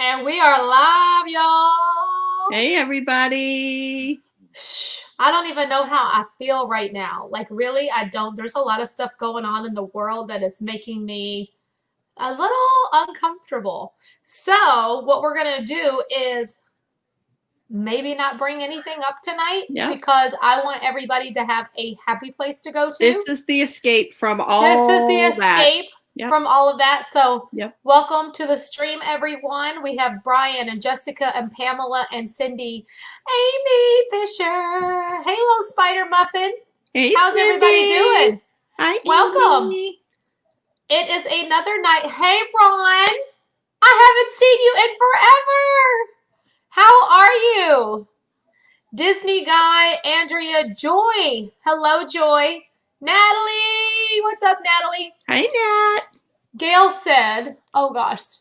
And we are live, y'all. Hey, everybody. I don't even know how I feel right now. Like, really, I don't. There's a lot of stuff going on in the world that is making me a little uncomfortable. So, what we're going to do is maybe not bring anything up tonight Yeah. because I want everybody to have a happy place to go to. This is the escape from all This is the that. escape from all of that. So Yep. welcome to the stream, everyone. We have Brian and Jessica and Pamela and Cindy, Amy Fisher. Hey, little spider muffin. Hey, how's Cindy. everybody doing? Hi, Welcome. Amy. It is another night. Hey, Brian. I haven't seen you in forever. How are you? Disney guy, Andrea, Joy. Hello, Joy. Natalie. What's up, Natalie? Hi, Nat. Gail said, oh gosh.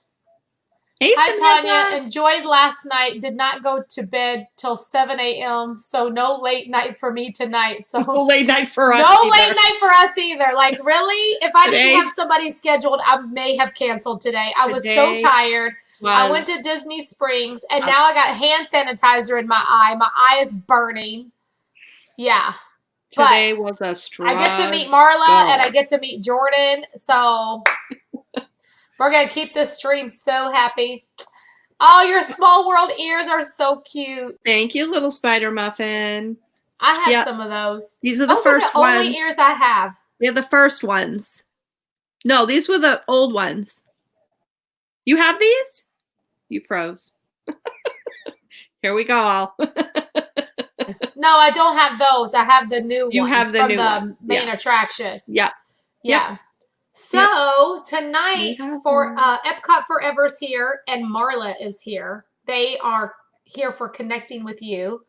Hey, Hi, Samantha. Tanya. Enjoyed last night. Did not go to bed till 7 a.m. So no late night for me tonight. So no late night for us. No late night for us either. Like, really? If I Today, didn't have somebody scheduled, I may have canceled today. I was so tired. I went to Disney Springs, and now I got hand sanitizer in my eye. My eye is burning. Yeah. Today was a struggle. I get to meet Marla, and I get to meet Jordan. So we're going to keep this stream so happy. Oh, your small world ears are so cute. Thank you, little spider muffin. I have some of those. These are the first ones. Only ears I have. They're the first ones. No, these were the old ones. You have these? You froze. Here we go. No, I don't have those. I have the new one. You have the from new the one. main attraction. Yeah. Yeah. So tonight for Epcot Forever's here and Marla is here. They are here for connecting with you.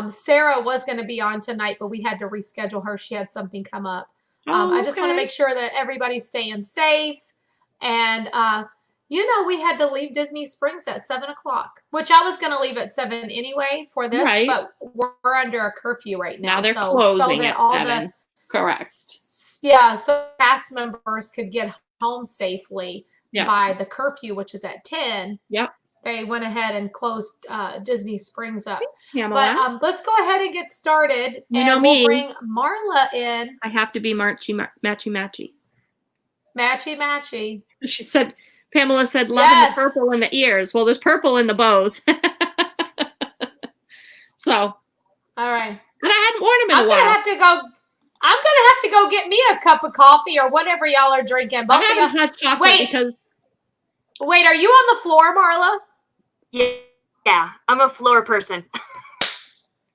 Sarah was going to be on tonight, but we had to reschedule her. She had something come up. I just want to make sure that everybody's staying safe. And, we had to leave Disney Springs at 7 o'clock, which I was going to leave at 7 anyway for this, but we're under a curfew right now. Now they're closing at 7. Correct. Yeah, so cast members could get home safely by the curfew, which is at 10. Yep. They went ahead and closed Disney Springs up. Thanks, but let's go ahead and get started. We'll bring Marla in. I have to be matchy. Matchy matchy. She said, Pamela said, loving the purple in the ears. Well, there's purple in the bows. So. All right. But I hadn't worn them in a while. I'm gonna have to go get me a cup of coffee or whatever y'all are drinking. I have a hot chocolate because. Wait, are you on the floor, Marla? Yeah, I'm a floor person.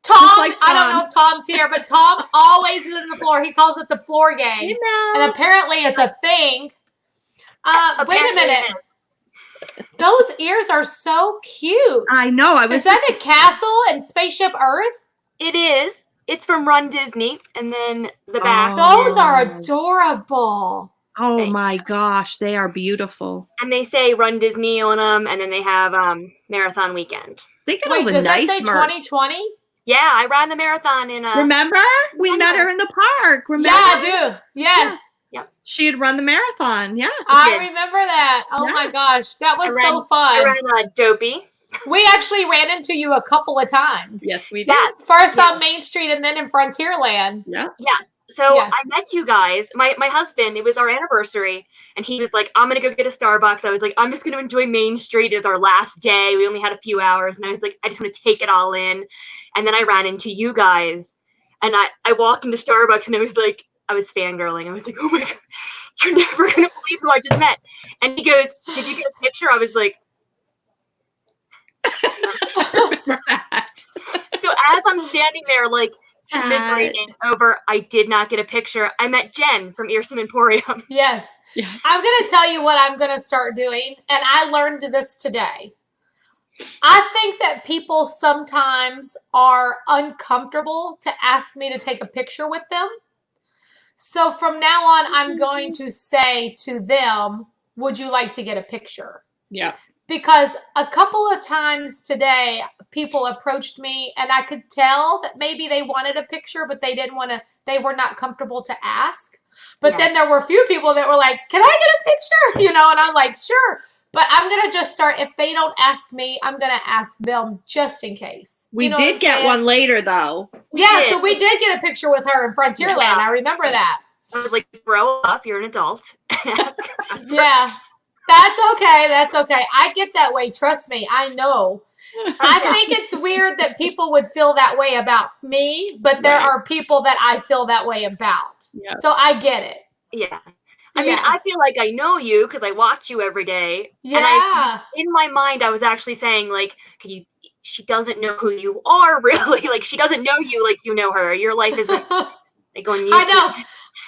Tom, I don't know if Tom's here, but Tom always is in the floor. He calls it the floor game. And apparently it's a thing. Wait a minute. Those ears are so cute. I know. Is that a castle in Spaceship Earth? It is. It's from Run Disney. And then the back. Those are adorable. Oh my gosh, they are beautiful. And they say Run Disney on them, and then they have Marathon Weekend. They got all the nice merch. Does that say 2020? Yeah, I ran the marathon in Remember? We met her in the park. Remember? Yeah, I do. Yes. Yeah. She had run the marathon. Yeah. I remember that. Oh my gosh. That was so fun. I ran Dopey. We actually ran into you a couple of times. Yes, we did. First on Main Street and then in Frontierland. Yeah. Yes. So I met you guys. My husband, it was our anniversary, and he was like, I'm going to go get a Starbucks. I was like, I'm just going to enjoy Main Street. It's our last day. We only had a few hours. And I was like, I just want to take it all in. And then I ran into you guys, and I walked into Starbucks, and I was like, I was fangirling. I was like, oh my God, you're never going to believe who I just met. And he goes, did you get a picture? I was like, I remember that. So as I'm standing there, like, commiserating over I did not get a picture, I met Jen from Earsom Emporium. Yes. Yeah. I'm going to tell you what I'm going to start doing, and I learned this today. I think that people sometimes are uncomfortable to ask me to take a picture with them. So from now on, I'm going to say to them, would you like to get a picture? Yeah. Because a couple of times today, people approached me and I could tell that maybe they wanted a picture, but they they were not comfortable to ask. But then there were a few people that were like, can I get a picture? And I'm like, sure. But I'm going to just start. If they don't ask me, I'm going to ask them just in case. We You know did get one later, though. So we did get a picture with her in Frontierland. Yeah. I remember that. I was like, grow up. You're an adult. Yeah. That's okay. That's okay. I get that way. Trust me. I know. I think it's weird that people would feel that way about me, but there are people that I feel that way about. Yep. So I get it. Yeah. I mean, I feel like I know you because I watch you every day. Yeah. And in my mind, I was actually saying, like, she doesn't know who you are, really. Like, she doesn't know you like you know her. Your life isn't like on YouTube. I know.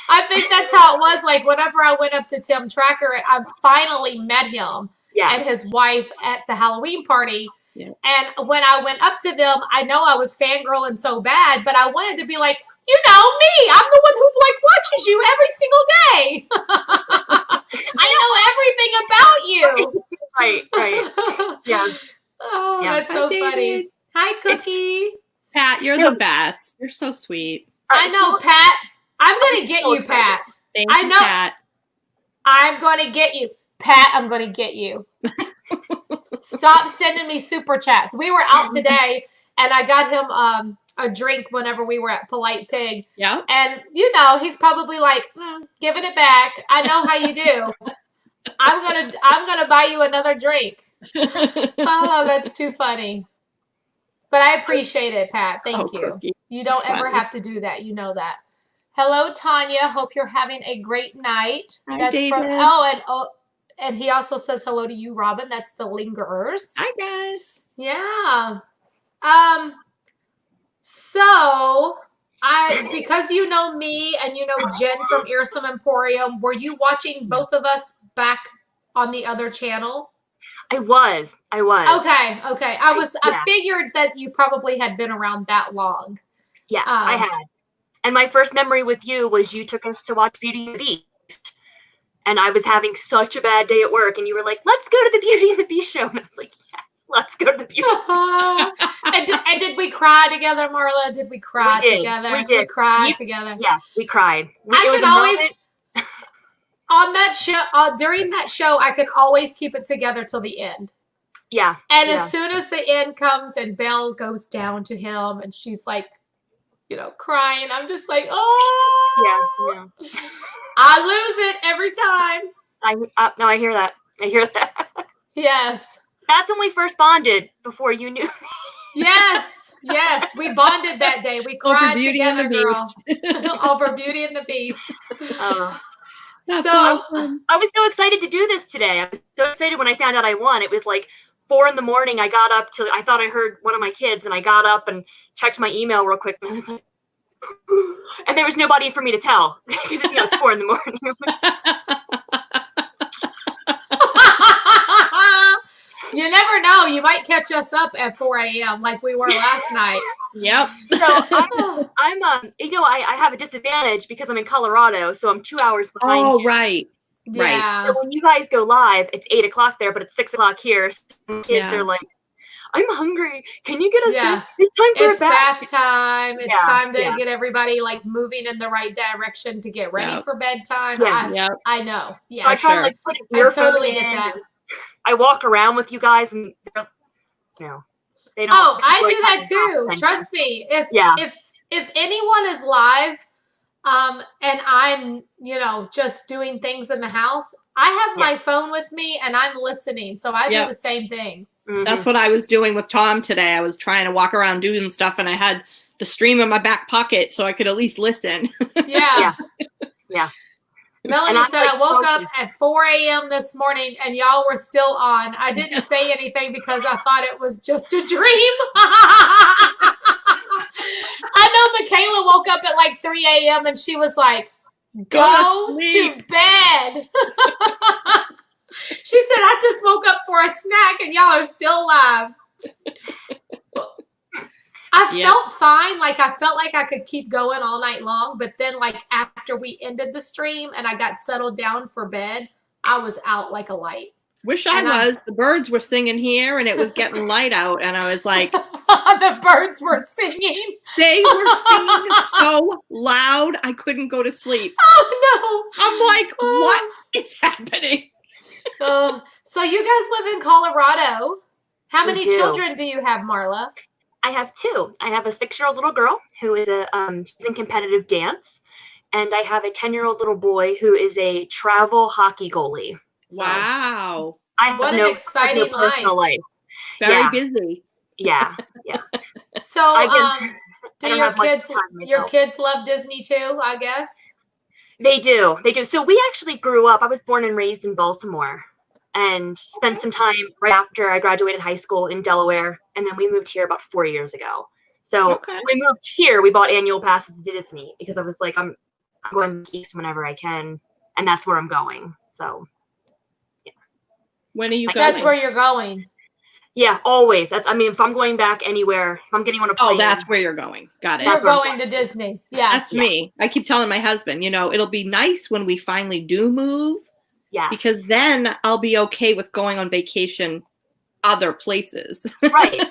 I think that's how it was. Like, whenever I went up to Tim Tracker, I finally met him and his wife at the Halloween party. Yeah. And when I went up to them, I know I was fangirling so bad, but I wanted to be like, you know me. I'm the one who like watches you every single day. I know everything about you. Right. Yeah. Oh, that's so funny. Hi, Cookie. Pat, you're the best. You're so sweet. I know, Pat. I'm going to get you, Pat. I know. Pat. I'm going to get you. Pat, I'm going to get you. Stop sending me super chats. We were out today, and I got him a drink whenever we were at Polite Pig. Yeah. And, you know, he's probably like, giving it back. I know how you do. I'm gonna buy you another drink. Oh, that's too funny. But I appreciate it, Pat. Thank you. Cookie. You don't ever have to do that. You know that. Hello, Tanya. Hope you're having a great night. Hi, that's David. And he also says hello to you, Robin. That's the Lingerers. Hi, guys. Yeah. So because you know me and you know Jen from Earsome Emporium, were you watching both of us back on the other channel? I was. Okay. I figured that you probably had been around that long. Yes, I had. And my first memory with you was you took us to watch Beauty and the Beast. And I was having such a bad day at work, and you were like, let's go to the Beauty and the Beast show. And I was like, yes, let's go to the Beauty and the Beast. And did we cry together, Marla? Did we cry together? We did. We cried together. Yeah, we cried. I could always, on that show, during that show, I can always keep it together till the end. Yeah. And as soon as the end comes and Belle goes down to him and she's like, you know, crying, I'm just like, oh. Yeah. I lose it every time. No, I hear that. Yes. That's when we first bonded before you knew me. Yes. We bonded that day. We cried together, girl. Over Beauty and the Beast. So awesome. I was so excited to do this today. I was so excited when I found out I won. It was like 4 a.m. I got up I thought I heard one of my kids, and I got up and checked my email real quick, and I was like, and there was nobody for me to tell because it's 4 a.m. You never know. You might catch us up at 4 a.m. like we were last night. Yep. So I'm I have a disadvantage because I'm in Colorado, so I'm 2 hours behind you. Oh, right. Yeah. So when you guys go live, it's 8 o'clock there, but it's 6 o'clock here. So kids are like, I'm hungry. Can you get us this? It's time for it's a bath. bath time. It's time to get everybody like moving in the right direction to get ready for bedtime. I know. Yeah. So I try to like put I totally get that. I walk around with you guys and they don't. I do that too. Trust me. If anyone is live, and I'm, just doing things in the house, I have my phone with me and I'm listening. So I do the same thing. Mm-hmm. That's what I was doing with Tom today. I was trying to walk around doing stuff, and I had the stream in my back pocket so I could at least listen. Yeah. Melanie said, I woke up at 4 a.m. this morning and y'all were still on. I didn't say anything because I thought it was just a dream. I know Michaela woke up at like 3 a.m. and she was like, go to bed. She said, I just woke up for a snack and y'all are still live. I felt fine. Like, I felt like I could keep going all night long. But then, like, after we ended the stream and I got settled down for bed, I was out like a light. Wish I was. The birds were singing here and it was getting light out. And I was like. The birds were singing. They were singing so loud, I couldn't go to sleep. Oh, no. I'm like, what is happening? So you guys live in Colorado. How We many do. children do you have, Marla? I have 2. I have a 6-year-old little girl who is she's in competitive dance, and I have a 10-year-old little boy who is a travel hockey goalie. So Wow. I have What an no exciting personal life. Very Yeah. busy. Yeah. So, I do don't your have much kids time your myself. kids love Disney too, I guess? They do. So we actually grew up. I was born and raised in Baltimore and spent some time right after I graduated high school in Delaware. And then we moved here about 4 years ago. So Okay. we moved here. We bought annual passes to Disney because I was like, I'm going east whenever I can. And that's where I'm going. So When are you Like, going? That's where you're going. yeah, always. If I'm going back anywhere, if I'm getting on a plane. Oh, that's where you're going. Got it. You're That's where I'm going to Disney. Yeah. That's me. I keep telling my husband, it'll be nice when we finally do move Yes. because then I'll be okay with going on vacation other places. Right.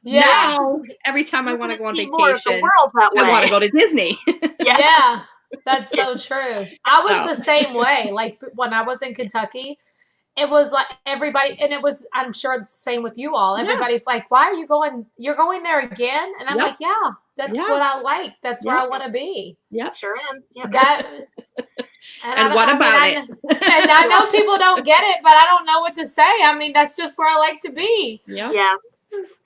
Yeah. Now, every time I You're want to gonna go on see more of the vacation, world that way. I want to go to Disney. Yeah. That's so true. I was So. the same way. Like when I was in Kentucky, it was like everybody, and it was, I'm sure it's the same with you all. Yeah. Everybody's like, why are you going? You're going there again? And I'm Yep. like, yeah, that's Yeah. what I like. That's where Yep. I want to be. Yep. Sure am. Yep. That. And what about it? And I know people don't get it, but I don't know what to say. I mean, that's just where I like to be. Yep. Yeah.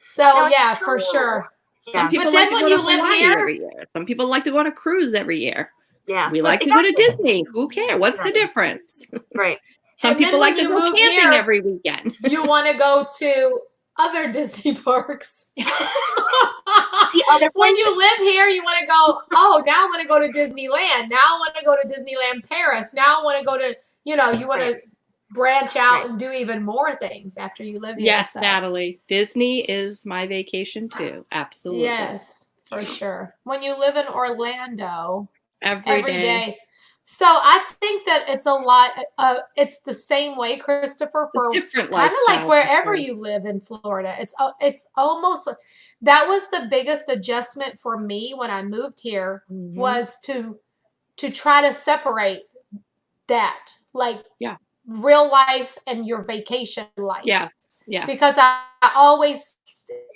So No, it's yeah, true. for sure. Some Yeah. people But like then to when go you to live Hawaii here- every year. Some people like to go on a cruise every year. Yeah. We like to go to Disney. Who cares? What's the difference? Right. Some And then people when like to you go move camping here- every weekend. You want to go to other Disney parks. See other When places. you live here, you want to go, oh, now I want to go to Disneyland. Now I want to go to Disneyland Paris. Now I want to go to, you want to branch out and do even more things after you live here. Yes, so. Natalie. Disney is my vacation too. Absolutely. Yes, for sure. When you live in Orlando Every day. So I think that it's a lot. It's the same way, Christopher, for different kind of like lifestyle, wherever for sure. you live in Florida. It's almost that was the biggest adjustment for me when I moved here Mhm. was to try to separate that, like real life and your vacation life. Yes. Yes. Because I always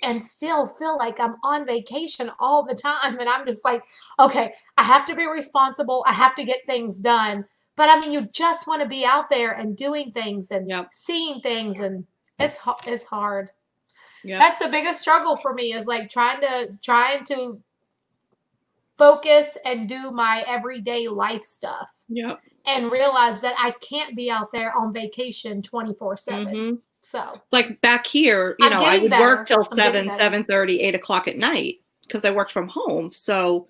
and still feel like I'm on vacation all the time. And I'm just like, okay, I have to be responsible. I have to get things done. But I mean, you just want to be out there and doing things and seeing things. And it's hard. Yep. That's the biggest struggle for me is like trying to focus and do my everyday life stuff. Yep. And realize that I can't be out there on vacation 24/7. Mm-hmm. So like back here, I'm I getting would better. work till I'm getting 7:30, 8 o'clock at night because I worked from home. So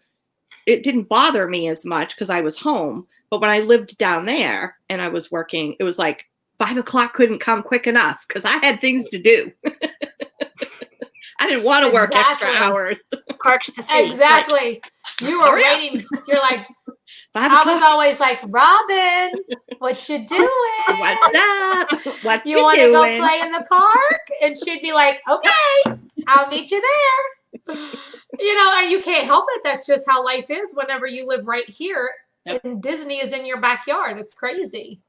it didn't bother me as much because I was home. But when I lived down there and I was working, it was like 5 o'clock couldn't come quick enough because I had things to do. I didn't want to work extra hours. Parks to see. Exactly. You were waiting. You're like, I was always like, Robin, what you doing? What's up? What you want to go play in the park? And she'd be like, okay, I'll meet you there. And you can't help it. That's just how life is whenever you live right here and Disney is in your backyard. It's crazy.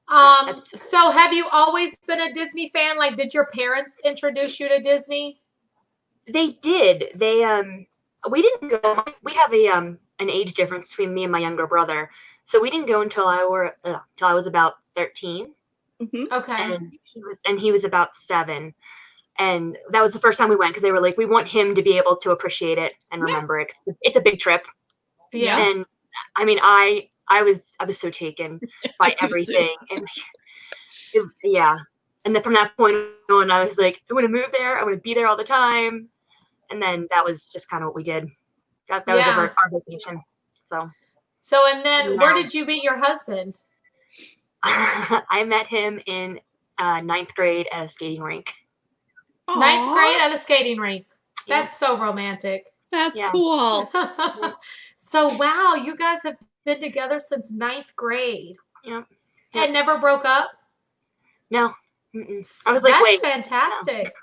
So have you always been a Disney fan? Like, did your parents introduce you to Disney? They did. We didn't go. We have an age difference between me and my younger brother, so we didn't go until I was about 13. Mm-hmm. Okay. And he was about 7, and that was the first time we went because they were like, we want him to be able to appreciate it and remember it. It's a big trip. Yeah. And I mean, I was so taken by everything, and and then from that point on, I was like, I want to move there. I want to be there all the time. And then that was just kind of what we did. That was our vacation. So and then where did you meet your husband? I met him in 9th grade at a skating rink. Aww. 9th grade at a skating rink. That's so romantic. That's cool. So, wow, you guys have been together since 9th grade. Yeah. And never broke up? No. Mm-mm. I was like, that's fantastic.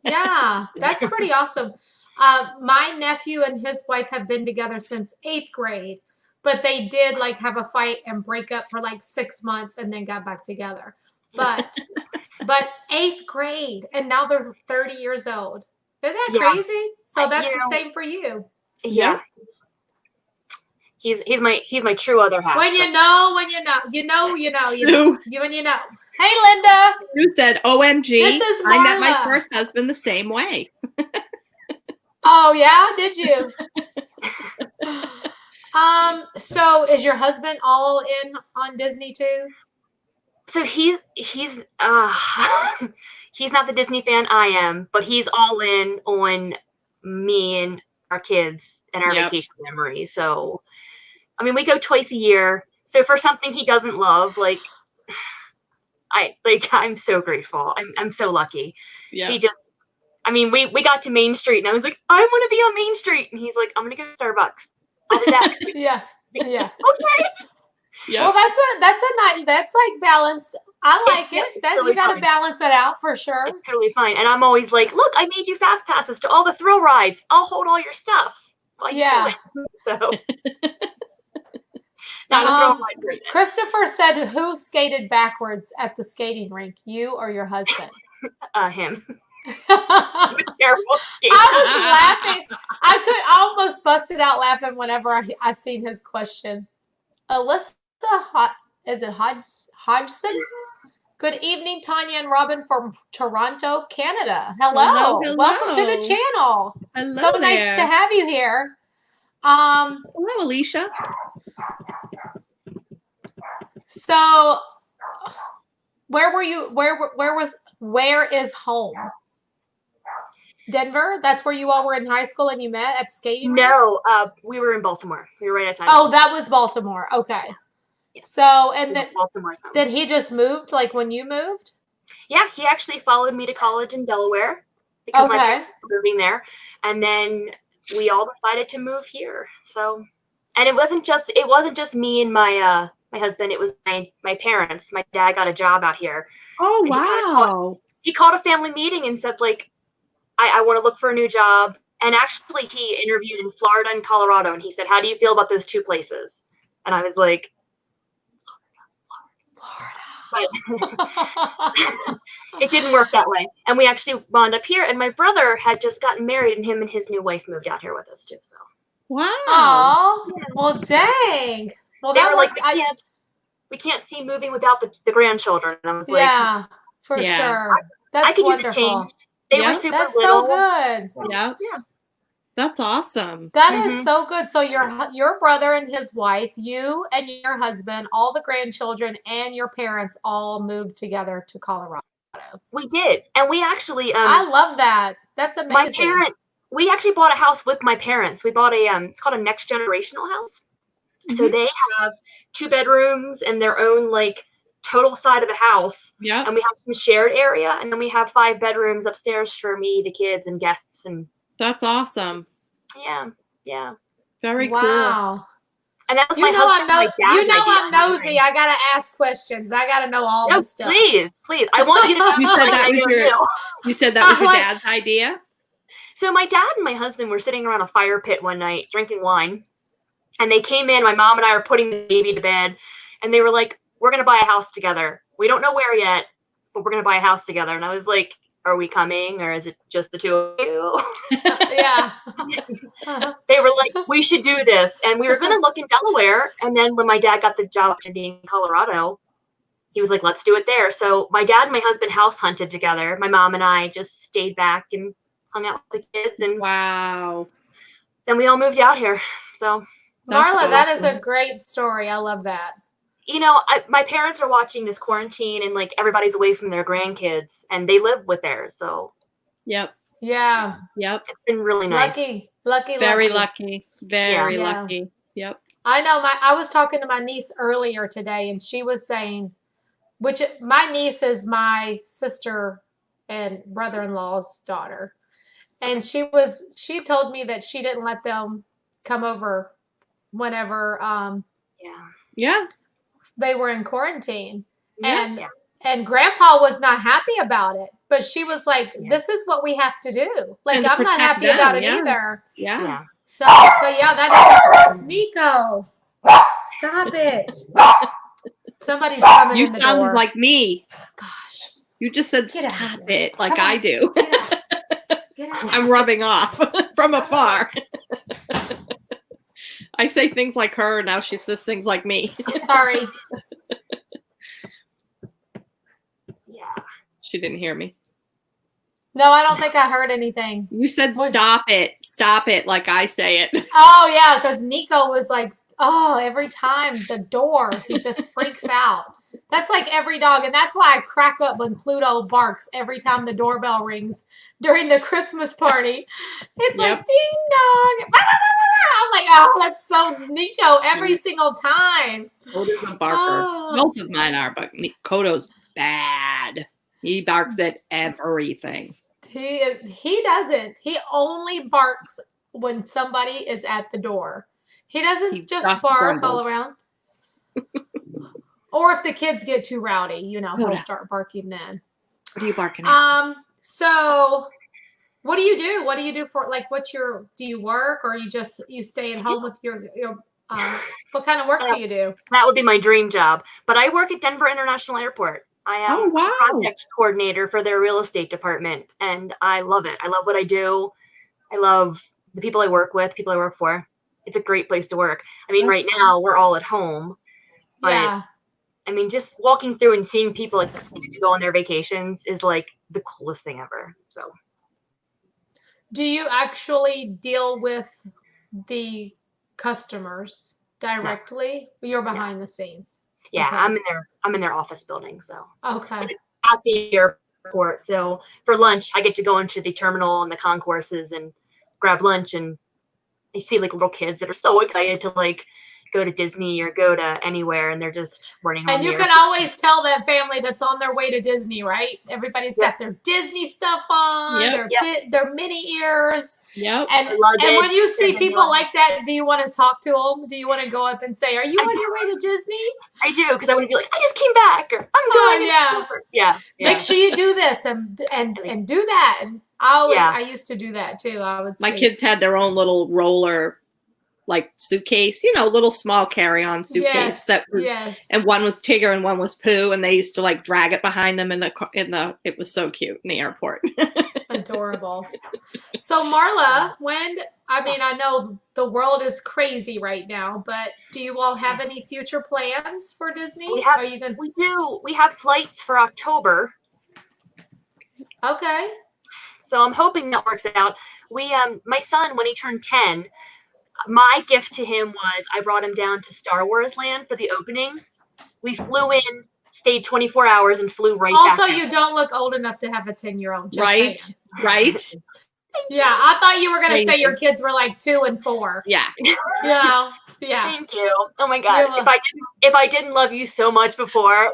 No. Yeah, that's pretty awesome. My nephew and his wife have been together since 8th grade, but they did like have a fight and break up for like 6 months and then got back together. but 8th grade, and now they're 30 years old. Isn't that Yeah. crazy? So that's You the know, same for you. Yeah. He's my true other half. When so. you know, when you know, you know, you know, you know, Sue. you when you know. Hey, Linda. You said, OMG, This is I met my Marla. first husband the same way. Oh yeah, did you? So is your husband all in on Disney too? So he's he's not the Disney fan I am, but he's all in on me and our kids and our Yep. vacation memories. So I mean, we go twice a year. So for something he doesn't love, like I'm so grateful. I'm so lucky. Yeah. He just I mean, we got to Main Street and I was like, I want to be on Main Street. And he's like, I'm gonna go to Starbucks. I'll be back. Yeah. Yeah. Okay. Yep. Well, that's a nice, that's like balance. I like it. That totally you got to fine. balance it out for sure. It's totally fine. And I'm always like, look, I made you fast passes to all the thrill rides. I'll hold all your stuff while you do it. So not a thrill ride person. Christopher said, who skated backwards at the skating rink, you or your husband? Him. I Terrible was laughing. I almost busted out laughing whenever I seen his question. Alyssa, is it Hodgson? Good evening, Tanya and Robin from Toronto, Canada. Hello. Hello. Welcome to the channel. Hello So there. nice to have you here. Hello, Alicia. So where were you? Where is home? Denver? That's where you all were in high school and you met at skating rink? No, we were in Baltimore. We were right outside. Oh, that was Baltimore. Okay. Yeah. So, and then Baltimore's home. did he just moved like when you moved? Yeah, he actually followed me to college in Delaware because my parents were moving there, and then we all decided to move here. So, and it wasn't just me and my my husband. It was my parents. My dad got a job out here. Oh, and wow. He called a family meeting and said, like, I want to look for a new job. And actually, he interviewed in Florida and Colorado, and he said, how do you feel about those two places? And I was like, Florida. But it didn't work that way. And we actually wound up here. And my brother had just gotten married, and him and his new wife moved out here with us, too. So. Wow. Oh, well, dang. Well, they that were worked. like, we can't see moving without the grandchildren. And I was like, yeah, for sure. That's I could wonderful. use a change. They were super That's little. so good. Yeah. That's awesome. That is so good. So your brother and his wife, you and your husband, all the grandchildren and your parents all moved together to Colorado. We did. And we actually I love that. That's amazing. My parents, we actually bought a house with my parents. We bought a it's called a next generational house. So they have 2 bedrooms and their own like total side of the house. Yeah. And we have some shared area, and then we have 5 bedrooms upstairs for me, the kids, and guests. And that's awesome. Yeah. Very cool. Wow. And that was my husband. My dad. You know I'm nosy. I gotta ask questions. I gotta know all the stuff. Please. I want you to know. You said that was your dad's idea? So my dad and my husband were sitting around a fire pit one night drinking wine. And they came in, my mom and I were putting the baby to bed, and they were like, we're going to buy a house together. We don't know where yet, but we're going to buy a house together. And I was like, are we coming, or is it just the 2 of you? Yeah. They were like, we should do this. And we were going to look in Delaware. And then when my dad got the job in being in Colorado, he was like, let's do it there. So my dad and my husband house hunted together. My mom and I just stayed back and hung out with the kids. And wow. Then we all moved out here. So Marla, that is a great story. I love that. You know, my parents are watching this quarantine, and like everybody's away from their grandkids, and they live with theirs. So, yep. Yeah. Yep. It's been really nice. Lucky. Very lucky. Very lucky. Yep. I know. I was talking to my niece earlier today, and she was saying, which my niece is my sister and brother-in-law's daughter, and she told me that she didn't let them come over whenever they were in quarantine. And grandpa was not happy about it, but she was like, this is what we have to do. Like, I'm not happy about it either. Yeah. So, but yeah, that is Nico. Stop it. Somebody's coming You in the sound door. like me. Gosh. You just said Get out of stop here. it like Come I on. do. Get out. Get out. I'm rubbing off from afar. I say things like her, now she says things like me. Sorry. Yeah. She didn't hear me. No, I don't think I heard anything. You said What? stop it like I say it. Oh, yeah, because Nico was like, oh, every time the door, he just freaks out. That's like every dog. And that's why I crack up when Pluto barks every time the doorbell rings during the Christmas party. It's Yep. like, ding dong. I'm like, oh, that's so Nico every single time. Kodo's a barker. Oh. Both of mine are, but Kodo's bad. He barks at everything. He doesn't. He only barks when somebody is at the door. He doesn't just bark all around. Or if the kids get too rowdy, he'll start barking then. What are you barking at? So what do you do? What do you do for do you work, or you stay at home with your what kind of work do you do? That would be my dream job. But I work at Denver International Airport. I am a project coordinator for their real estate department, and I love it. I love what I do. I love the people I work with, people I work for. It's a great place to work. I mean, right now we're all at home, but Yeah. I mean, just walking through and seeing people excited to go on their vacations is like the coolest thing ever. So, do you actually deal with the customers directly? No. You're behind the scenes. Yeah, okay. I'm in their office building. So okay, it's at the airport. So for lunch, I get to go into the terminal and the concourses and grab lunch, and I see like little kids that are so excited to go to Disney or go to anywhere, and they're just running. And you can always tell that family that's on their way to Disney, right? Everybody's got their Disney stuff on, their mini ears. Yep. And when you see people like that, do you want to talk to them? Do you want to go up and say, "Are you on your way to Disney?" I do, because I want to be like, "I just came back," or "I'm going." Yeah. Make sure you do this and do that. And I used to do that too. I would. My kids had their own little roller, suitcase, little small carry-on suitcase and one was Tigger and one was Pooh, and they used to drag it behind them it was so cute in the airport. Adorable. So Marla, I know the world is crazy right now, but do you all have any future plans for Disney? We do. We have flights for October. Okay. So I'm hoping that works out. My son, when he turned 10, my gift to him was I brought him down to Star Wars Land for the opening. We flew in, stayed 24 hours, and flew right back. Also, you don't look old enough to have a 10-year-old. Right. Saying. Right. Yeah, I thought you were going to say your kids were 2 and 4. Yeah. Yeah. Thank you. Oh my God. If I didn't love you so much before.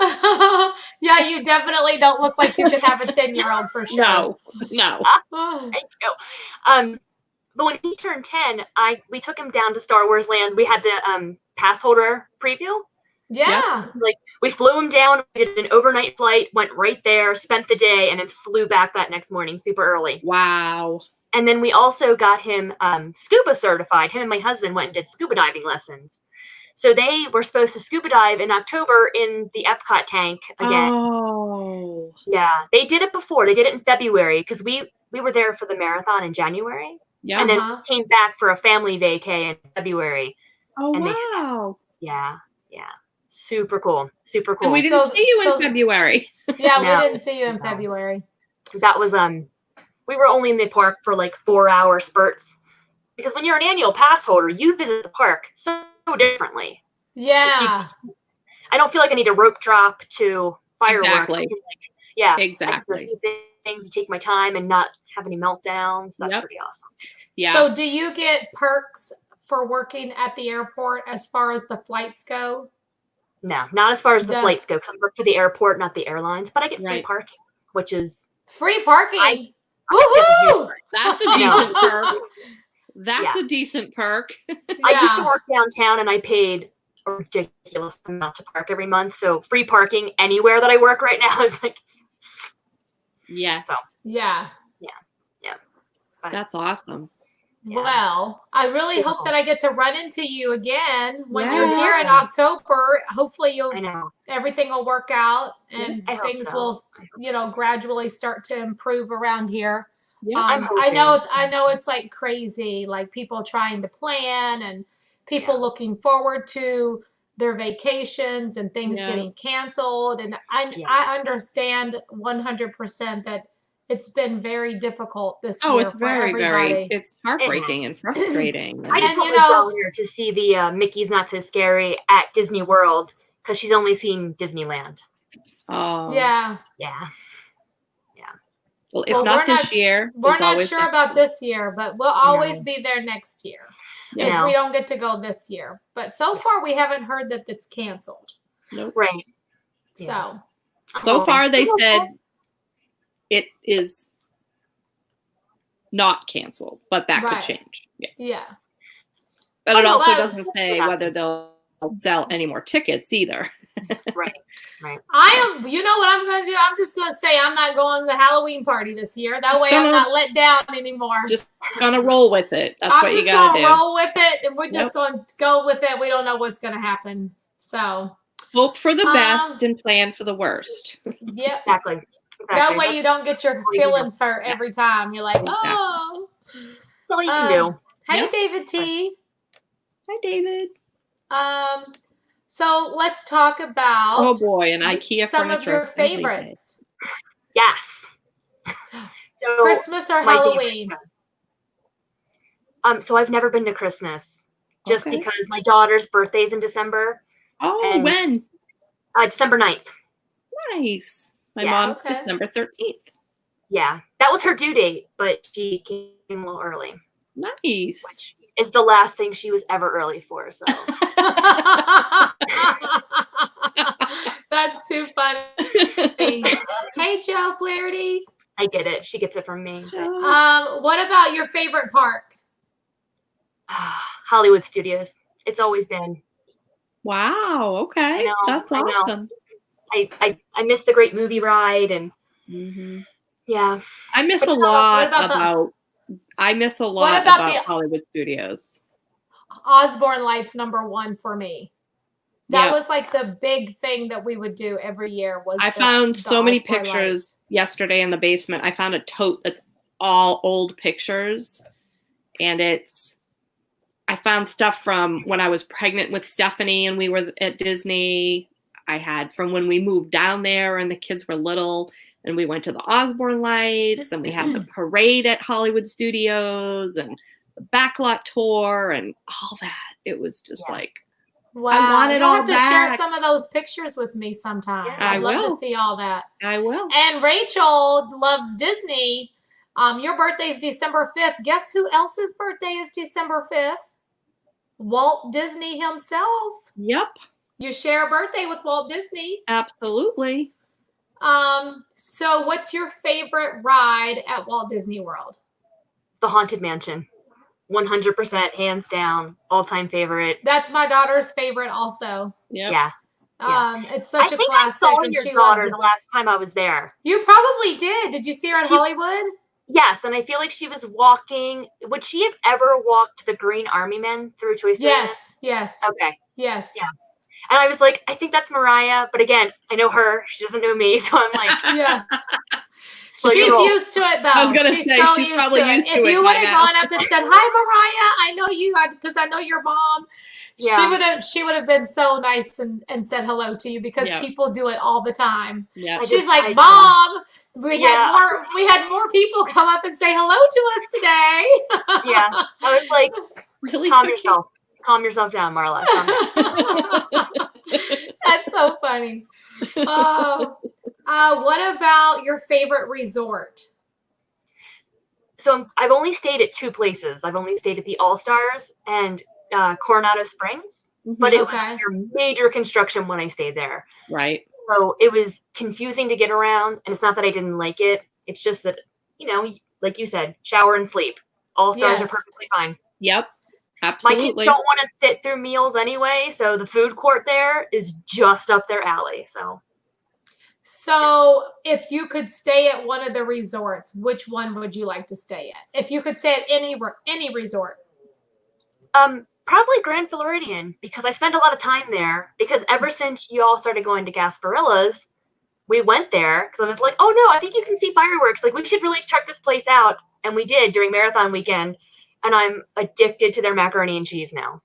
Yeah, you definitely don't look like you could have a 10-year-old for sure. No. Thank you. But when he turned 10, we took him down to Star Wars Land. We had the pass holder preview. Yeah. We flew him down, we did an overnight flight, went right there, spent the day, and then flew back that next morning super early. Wow. And then we also got him scuba certified. Him and my husband went and did scuba diving lessons. So they were supposed to scuba dive in October in the Epcot tank again. Oh. Yeah. They did it before. They did it in February because we were there for the marathon in January. Yeah. And then we came back for a family vacay in February. Oh, and wow. Yeah. Super cool. Super cool. And we didn't see you in February. Yeah, we didn't see you in February. That was we were only in the park for 4-hour spurts. Because when you're an annual pass holder, you visit the park so differently. Yeah. I don't feel like I need a rope drop to fireworks. Exactly. Exactly. I can do things, take my time, and not have any meltdowns. That's pretty awesome. Yeah. So do you get perks for working at the airport as far as the flights go? No, not as far as the flights go, because I work for the airport, not the airlines. But I get free parking, which is free parking. Woohoo! That's a decent perk. That's a decent perk. I used to work downtown, and I paid a ridiculous amount to park every month. So free parking anywhere that I work right now is yes. So, yeah. But, that's awesome. Yeah. Well, I really hope that I get to run into you again when you're Yeah. here in October. Hopefully I know. everything will work out and I hope things so. will, I hope so. gradually start to improve around here. Yeah. I'm I hoping. know it's like crazy, like people trying to plan and people Yeah. looking forward to their vacations and things Yeah. getting canceled. And Yeah. I understand 100% that it's been very difficult this Oh, year it's for very, everybody. it's heartbreaking and frustrating. I just And, want my daughter to see the Mickey's Not So Scary at Disney World because she's only seen Disneyland. Oh. Yeah. Yeah. Well, if Well, not this year, we're there's not always sure next about year. this year, but we'll always be there next year Yeah. if we don't get to go this year. But so far, we haven't heard that it's canceled. Nope. Right. So, So far, they said it is not canceled, but that could change. Yeah. Yeah. But it Oh, also well, doesn't say whether they'll sell any more tickets either. Right. You know what I'm going to do? I'm just going to say I'm not going to the Halloween party this year. That way I'm not let down anymore. Just gonna roll with it. That's what you gotta do. I'm just going to roll with it, and we're just going to go with it. We don't know what's going to happen. So hope for the best and plan for the worst. Yep. Exactly. That way you don't get your feelings hurt every time. You're like, oh. That's all you can do. Hey, David T. Hi, David. So let's talk about an IKEA some of your favorites. Yes. So Christmas or Halloween? So I've never been to Christmas just because my daughter's birthday's in December. Oh, when? December 9th. Nice. My mom's December 13th. Yeah. That was her due date, but she came a little early. Nice. Which is the last thing she was ever early for, so. That's too funny. Hey, Joe Flaherty. I get it. She gets it from me. But. What about your favorite park? Hollywood Studios. It's always been. Wow. Okay. That's awesome. I miss the Great Movie Ride and yeah. I miss a lot about Hollywood Studios. Osborne Lights #1 for me. That was like the big thing that we would do every year. I found so many pictures yesterday in the basement. I found a tote that's all old pictures, and I found stuff from when I was pregnant with Stephanie and we were at Disney. I had from when we moved down there and the kids were little, and we went to the Osborne Lights, and we had the parade at Hollywood Studios and the backlot tour and all that. It was just like, wow. I want it all You'll have to back. share some of those pictures with me sometime. Yeah, I'd love to see all that. I will. And Rachel loves Disney. Your birthday's December 5th. Guess who else's birthday is December 5th? Walt Disney himself. Yep. You share a birthday with Walt Disney. Absolutely. So what's your favorite ride at Walt Disney World? The Haunted Mansion. 100%, hands down, all-time favorite. That's my daughter's favorite also. Yep. Yeah. It's such a classic. I saw and your she daughter loves it. the last time I was there. You probably did. Did you see her in Hollywood? Yes, and I feel like she was walking. Would she have ever walked the Green Army Men through Toy Story? Yes. Okay. Yes. Yeah. And I was like, I think that's Mariah, but again, I know her. She doesn't know me, so I'm like, yeah. She's used to it, though. I was going to say, she's probably used to it. If you would have gone up and said, "Hi, Mariah, I know you," because I know your mom. Yeah. She would have been so nice and said hello to you because people do it all the time. Yeah. She's like, "Mom, we had more people come up and say hello to us today." Yeah. I was like, really calm yourself down, Marla. Calm down. That's so funny. What about your favorite resort? So I've only stayed at 2 places. I've only stayed at the All-Stars and Coronado Springs, but it was under major construction when I stayed there. Right. So it was confusing to get around, and it's not that I didn't like it. It's just that, like you said, shower and sleep. All-Stars are perfectly fine. Yep. Absolutely. My kids don't want to sit through meals anyway, so the food court there is just up their alley. So, if you could stay at one of the resorts, which one would you like to stay at? If you could stay at any resort. Probably Grand Floridian, because I spent a lot of time there. Because ever since you all started going to Gasparillas, we went there because I was like, oh no, I think you can see fireworks. Like, we should really check this place out. And we did during marathon weekend. And I'm addicted to their macaroni and cheese now.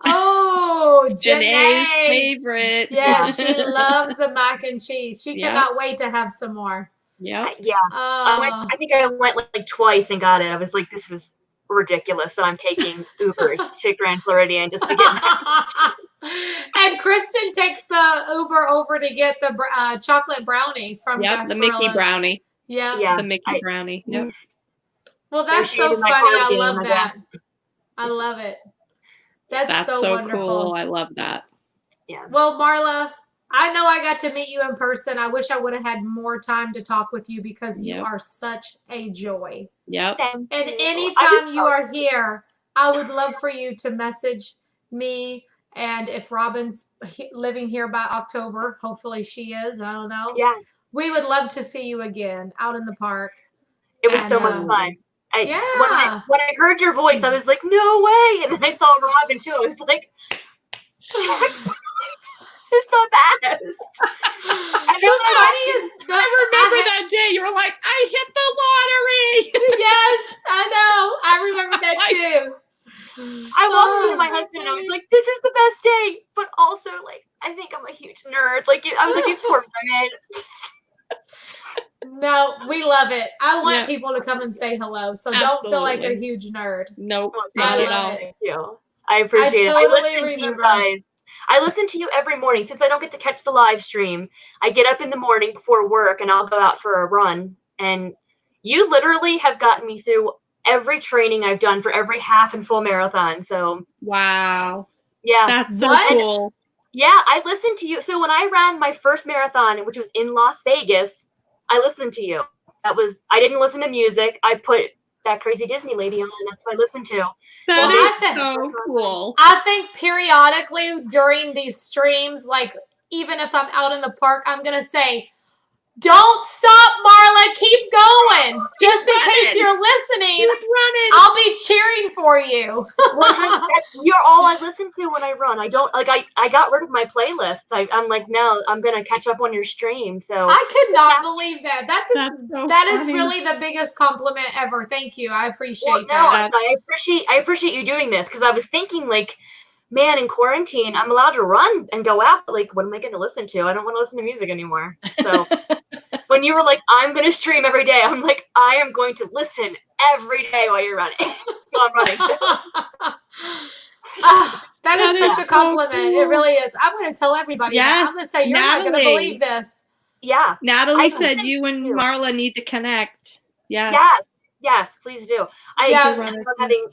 Oh, Janae's Janae. favorite. Yeah, she loves the mac and cheese. She cannot wait to have some more. Yeah. I think I went like twice and got it. I was like, this is ridiculous that I'm taking Ubers to Grand Floridian just to get. And Kristen takes the Uber over to get the chocolate brownie from the Mickey brownie. Yeah, the Mickey brownie. Yep. Well, that's so funny. I love that. I love it. That's so wonderful. Cool. I love that. Yeah. Well, Marla, I know I got to meet you in person. I wish I would have had more time to talk with you because you are such a joy. Yep. And anytime you are here, I would love for you to message me. And if Robin's living here by October, hopefully she is. I don't know. Yeah. We would love to see you again out in the park. It was so much fun. When I heard your voice, I was like, no way. And then I saw Robin too. I was like, this is the best. I remember that day. You were like, I hit the lottery. Yes, I know. I remember that too. I walked into my husband and I was like, this is the best day. But also, like, I think I'm a huge nerd. Like, I was like, these poor women. No, we love it. I want people to come and say hello. So don't feel like a huge nerd. Nope. I love it. Thank you. I appreciate it. Totally remember. I listen to you every morning. Since I don't get to catch the live stream, I get up in the morning before work and I'll go out for a run. And you literally have gotten me through every training I've done for every half and full marathon. So wow. Yeah. That's so cool. Yeah, I listened to you. So when I ran my first marathon, which was in Las Vegas, I listened to you. I didn't listen to music. I put that crazy Disney lady on, and that's what I listened to. That is so cool. I think periodically during these streams, like even if I'm out in the park, I'm going to say, don't stop, Marla. Keep going. Just in case you're listening, I'll be cheering for you. You're all I listen to when I run. I don't I got rid of my playlists. I'm like, no, I'm gonna catch up on your stream. So I could not believe that. That is really the biggest compliment ever. Thank you. I appreciate that. I appreciate you doing this because I was thinking like, man, in quarantine, I'm allowed to run and go out. But like, what am I going to listen to? I don't want to listen to music anymore. So when you were like, I'm going to stream every day, I'm like, I am going to listen every day while you're running. While I'm running. That is such a compliment. So cool. It really is. I'm going to tell everybody. Yes, I'm going to say, you're not going to believe this. Yeah. Natalie said you and Marla need to connect. Yes. Yes, please do. I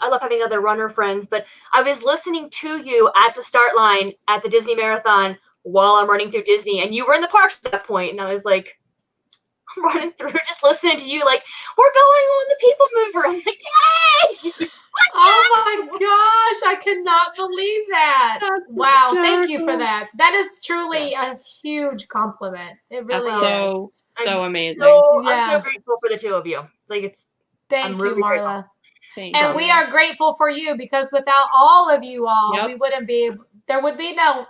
love having other runner friends, but I was listening to you at the start line at the Disney Marathon while I'm running through Disney, and you were in the parks at that point, and I was like, I'm running through, just listening to you, like, we're going on the People Mover. I'm like, yay! Oh my gosh, I could not believe that. That's wow, thank you for that. That is truly a huge compliment. It really is. So amazing. I'm so grateful for the two of you. Like, Thank you, Marla. Thank and you. We are grateful for you because without all of you all, we wouldn't be able, there would be no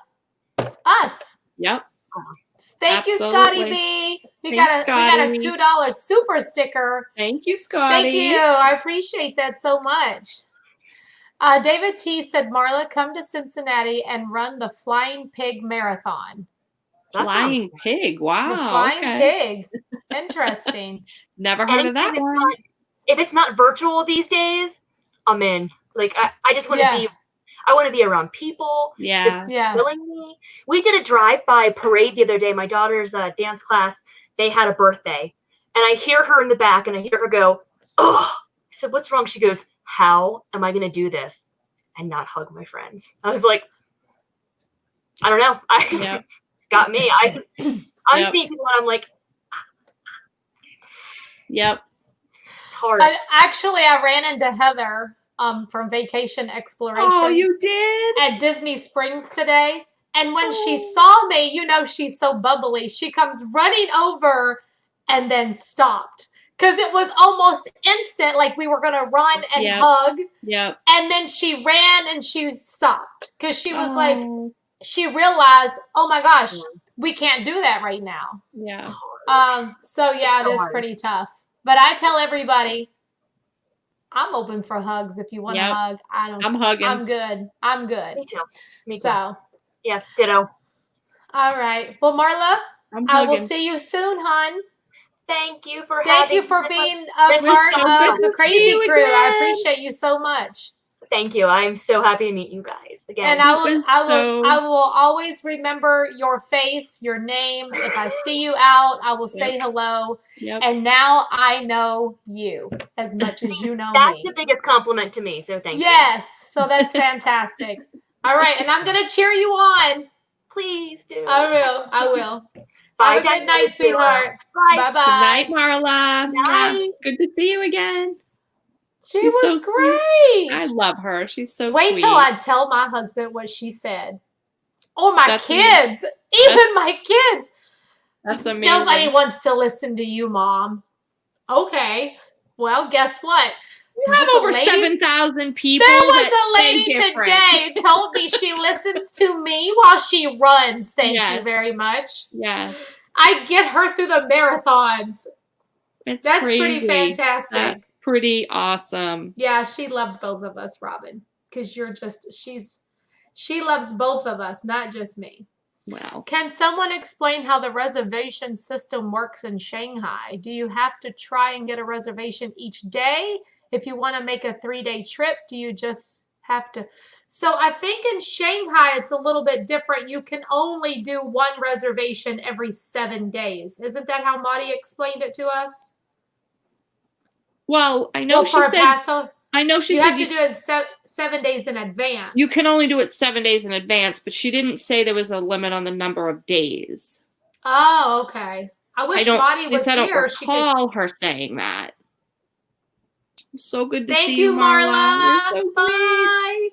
us. Yep. Thank you, Scotty B. We got a $2 super sticker. Thank you, Scotty. Thank you. I appreciate that so much. David T said, Marla, come to Cincinnati and run the Flying Pig Marathon. Flying Pig. Wow. The Flying Pig. Interesting. Never heard of that one. If it's not virtual these days, I'm in. Like, I just want to I want to be around people. Filling me. We did a drive-by parade the other day. My daughter's dance class, they had a birthday. And I hear her in the back, and I hear her go, oh. I said, what's wrong? She goes, how am I going to do this and not hug my friends? I was like, I don't know. Got me. I'm seeing people, and I'm like, yep. It's hard. I ran into Heather from Vacation Exploration. Oh, you did? At Disney Springs today. And when she saw me, you know, she's so bubbly. She comes running over and then stopped. Because it was almost instant, like we were going to run and hug. Yep. And then she ran and she stopped. Because she was like, she realized, oh my gosh, we can't do that right now. Yeah. So yeah, it is pretty tough. But I tell everybody, I'm open for hugs if you want to hug. I'm hugging. I'm good. I'm good. Me too. Me so. too. Yeah, ditto. All right. Well, Marla, I will see you soon, hon. Thank you for Thank you for being a part of the crazy crew. I appreciate you so much. Thank you. I'm so happy to meet you guys again. And I will always remember your face, your name. If I see you out, I will say hello. Yep. And now I know you as much as you know That's me. the biggest compliment to me. So thank you. Yes. So that's fantastic. All right. And I'm going to cheer you on. Please do. I will. Bye. Have a good night, sweetheart. Bye. Bye. Good night, Marla. Night. Good to see you again. She was so great. I love her. She's so sweet. Wait till I tell my husband what she said. Or my kids. Even my kids. That's amazing. Nobody wants to listen to you, Mom. Okay. Well, guess what? You have over 7,000 people. There was a lady today told me she listens to me while she runs. Thank you very much. Yeah. I get her through the marathons. That's crazy. Pretty fantastic. That's pretty awesome. Yeah, she loved both of us, Robin. Because she loves both of us, not just me. Wow. Can someone explain how the reservation system works in Shanghai? Do you have to try and get a reservation each day? If you want to make a 3-day trip, do you just have to? So I think in Shanghai, it's a little bit different. You can only do one reservation every 7 days. Isn't that how Maudie explained it to us? Well, I know she said. I know she you said have to do it 7 days in advance. You can only do it 7 days in advance, but she didn't say there was a limit on the number of days. Oh, okay. I wish Maudie was here. I don't recall her saying that. So good to see you, Marla. You're so Bye.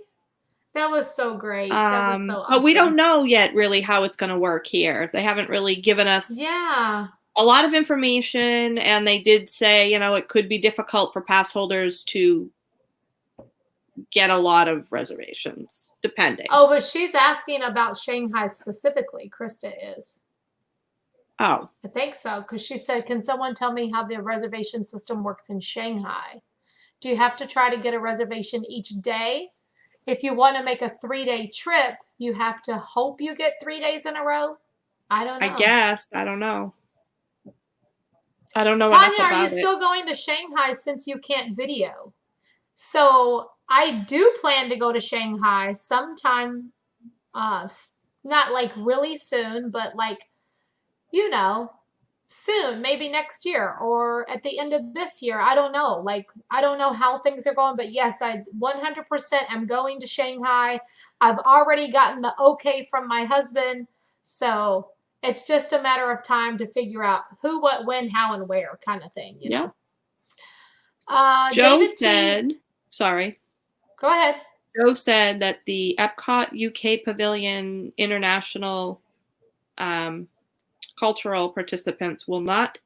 That was so great. That was so awesome. But we don't know yet really how it's going to work here. They haven't really given us a lot of information, and they did say, you know, it could be difficult for pass holders to get a lot of reservations, depending. Oh, but she's asking about Shanghai specifically. Krista is. Oh. I think so, because she said, can someone tell me how the reservation system works in Shanghai? Do you have to try to get a reservation each day? If you want to make a 3-day trip, you have to hope you get 3 days in a row? I don't know. I guess. I don't know. I don't know. Tanya, are you still going to Shanghai since you can't video? So I do plan to go to Shanghai sometime, not like really soon, but like, you know, soon, maybe next year or at the end of this year. I don't know. Like, I don't know how things are going, but yes, I 100% am going to Shanghai. I've already gotten the okay from my husband. So it's just a matter of time to figure out who, what, when, how, and where kind of thing, you know? Joe David said, sorry. Go ahead. Joe said that the Epcot UK Pavilion International cultural participants will not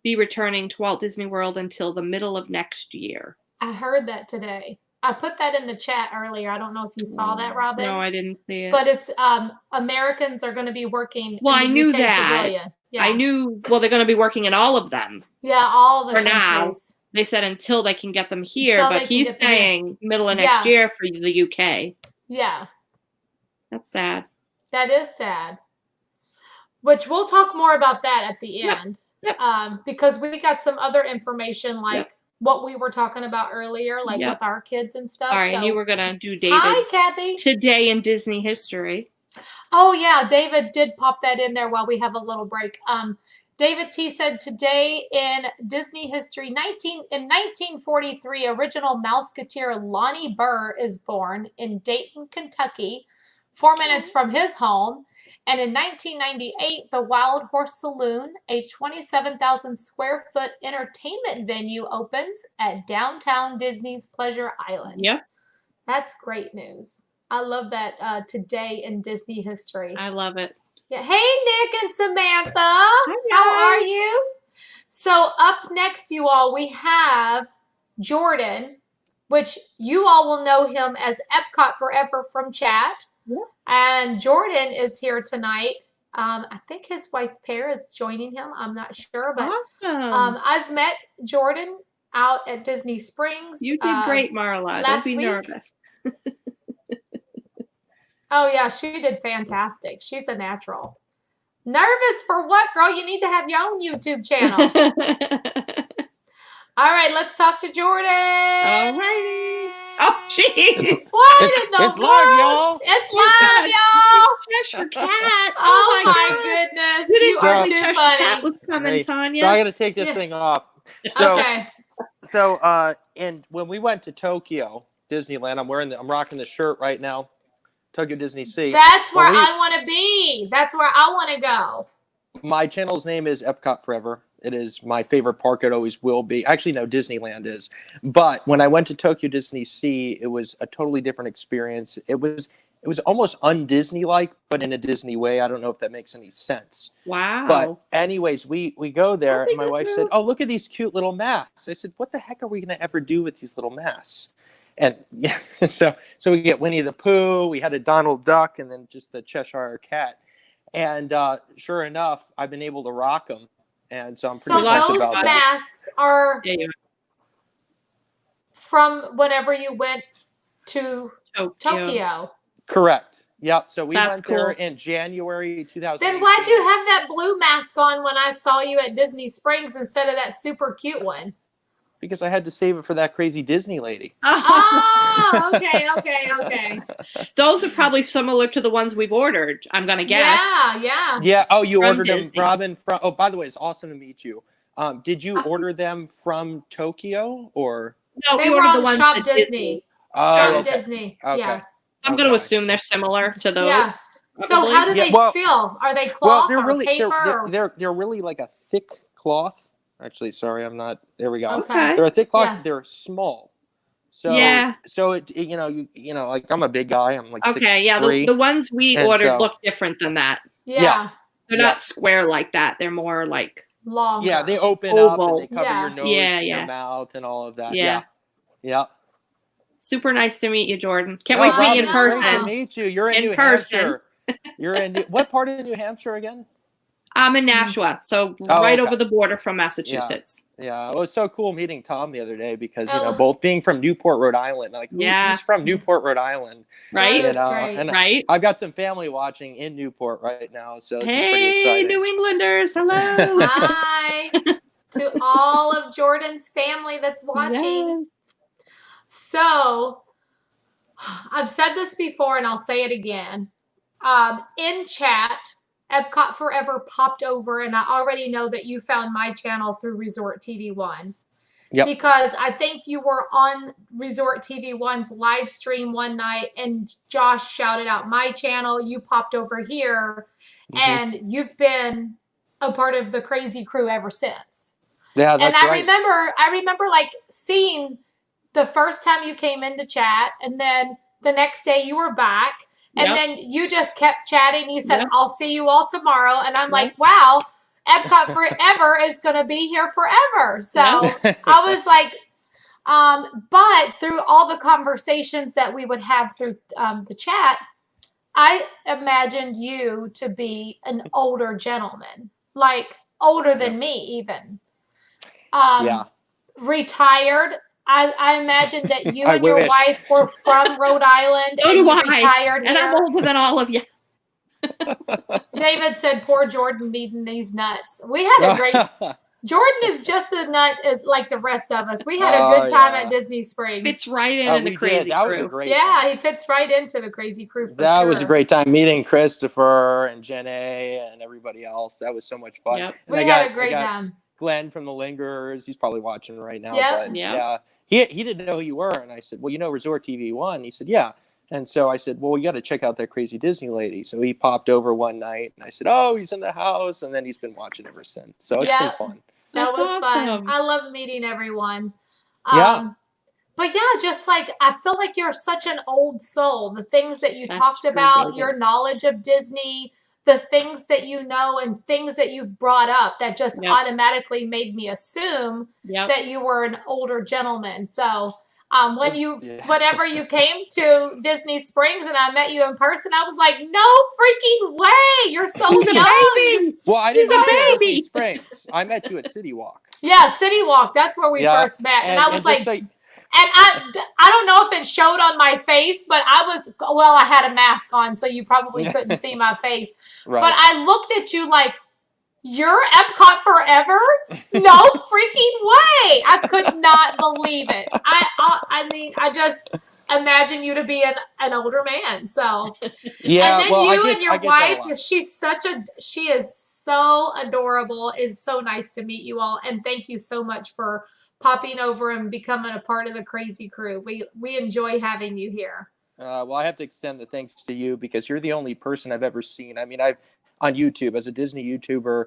be returning to Walt Disney World until the middle of next year. I heard that today. I put that in the chat earlier. I don't know if you saw that, Robin. No, I didn't see it. But it's Americans are going to be working. Well, in the I knew UK that. Pavilion. Yeah. I knew. Well, they're going to be working in all of them. Yeah, all the for countries. Now. They said until they can get them here, but he's saying middle of next year for the UK. Yeah. That's sad. That is sad. Which we'll talk more about that at the end. Yep. Because we got some other information like what we were talking about earlier, like with our kids and stuff. All right, and you were going to do David's Hi, Kathy. Today in Disney History. Oh, yeah. David did pop that in there while we have a little break. David T. said, today in Disney history, in 1943, original Mouseketeer Lonnie Burr is born in Dayton, Kentucky, 4 minutes from his home. And in 1998, the Wild Horse Saloon, a 27,000 square foot entertainment venue, opens at downtown Disney's Pleasure Island. Yep. That's great news. I love that today in Disney history. I love it. Yeah. Hey, Nick and Samantha. How are you? So up next, you all, we have Jordan, which you all will know him as Epcot Forever from chat. Yeah. And Jordan is here tonight. I think his wife Pear is joining him. I'm not sure, but Awesome. I've met Jordan out at Disney Springs. You did great, Marla. Don't be nervous. Oh, yeah, she did fantastic. She's a natural. Nervous for what, girl? You need to have your own YouTube channel. All right, let's talk to Jordan. All righty. Oh, jeez. What in the It's live, y'all. It's live, y'all. Cheshire Cat. Oh, my goodness. You are too funny. Cat was coming, Hey, Tanya. so I got to take this thing off. So, Okay. and when we went to Tokyo Disneyland, I'm rocking the shirt right now. Tokyo Disney Sea. That's where I want to be. That's where I want to go. My channel's name is Epcot Forever. It is my favorite park. It always will be. Actually, no, Disneyland is. But when I went to Tokyo Disney Sea, it was a totally different experience. It was almost un-Disney-like, but in a Disney way. I don't know if that makes any sense. Wow. But anyways, we go there, and my wife said, "Oh, look at these cute little masks." I said, "What the heck are we going to ever do with these little masks?" And yeah, so we get Winnie the Pooh, we had a Donald Duck, and then just the Cheshire Cat. And sure enough, I've been able to rock them, and so I'm pretty nice those about that. masks are from whenever you went to Tokyo. Correct. Yep. So we That's went there in January 2000. Then why'd you have that blue mask on when I saw you at Disney Springs instead of that super cute one? Because I had to save it for that crazy Disney lady. Oh, okay. Those are probably similar to the ones we've ordered, I'm going to guess. Yeah. Yeah. Oh, you ordered Disney. them, Robin? Oh, by the way, it's awesome to meet you. Did you order them from Tokyo or? No, they we were ordered on the ones Shop at Disney. Oh, Shop okay. Disney. Okay. Yeah. I'm going to assume they're similar to those. Yeah. So how do they feel? Are they cloth or paper? They're really like a thick cloth. Actually, sorry, I'm not. There we go. Okay. They're a thick cloth. Yeah. They're small. So Yeah. So it you know like I'm a big guy. I'm like 6'3". Yeah. The ones we ordered look different than that. Yeah. They're not square like that. They're more like longer. Yeah, they open oval. up and they cover your nose to your mouth and all of that. Yeah. Super nice to meet you, Jordan. Can't wait to meet you in person. Great to meet you. You're in New Hampshire. You're in what part of New Hampshire again? I'm in Nashua, so right over the border from Massachusetts. Yeah, it was so cool meeting Tom the other day because both being from Newport, Rhode Island, like who's from Newport, Rhode Island, right? And right. I've got some family watching in Newport right now, so this is pretty Hey, exciting. New Englanders, hello! Hi to all of Jordan's family that's watching. Yes. So, I've said this before, and I'll say it again. In chat, Epcot Forever popped over, and I already know that you found my channel through Resort TV One. Yep. Because I think you were on Resort TV One's live stream one night, and Josh shouted out my channel. You popped over here, and you've been a part of the crazy crew ever since. Yeah, that's right. I remember like seeing the first time you came into chat, and then the next day you were back. And then you just kept chatting. You said, I'll see you all tomorrow. And I'm like, wow, Epcot Forever is going to be here forever. So I was like, but through all the conversations that we would have through the chat, I imagined you to be an older gentleman, like older than me even. Retired. I imagine that you and your wife were from Rhode Island and you retired and here. I'm older than all of you. David said, poor Jordan meeting these nuts. We had a great... Jordan is just as nut as like the rest of us. We had a good time at Disney Springs. Fits right in the crazy crew. That was a great time. He fits right into the crazy crew for That was a great time meeting Christopher and Jenna and everybody else. That was so much fun. Yep. We had a great time. Glenn from the Lingerers. He's probably watching right now. Yep. But yeah. He didn't know who you were. And I said, well, you know Resort TV One? He said, yeah. And so I said, well, you got to check out that crazy Disney lady. So he popped over one night and I said, oh, he's in the house. And then he's been watching ever since. So it's been fun. That was fun. I love meeting everyone. But yeah, just like I feel like you're such an old soul. The things that you That's talked true, about, baby. your knowledge of Disney, the things that you know and things that you've brought up that just Yep. automatically made me assume Yep. that you were an older gentleman. So Yeah. whenever you came to Disney Springs and I met you in person, I was like, no freaking way. You're so He's a young. baby. Well, I He's didn't meet a you at Disney baby. Springs. I met you at City Walk. Yeah, City Walk. That's where we Yeah, first met. And I was and like, just so and I don't know if it showed on my face, but I had a mask on, so you probably couldn't see my face. right. But I looked at you like, you're Epcot forever? No freaking way. I could not believe it. I mean, I just imagine you to be an older man. So, Yeah, and then well, you and your I get that a wife, lot. she is so adorable. It's so nice to meet you all. And thank you so much for popping over and becoming a part of the crazy crew. We enjoy having you here. Well, I have to extend the thanks to you because you're the only person I've ever seen. I mean, I've on YouTube as a Disney YouTuber,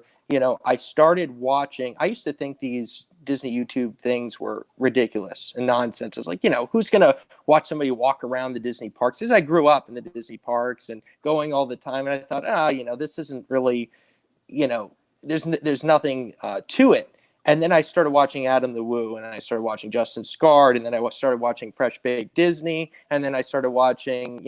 I started watching. I used to think these Disney YouTube things were ridiculous and nonsense. It's like, who's going to watch somebody walk around the Disney parks? As I grew up in the Disney parks and going all the time, and I thought, this isn't really, there's nothing to it. And then I started watching Adam the Woo, and I started watching Justin Scard, and then I started watching Fresh Baked Disney, and then I started watching,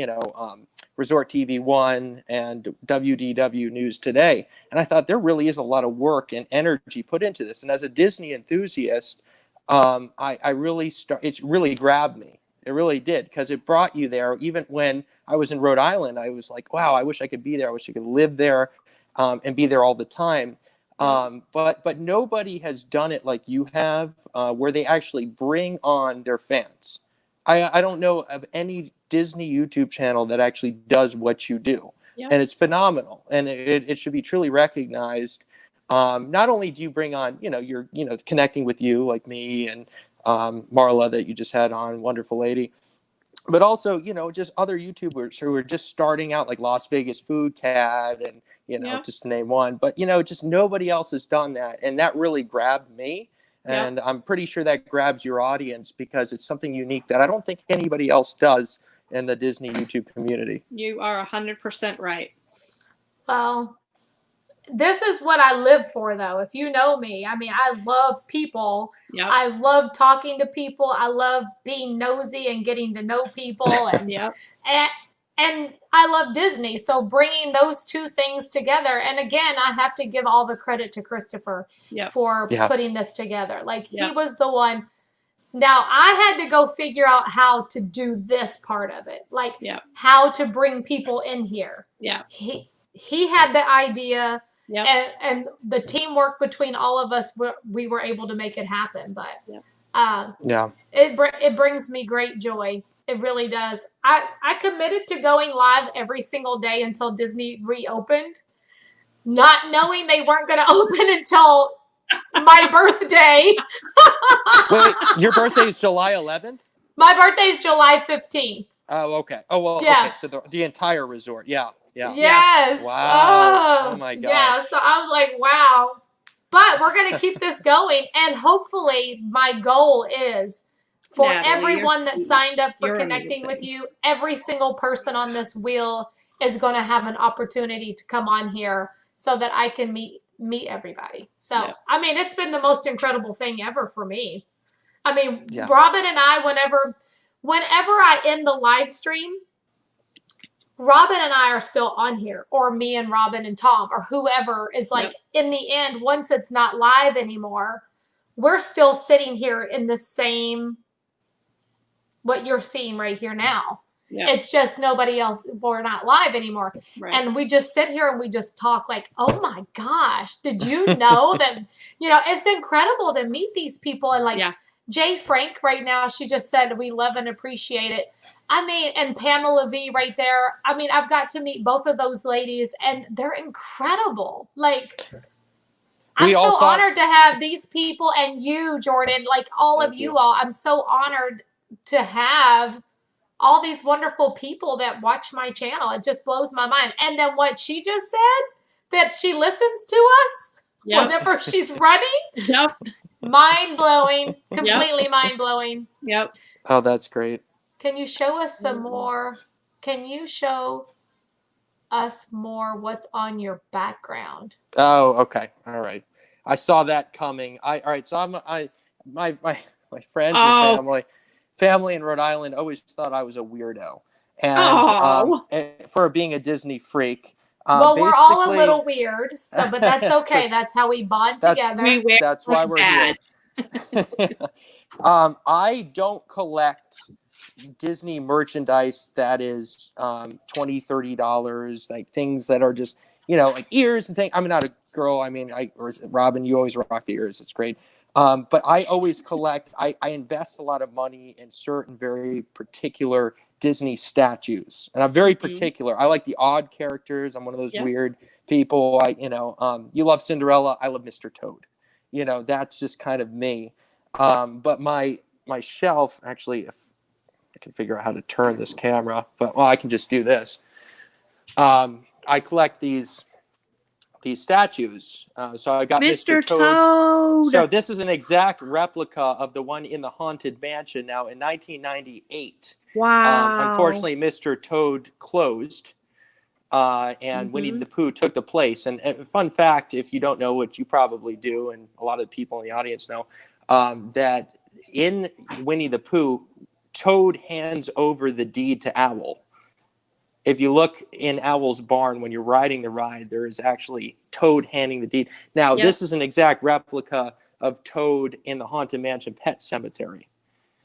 Resort TV One and WDW News Today. And I thought there really is a lot of work and energy put into this. And as a Disney enthusiast, I really it's really grabbed me. It really did, because it brought you there. Even when I was in Rhode Island, I was like, wow, I wish I could be there. I wish I could live there and be there all the time. But nobody has done it like you have, where they actually bring on their fans. I don't know of any Disney YouTube channel that actually does what you do. Yeah. And it's phenomenal. And it should be truly recognized. Not only do you bring on, you're, connecting with you like me and Marla that you just had on, wonderful lady, but also, just other YouTubers who are just starting out, like Las Vegas Food Cat and, just to name one. But, just nobody else has done that. And that really grabbed me. And I'm pretty sure that grabs your audience because it's something unique that I don't think anybody else does in the Disney YouTube community. You are 100% right. Well, this is what I live for, though. If you know me, I mean, I love people. Yep. I love talking to people. I love being nosy and getting to know people. And, and I love Disney. So bringing those two things together. And again, I have to give all the credit to Christopher for putting this together. Like, he was the one. Now, I had to go figure out how to do this part of it. Like, how to bring people in here. Yeah. He had the idea. And the teamwork between all of us, we were able to make it happen. But it brings me great joy. It really does. I committed to going live every single day until Disney reopened, not knowing they weren't going to open until my birthday. Wait, your birthday is July 11th? My birthday is July 15th. Oh, okay. Oh, well, okay. So the entire resort. Yeah. Yes. Wow. Oh my God. Yeah. So I was like, wow. But we're going to keep this going. And hopefully my goal is for Natalie, everyone that signed up for connecting with you, every single person on this wheel is going to have an opportunity to come on here so that I can meet everybody. So, I mean, it's been the most incredible thing ever for me. I mean, Robin and I, whenever I end the live stream, Robin and I are still on here, or me and Robin and Tom, or whoever is like, in the end, once it's not live anymore, we're still sitting here in the same, what you're seeing right here now. It's just nobody else, we're not live anymore. Right. And we just sit here and we just talk like, oh my gosh, did you know that, it's incredible to meet these people. And like Jay Frank right now, she just said, we love and appreciate it. I mean, and Pamela V right there. I mean, I've got to meet both of those ladies and they're incredible. Like, I'm so honored to have these people and you, Jordan, like all of you all. I'm so honored to have all these wonderful people that watch my channel. It just blows my mind. And then what she just said, that she listens to us whenever she's running. Mind blowing, completely mind blowing. Oh, that's great. Can you show us some more? Can you show us more what's on your background? Oh, okay. All right. I saw that coming. All right. So my friends and family in Rhode Island always thought I was a weirdo, and for being a Disney freak. Well, we're all a little weird, so but that's okay. That's how we bond together. That's why we're here. I don't collect Disney merchandise that is $20, $30, like things that are just, like ears and things. I'm not a girl. I mean, Robin, you always rock the ears. It's great. But I always collect, I invest a lot of money in certain very particular Disney statues. And I'm very particular. I like the odd characters. I'm one of those weird people. You love Cinderella. I love Mr. Toad. That's just kind of me. But my shelf, actually, if I can figure out how to turn this camera, but I can just do this. I collect these statues. So I got Mr. Toad. So this is an exact replica of the one in the Haunted Mansion now in 1998. Wow. Unfortunately, Mr. Toad closed, and Winnie the Pooh took the place. And fun fact, if you don't know, what you probably do, and a lot of the people in the audience know, that in Winnie the Pooh, Toad hands over the deed to Owl. If you look in Owl's barn when you're riding the ride, there is actually Toad handing the deed. Now, this is an exact replica of Toad in the Haunted Mansion Pet Cemetery.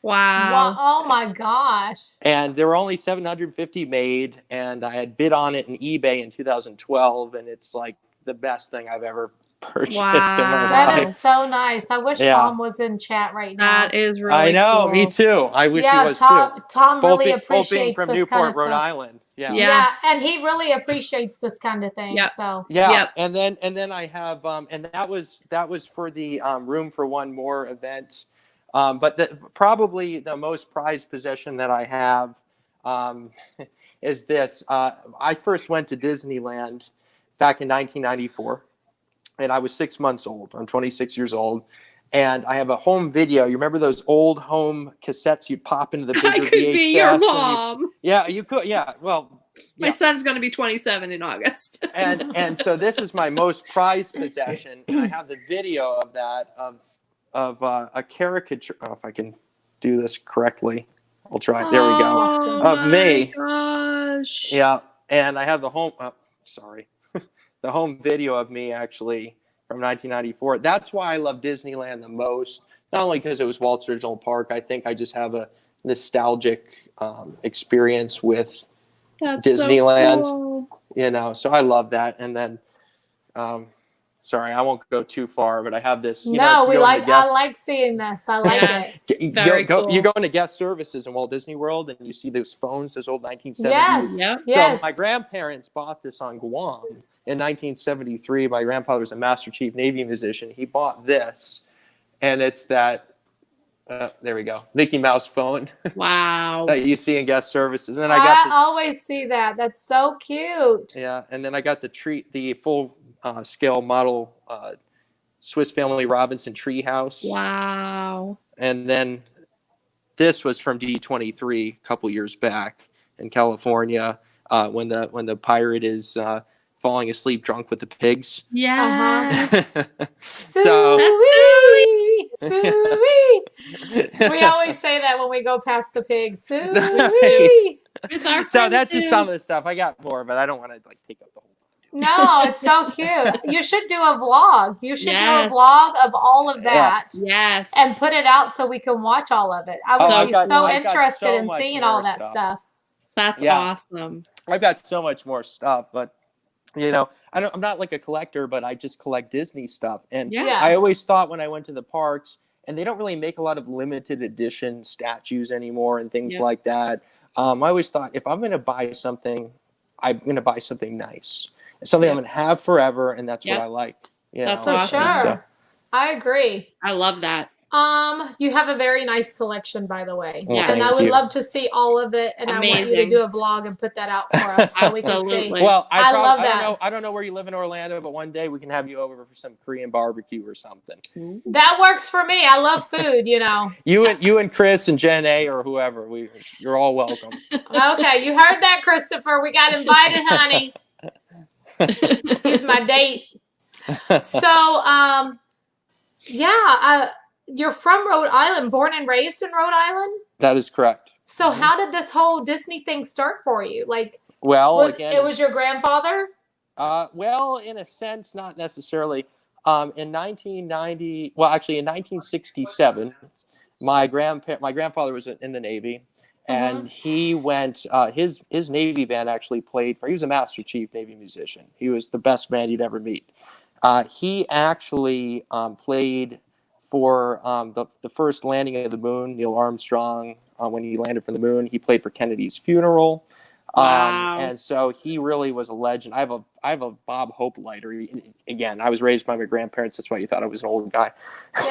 Wow. Oh my gosh. And there were only 750 made, and I had bid on it in eBay in 2012, and it's like the best thing I've ever purchased in my life. That is so nice. I wish Tom was in chat right now. That is really I know, cool. me too. I wish he was too. Tom really appreciates from this Newport, kind of Rhode stuff. Island. Yeah, and he really appreciates this kind of thing. So and then I have and that was for the Room for One More event. But probably the most prized possession that I have is this. I first went to Disneyland back in 1994, and I was 6 months old. I'm 26 years old, and I have a home video. You remember those old home cassettes you'd pop into the bigger VHS? I could be your mom. You could. Yeah, well. My son's going to be 27 in August. and so this is my most prized possession, and I have the video of that of a caricature. Oh, if I can do this correctly, I'll try. There we go. Of me. Gosh. Yeah, and I have the home. The home video of me actually from 1994. That's why I love Disneyland the most. Not only because it was Walt's original park. I think I just have a nostalgic experience with Disneyland. So cool. So I love that. And then. Sorry, I won't go too far, but I have this. I like seeing this. I like it. You go into guest services in Walt Disney World, and you see those phones, those old 1970s. Yes. So my grandparents bought this on Guam in 1973. My grandfather was a Master Chief Navy musician. He bought this, and it's that. There we go, Mickey Mouse phone. Wow. That you see in guest services. And then I always see that. That's so cute. Yeah, and then I got the full scale model Swiss Family Robinson treehouse. Wow. And then this was from D23 a couple years back in California when the pirate is falling asleep drunk with the pigs. Yeah. Suey. We always say that when we go past the pigs. Suey. So that's just some of the stuff. I got more, but I don't want to take up the whole. No, it's so cute. You should do a vlog. You should do a vlog of all of that. Yes. And put it out so we can watch all of it. I would be so interested in seeing all that stuff. That's awesome. I've got so much more stuff, but I'm not like a collector, but I just collect Disney stuff. And I always thought when I went to the parks, and they don't really make a lot of limited edition statues anymore and things like that. I always thought if I'm going to buy something, I'm going to buy something nice. Something I'm going to have forever, and that's what I like. That's for awesome. Sure. So. I agree. I love that. You have a very nice collection, by the way. Well, Yeah. And I thank would you. love to see all of it. And I want you to Amazing. do a vlog and put that out for us so we can see. Absolutely. Well, I love I don't that. know. I don't know where you live in Orlando, but one day we can have you over for some Korean barbecue or something. That works for me. I love food, you know. You and Chris and Jen A or whoever, you're all welcome. Okay, you heard that, Christopher. We got invited, honey. He's my date. So, yeah, you're from Rhode Island, born and raised in Rhode Island? That is correct. So how did this whole Disney thing start for you? Like, Well, it was your grandfather? Well, in a sense, not necessarily. In 1990, actually in 1967, my grandfather was in the Navy, and he went. His Navy band actually played for. He was a Master Chief Navy musician. He was the best man you'd ever meet. He actually played for the first landing of the moon. Neil Armstrong, when he landed from the moon, he played for Kennedy's funeral. Wow. And so he really was a legend. I have a Bob Hope lighter. Again, I was raised by my grandparents. That's why you thought I was an old guy.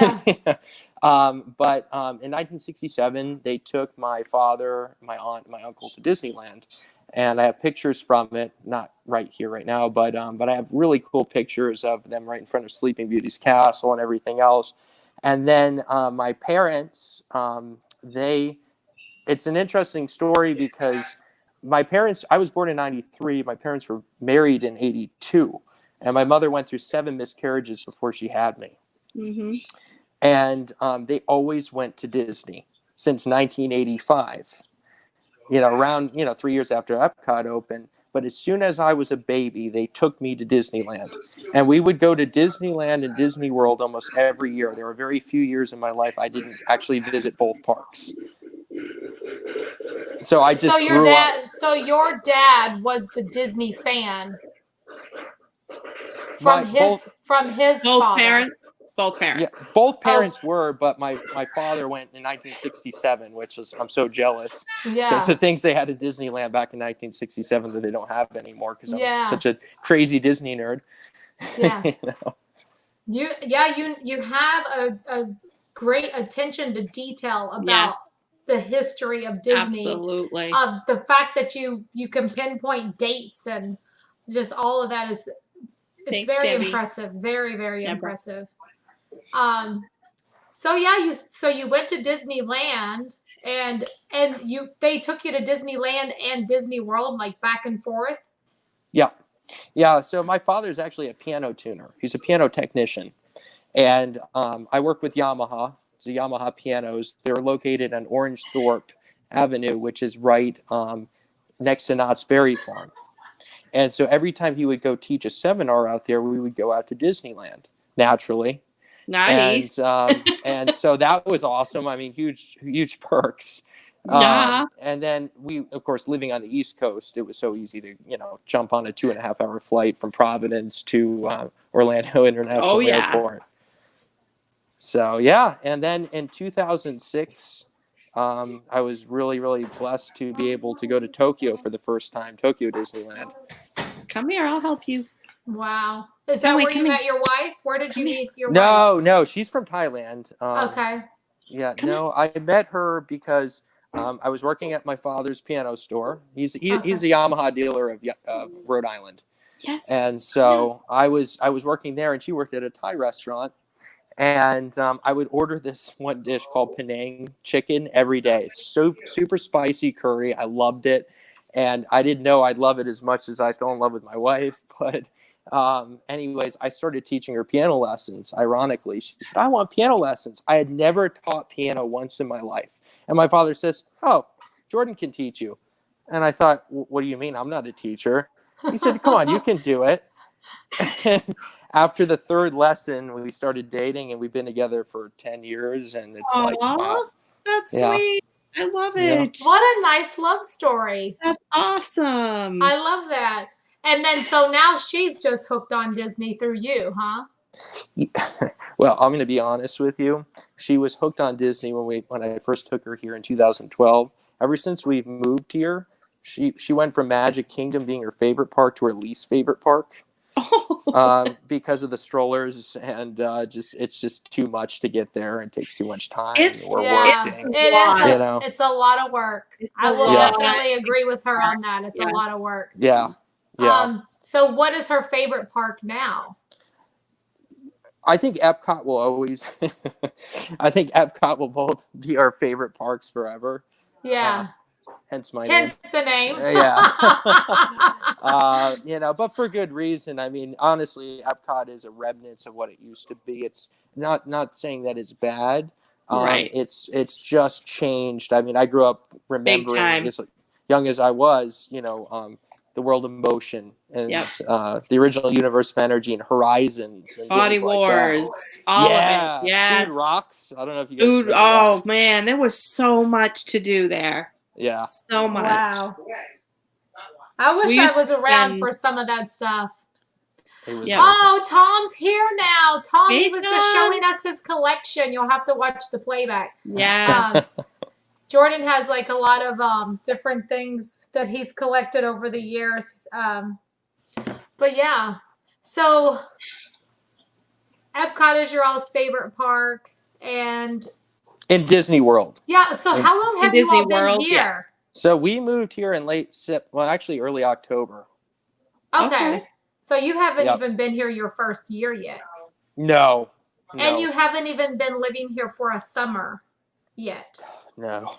Yeah. But in 1967, they took my father, my aunt, my uncle to Disneyland, and I have pictures from it. Not right here, right now, but I have really cool pictures of them right in front of Sleeping Beauty's castle and everything else. And then my parents, it's an interesting story because my parents, I was born in 93. My parents were married in 82. And my mother went through 7 miscarriages before she had me. Mm-hmm. And they always went to Disney since 1985, around, 3 years after Epcot opened. But as soon as I was a baby, they took me to Disneyland. And we would go to Disneyland and Disney World almost every year. There were very few years in my life I didn't actually visit both parks. So I just grew up. So your dad was the Disney fan from his Both father. parents. Both parents. Yeah, both parents were, but my father went in 1967, which is, I'm so jealous. Yeah. Because the things they had at Disneyland back in 1967 that they don't have anymore because Yeah. I'm such a crazy Disney nerd. Yeah. You have a great attention to detail about the history of Disney. Absolutely. The fact that you can pinpoint dates and just all of that it's Thanks, very Debbie. impressive. Very, very Deborah. impressive. So you went to Disneyland and they took you to Disneyland and Disney World, like back and forth. Yeah. So my father's actually a piano tuner. He's a piano technician, and I work with Yamaha. So Yamaha pianos. They're located on Orange Thorpe Avenue, which is right next to Knott's Berry Farm. And so every time he would go teach a seminar out there, we would go out to Disneyland naturally. Nice. And so that was awesome. I mean, huge perks. Yeah. And then we, of course, living on the East Coast, it was so easy to, jump on a 2.5-hour flight from Providence to Orlando International Airport. So, yeah. And then in 2006, I was really, really blessed to be able to go to Tokyo for the first time, Tokyo Disneyland. Come here, I'll help you. Wow. Is that where you met your wife? Where did you meet your wife? No, she's from Thailand. Okay. Yeah, I met her because I was working at my father's piano store. He's a Yamaha dealer of Rhode Island. Yes. And so I was working there, and she worked at a Thai restaurant. And I would order this one dish called Penang chicken every day. It's so super spicy curry. I loved it. And I didn't know I'd love it as much as I fell in love with my wife. But anyways, I started teaching her piano lessons. Ironically, she said, I want piano lessons. I had never taught piano once in my life. And my father says, oh, Jordan can teach you. And I thought, what do you mean? I'm not a teacher. He said, come on, you can do it. And after the 3rd lesson, we started dating, and we've been together for 10 years. And it's like, wow. That's sweet. I love it. Yeah. What a nice love story. That's awesome. I love that. And then, so now she's just hooked on Disney through you, huh? Well, I'm going to be honest with you. She was hooked on Disney when I first took her here in 2012. Ever since we've moved here, she went from Magic Kingdom being her favorite park to her least favorite park. because of the strollers, and it's just too much to get there, and takes too much time. We're working. It is. lot. You know? It's a lot of work. I will lot. definitely agree with her on that. It's a lot of work. Yeah. So what is her favorite park now? I think Epcot will always. I think Epcot will both be our favorite parks forever. Yeah. Hence my Hence name. the name. Yeah. But for good reason. I mean, honestly, Epcot is a remnant of what it used to be. It's not saying that it's bad. Right. It's just changed. I mean, I grew up remembering, as young as I was, the World of Motion and the original Universe of Energy and Horizons and Body things Wars, like that. all of it. Yeah. Food Rocks. I don't know if you guys Food. remember Oh that. man, there was so much to do there. Yeah. So much. Wow. I wish I was around for some of that stuff. It was Oh, Tom's here now. Tom, Hey, he was just showing us his collection. You'll have to watch the playback. Yeah. Jordan has like a lot of different things that he's collected over the years. But yeah, so Epcot is your all's favorite park, and in Disney World. Yeah. So how long have you all been here? Yeah. So we moved here in early October. Okay. So you haven't even been here your first year yet. No. And you haven't even been living here for a summer yet. No.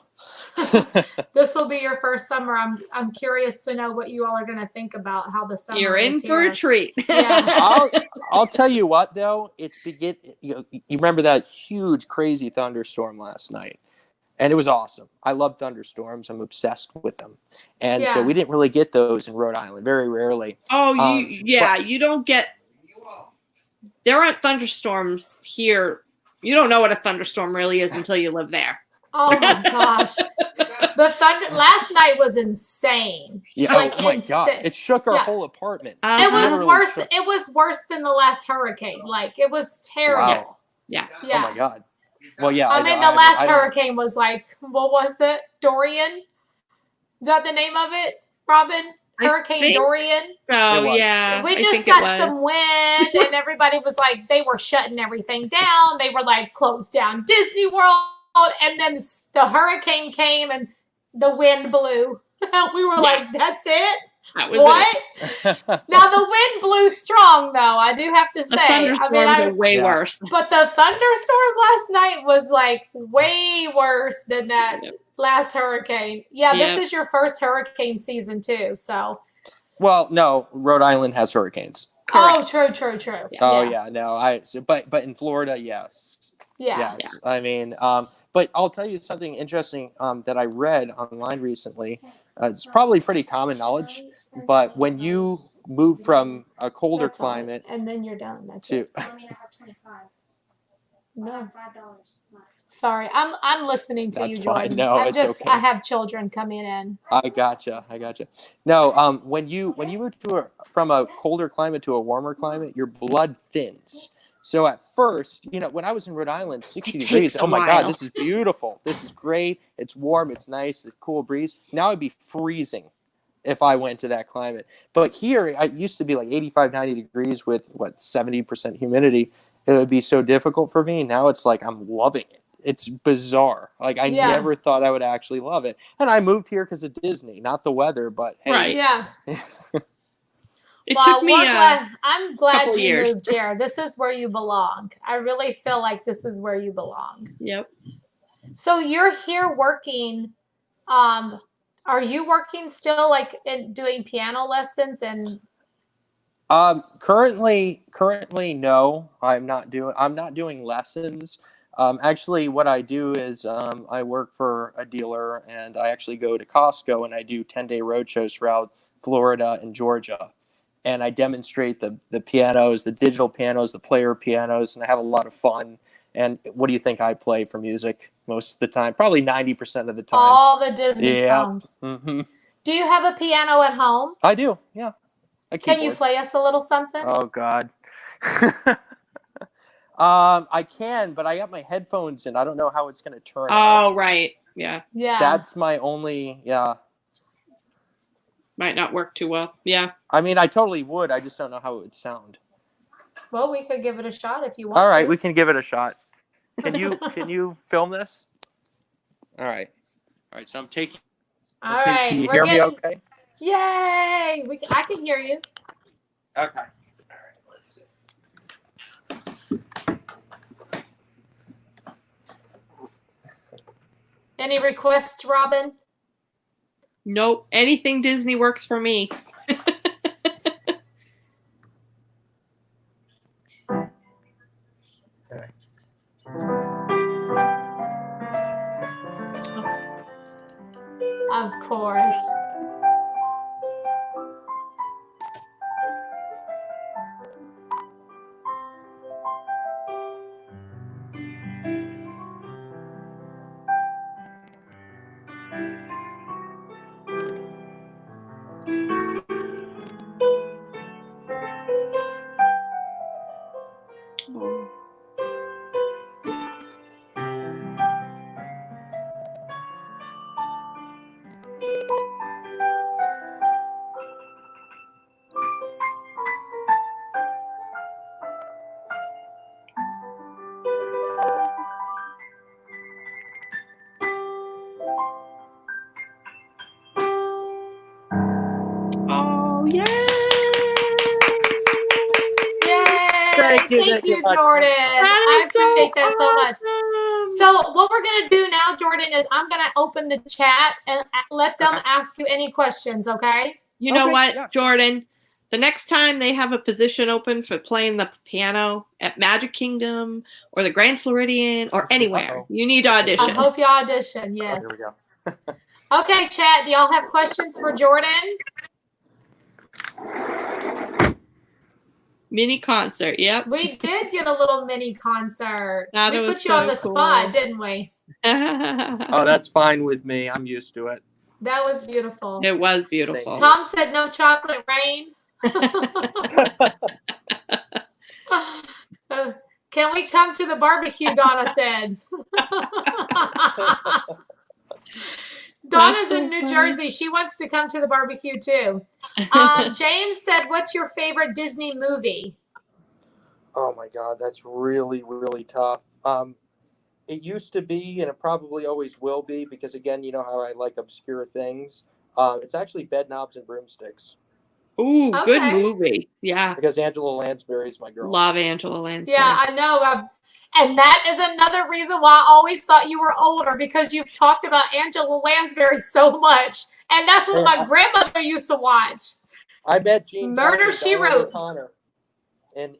This will be your first summer. I'm curious to know what you all are going to think about how the summer You're in is for here. a treat. Yeah. I'll tell you what though, you remember that huge crazy thunderstorm last night. And it was awesome. I love thunderstorms. I'm obsessed with them. And so we didn't really get those in Rhode Island, very rarely. Oh, you don't get. There aren't thunderstorms here. You don't know what a thunderstorm really is until you live there. Oh my gosh. The thunder last night was insane. Yeah. Like, oh my God. It shook our whole apartment. It was worse. It was worse than the last hurricane. Like, it was terrible. Wow. Yeah. Oh my God. Well, yeah. I mean, the last hurricane was like, what was it? Dorian? Is that the name of it, Robin? Hurricane Dorian? Oh, yeah. We just got some wind, and everybody was like, they were shutting everything down. They were like, closed down Disney World. And then the hurricane came, and the wind blew. We were like, that's it? That was what? It. Now, the wind blew strong, though. I do have to say. Thunderstorms are way worse. But the thunderstorm last night was like way worse than that last hurricane. Yeah, this is your first hurricane season too. So. Well, no, Rhode Island has hurricanes. Correct. Oh, true. Yeah. No, but in Florida, yes. Yeah. Yes. I mean, but I'll tell you something interesting that I read online recently. It's probably pretty common knowledge, but when you move from a colder climate, and then you're done. That's to it. No. Sorry, I'm listening to you, Jordan. Fine. No, it's okay. I have children coming in. I gotcha. No, when you move from a colder climate to a warmer climate, your blood thins. So at first, when I was in Rhode Island, 60 degrees, oh my God, this is beautiful. This is great. It's warm. It's nice. It's a cool breeze. Now it'd be freezing if I went to that climate. But here, it used to be like 85, 90 degrees with 70% humidity. It would be so difficult for me. Now it's like I'm loving it. It's bizarre. Like I never thought I would actually love it. And I moved here because of Disney, not the weather, but hey. Right. Yeah. It took me I'm glad you years. moved here. This is where you belong. I really feel like this is where you belong. Yep. So you're here working. Are you working still, like doing piano lessons and? Currently, no. I'm not doing lessons. Actually, what I do is I work for a dealer, and I actually go to Costco and I do 10-day road shows throughout Florida and Georgia. And I demonstrate the pianos, the digital pianos, the player pianos, and I have a lot of fun. And what do you think I play for music most of the time? Probably 90% of the time. All the Disney songs. Mm-hmm. Do you have a piano at home? I do, yeah. Can you play us a little something? Oh, God. I can, but I got my headphones in. I don't know how it's going to turn out. Oh, right. Yeah. Yeah. That's my only, Might not work too well. Yeah. I mean, I totally would. I just don't know how it would sound. Well, we could give it a shot if you want. All right, to. we can give it a shot. Can you film this? All right. All right. So I'm taking. All right. Can you we're hear me? getting- Okay. Yay! I can hear you. Okay. All right. Let's see. Any requests, Robin? Nope. Anything Disney works for me. Of course. Oh. Oh, yay! Yay! Thank you, Jordan. I appreciate that so much. So what we're going to do now, Jordan, is I'm going to open the chat and let them ask you any questions, okay? You know what, yeah. Jordan? The next time they have a position open for playing the piano at Magic Kingdom or the Grand Floridian or anywhere, Uh-oh. you need to audition. I hope you audition, yes. Oh, here we go. Okay, chat, do y'all have questions for Jordan? Mini concert, yep. We did get a little mini concert. That We was put you on so the cool. spot, didn't we? Oh, that's fine with me. I'm used to it. That was beautiful. It was beautiful. Tom said no chocolate rain. Can we come to the barbecue, Donna said. Donna's so in New funny. Jersey. She wants to come to the barbecue too. James said, what's your favorite Disney movie? Oh my God, that's really, really tough. It used to be, and it probably always will be, because again, you know how I like obscure things. It's actually Bed Knobs and Broomsticks, Ooh, good Okay. movie. Yeah. because Angela Lansbury is my girl. Love Angela Lansbury. Yeah, I know. And that is another reason why I always thought you were older, because you've talked about Angela Lansbury so much. And that's what my grandmother used to watch. I met Gene Murder, Kelly She and Diane Wrote. O'Connor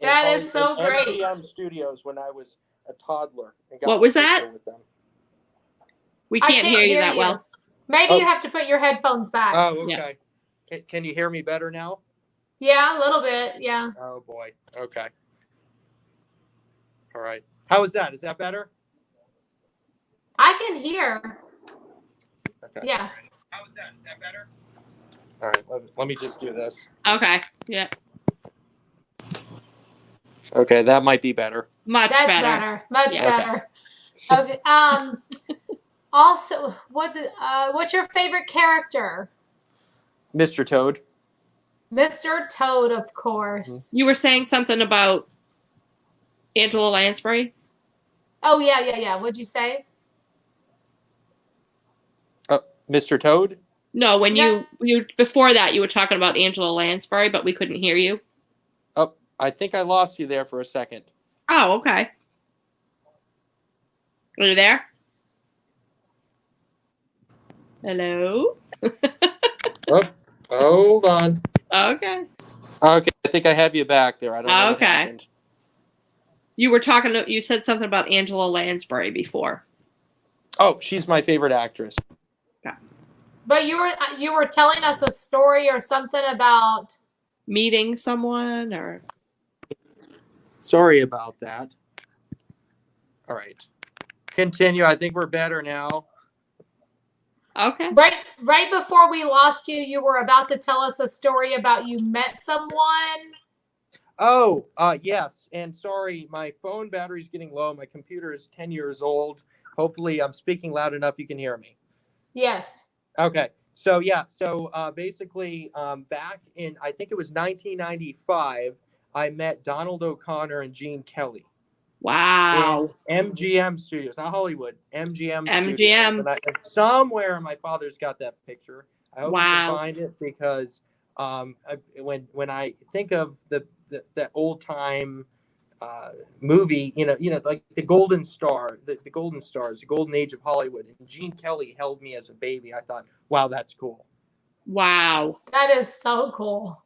That is so in great. MGM Studios when I was a toddler. And got What my was picture that? with them. We I can't hear you that well. Maybe Oh. you have to put your headphones back. Oh, okay. Can you hear me better now? Yeah, a little bit. Yeah. Oh boy. Okay. All right. How is that? Is that better? I can hear. Okay. Yeah. How is that? Is that better? All right. Let me just do this. Okay. Yeah. Okay, that might be better. Much That's better. better. Much Yeah. better. Okay. Also, what's your favorite character? Mr. Toad. Mr. Toad, of course. You were saying something about Angela Lansbury? Oh, yeah. What'd you say? Mr. Toad? No, when No. you before that you were talking about Angela Lansbury, but we couldn't hear you. Oh, I think I lost you there for a second. Oh, okay. Are you there? Hello? Oh, hold on. Okay. Okay, I think I have you back there. I don't know what Okay. happened. You said something about Angela Lansbury before. Oh, she's my favorite actress. But you were telling us a story or something about. Meeting someone or Sorry about that. All right. Continue. I think we're better now. okay. Right before we lost you, you were about to tell us a story about you met someone. Oh, yes. And sorry, my phone battery's getting low. My computer is 10 years old. Hopefully I'm speaking loud enough you can hear me. Yes. Okay. So yeah, so basically, back in I think it was 1995, I met Donald O'Connor and Gene Kelly Wow. in MGM Studios, not Hollywood, MGM Studios, MGM. and somewhere my father's got that picture. I hope you can Wow. find it because when I think of that old time movie, like the Golden Star, the Golden Stars, the Golden Age of Hollywood, and Gene Kelly held me as a baby. I thought, wow, that's cool. Wow. That is so cool.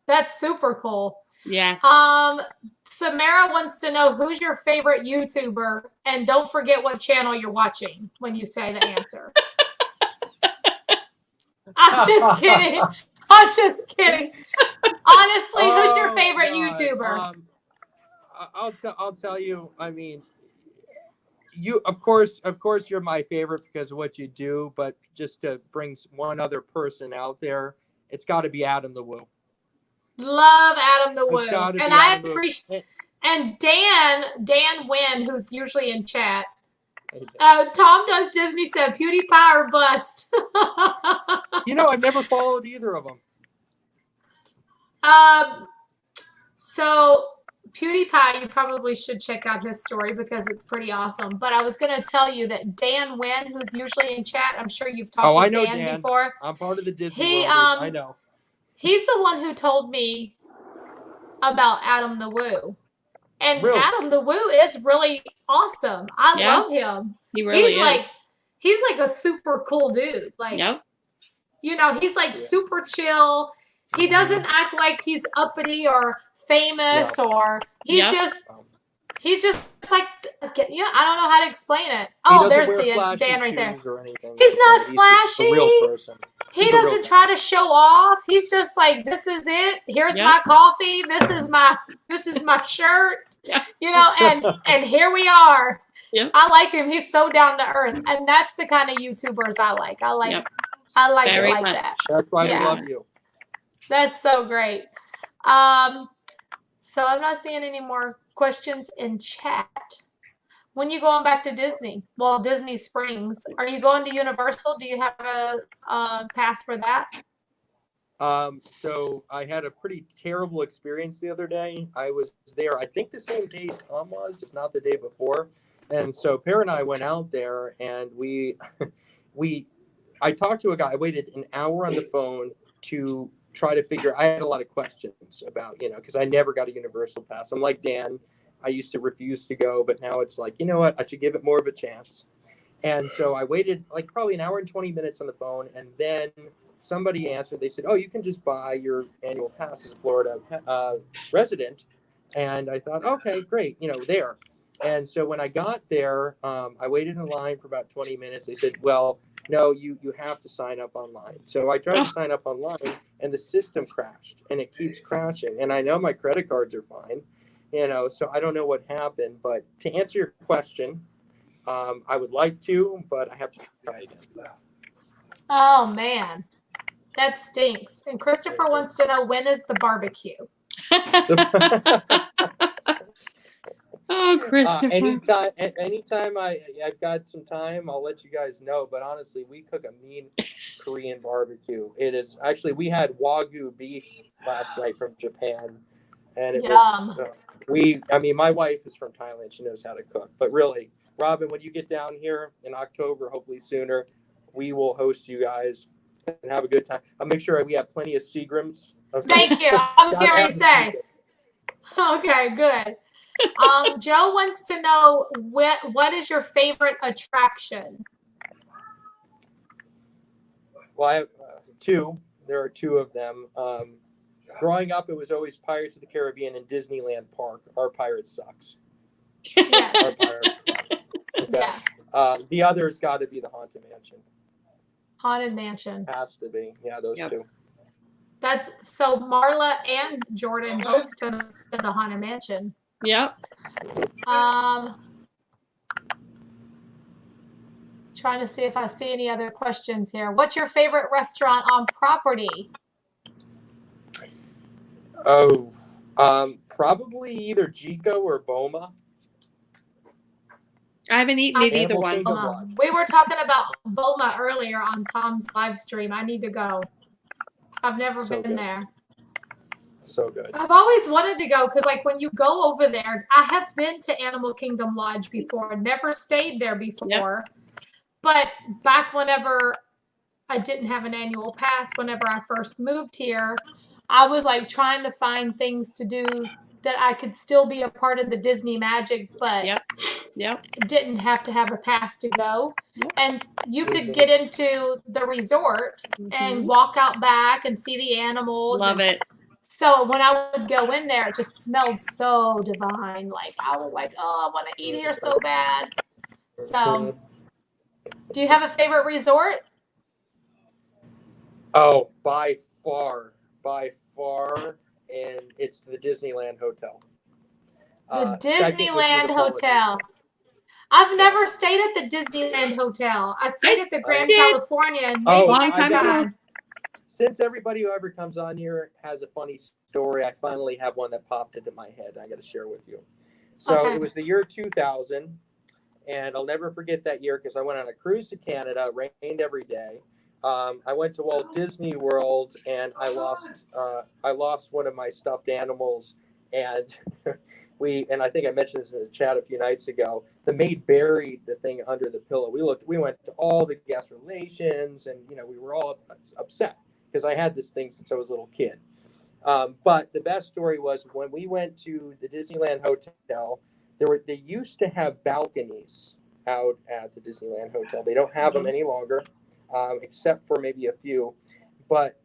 That's super cool. Yeah. Samara wants to know who's your favorite YouTuber, and don't forget what channel you're watching when you say the answer. I'm just kidding. I'm just kidding. Honestly, who's your favorite YouTuber? I'll tell you. I mean, you of course you're my favorite because of what you do. But just to bring one other person out there, it's got to be Adam the Woo. Love Adam the Woo, and I appreciate. And Dan Wynn, who's usually in chat. Tom does Disney said PewDiePie or bust. I've never followed either of them. So PewDiePie, you probably should check out his story because it's pretty awesome. But I was going to tell you that Dan Wynn, who's usually in chat, I'm sure you've talked with Dan before. I'm part of the Disney world. I know. He's the one who told me about Adam the Woo. And really? Adam the Woo is really awesome. I love him. He really is. He's like a super cool dude. Like, he's like super chill. He doesn't act like he's uppity or famous or he's just like, I don't know how to explain it. Oh, there's Dan right there. He's not flashy. He's a real person. He doesn't try to show off. He's just like, this is it. Here's my coffee. This is my shirt. And here we are. Yep. I like him. He's so down to earth. And that's the kind of YouTubers I like. I like it like that. That's why I love you. That's so great. So I'm not seeing any more questions in chat. When you going back to Disney? Well, Disney Springs. Are you going to Universal? Do you have a pass for that? So I had a pretty terrible experience the other day. I was there, I think the same day Tom was, if not the day before. And so Per and I went out there and I talked to a guy. I waited an hour on the phone to try to figure. I had a lot of questions about, because I never got a Universal pass. I'm like Dan. I used to refuse to go, but now it's like, you know what? I should give it more of a chance. And so I waited like probably an hour and 20 minutes on the phone, and then somebody answered. They said, "Oh, you can just buy your annual pass as a Florida resident." And I thought, okay, great, there. And so when I got there, I waited in line for about 20 minutes. They said, well, no, you have to sign up online. So I tried to sign up online, and the system crashed, and it keeps crashing. And I know my credit cards are fine, so I don't know what happened. But to answer your question, I would like to, but I have to try again. Oh, man. That stinks. And Christopher wants to know, when is the barbecue? Oh, Christopher. Anytime I've got some time, I'll let you guys know. But honestly, we cook a mean Korean barbecue. It is actually, we had Wagyu beef last night from Japan. And it was, my wife is from Thailand. She knows how to cook. But really, Robin, when you get down here in October, hopefully sooner, we will host you guys and have a good time. I'll make sure we have plenty of Seagrams. Thank you. I was getting ready to say. Okay, good. Joe wants to know what is your favorite attraction? Well, I have two. There are two of them. Growing up, it was always Pirates of the Caribbean and Disneyland Park. Our pirate sucks. Yes. Our pirate sucks. Okay. Yeah. The other's got to be the Haunted Mansion. Haunted Mansion. Has to be. Yeah, those two. That's so Marla and Jordan both took the Haunted Mansion. Yep. Trying to see if I see any other questions here. What's your favorite restaurant on property? Oh, probably either Jico or Boma. I haven't eaten at either Animal one. Kingdom Lodge. We were talking about Boma earlier on Tom's live stream. I need to go. I've never So been good. there. So good. I've always wanted to go because, like, when you go over there, I have been to Animal Kingdom Lodge before, never stayed there before. But back whenever I didn't have an annual pass, whenever I first moved here, I was like trying to find things to do that I could still be a part of the Disney magic, but Yep. didn't have to have a pass to go. Yep. And you could get into the resort and walk out back and see the animals. Love it. So when I would go in there, it just smelled so divine. Like, I was like, oh, I want to eat here so bad. So, do you have a favorite resort? Oh, by far, and it's the Disneyland Hotel. The Second would be Disneyland the Hotel. I've never stayed at the Disneyland Hotel. I stayed at the Grand California maybe long next time ago. time. Since everybody who ever comes on here has a funny story, I finally have one that popped into my head. I got to share with you. So It was the year 2000, and I'll never forget that year because I went on a cruise to Canada. It rained every day. I went to Walt Disney World, and I lost one of my stuffed animals, and and I think I mentioned this in the chat a few nights ago. The maid buried the thing under the pillow. We went to all the guest relations, and we were all upset because I had this thing since I was a little kid. But the best story was when we went to the Disneyland Hotel. They used to have balconies out at the Disneyland Hotel. They don't have them any longer. Except for maybe a few, but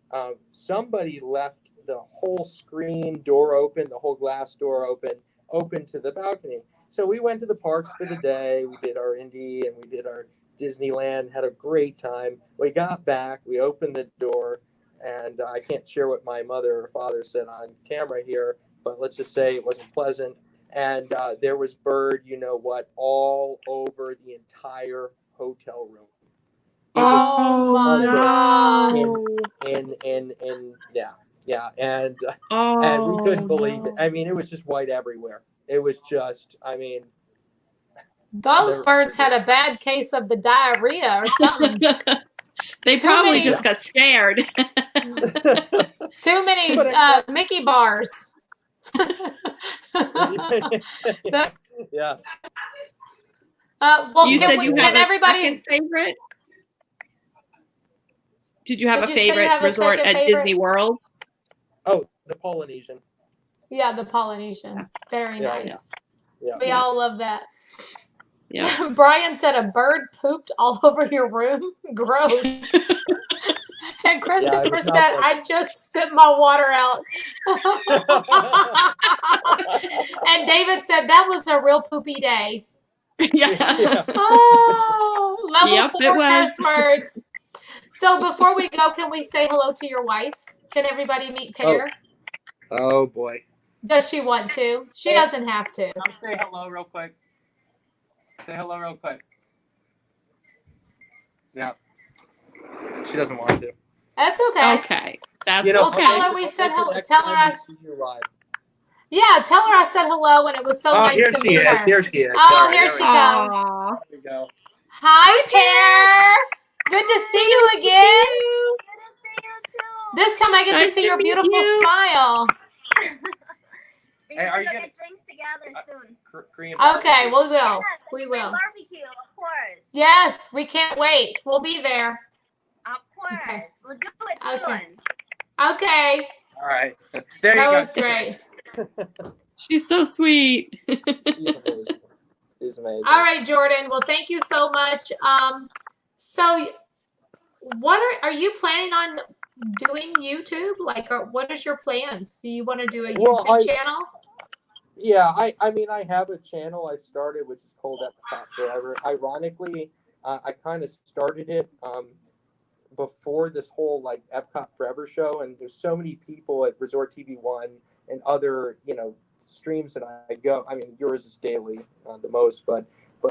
somebody left the whole screen door open, the whole glass door open to the balcony. So we went to the parks for the day. We did our Indy and we did our Disneyland, had a great time. We got back, we opened the door, and I can't share what my mother or father said on camera here, but let's just say it wasn't pleasant. And there was bird, all over the entire hotel room. Oh my God. And we couldn't believe it. I mean, it was just white everywhere. It was just, those birds had a bad case of the diarrhea or something. They probably just got scared. Too many Mickey bars. Yeah. Well, you said you had a second favorite? Did you have a favorite resort at Disney World? Oh, the Polynesian. Yeah, the Polynesian. Very nice. Yeah. We all love that. Yeah. Brian said a bird pooped all over your room. Gross. And Christopher said, I just spit my water out. And David said that was a real poopy day. Yeah. Oh, level 4 curse was. words. So before we go, can we say hello to your wife? Can everybody meet Pear? Oh boy. Does she want to? She doesn't have to. I'll say hello real quick. Say hello real quick. Yeah. She doesn't want to. That's okay. Okay. That's well, tell her we said hello. Tell her I. Yeah, tell her I said hello, and it was so nice to meet her. Here she is. Oh, here she comes. There we go. Hi, Pear. Good to see you again. Good to see you too. This time I get to see your beautiful smile. Hey, are you gonna get drinks together soon? Korean Okay, we will. Yes, We will. Barbecue, of course. Yes, we can't wait. We'll be there. Of course. Okay. We'll do it soon. Okay. All right. There you That go. was great. She's so sweet. She's amazing. All right, Jordan. Well, thank you so much. So what are you planning on doing YouTube? Like, what is your plans? Do you want to do a YouTube channel? Yeah, I mean, I have a channel I started, which is called Epcot Forever. Ironically, I kind of started it before this whole like Epcot Forever show, and there's so many people at Resort TV One and other streams that I go. I mean, yours is daily the most, but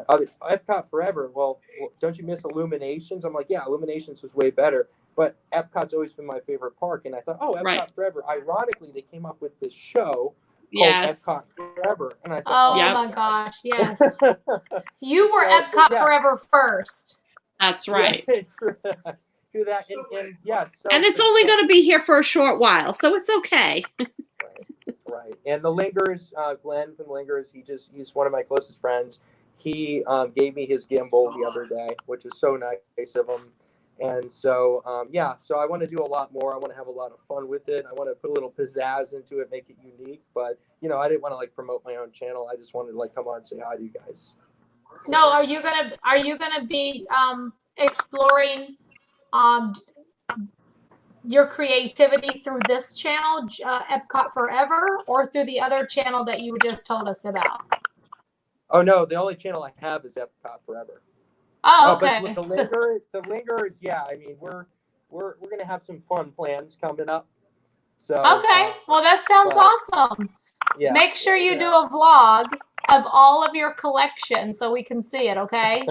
other, Epcot Forever. Well, don't you miss Illuminations? I'm like, yeah, Illuminations was way better, but Epcot's always been my favorite park, and I thought, oh, Epcot Forever. Ironically, they came up with this show Yes. Epcot Forever. And I Oh thought, Yep. my gosh, yes. You were So, Epcot yes. Forever first. That's right. Yeah, do that. And yes. So, And it's only going to be here for a short while, so it's okay. Right. And the Lingers, Glenn from Lingers, he's one of my closest friends. He gave me his gimbal the other day, which was so nice of him. And so, so I want to do a lot more. I want to have a lot of fun with it. I want to put a little pizzazz into it, make it unique. But, I didn't want to like promote my own channel. I just wanted to like come on and say hi to you guys. So, No, are you gonna be exploring your creativity through this channel, Epcot Forever, or through the other channel that you just told us about? Oh no, the only channel I have is Epcot Forever. Oh, okay. But the lingers, yeah. I mean, we're gonna have some fun plans coming up. So Okay, well that sounds awesome. Yeah. Make sure you do a vlog of all of your collection so we can see it, okay?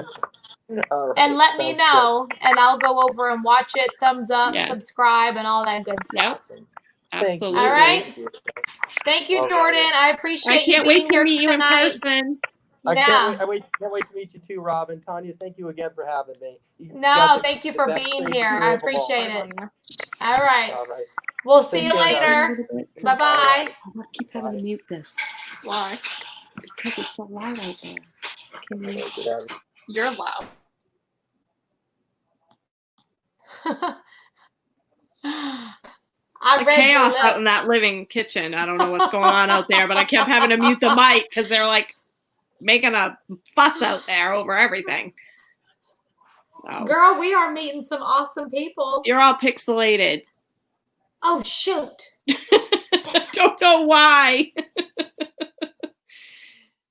All right, and let me sounds know, and I'll go over and watch it. Thumbs up, Yeah. subscribe, and all that good stuff. good. Absolutely. All right. Thank you, All Jordan. right. I I appreciate you can't being wait to here meet you in tonight. person. I Yeah. can't wait to meet you too, Robin. Tanya, thank you again for having me. You No, got thank you the for best being thing here. to I do appreciate of all. it. All right. All right. We'll see Take you care, later. guys. Bye bye. I keep having to mute this. Why? Because it's so loud out there. Can you? Get out. You're loud. I A read your chaos lips. out in that living kitchen. I don't know what's going on out there, but I kept having to mute the mic because they're like making a fuss out there over everything. So Girl, we are meeting some awesome people. you're all pixelated. Oh, shoot. Don't know why.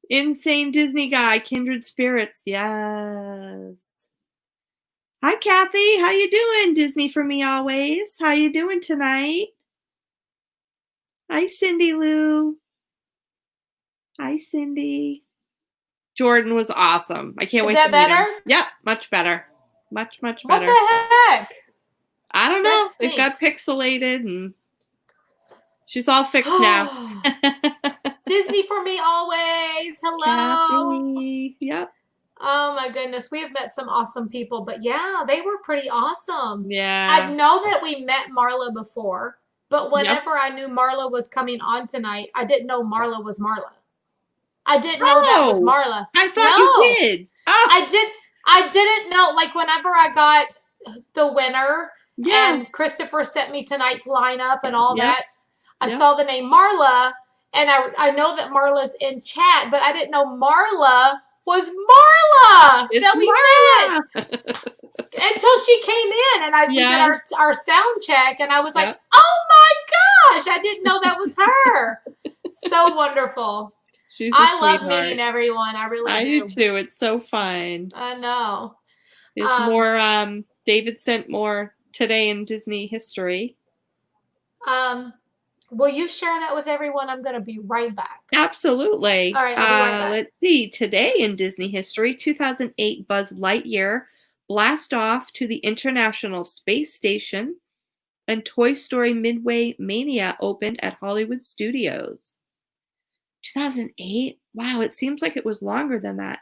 Insane Disney guy, kindred spirits. Yes. Hi, Kathy. How you doing? Disney for me always. How you doing tonight? Hi, Cindy Lou. Hi, Cindy. Jordan was awesome. I can't wait to meet him. Is that better? Yep, much better. Much better. What the heck? I don't know. That It got stinks. pixelated and she's all fixed now. Disney for me always. Hello. Kathy. Yep. Oh my goodness. We have met some awesome people, but yeah, they were pretty awesome. Yeah. I know that we met Marla before, but whenever I knew Marla was coming on tonight, I didn't know Marla was Marla. I didn't know that was Marla. I thought you did. Oh. I didn't know, like whenever I got the winner and Christopher sent me tonight's lineup and all that, I saw the name Marla, and I know that Marla's in chat, but I didn't know Marla was Marla that we met until she came in, and we did our sound check, and I was like, oh my gosh, I didn't know that was her. So wonderful. I love meeting everyone. I really do. I do too. It's so fun. I know. It's more, David sent more today in Disney history. Will you share that with everyone? I'm going to be right back. Absolutely. All right, I'll be right back. Let's see. Today in Disney history, 2008 Buzz Lightyear blast off to the International Space Station, and Toy Story Midway Mania opened at Hollywood Studios. 2008? Wow, it seems like it was longer than that.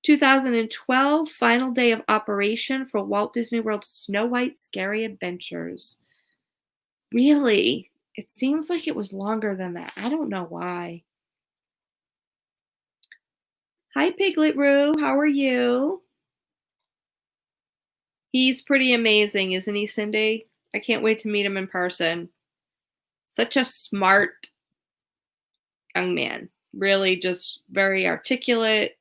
2012, final day of operation for Walt Disney World's Snow White Scary Adventures. Really? It seems like it was longer than that. I don't know why. Hi, Piglet Roo. How are you? He's pretty amazing, isn't he, Cindy? I can't wait to meet him in person. Such a smart young man. Really just very articulate,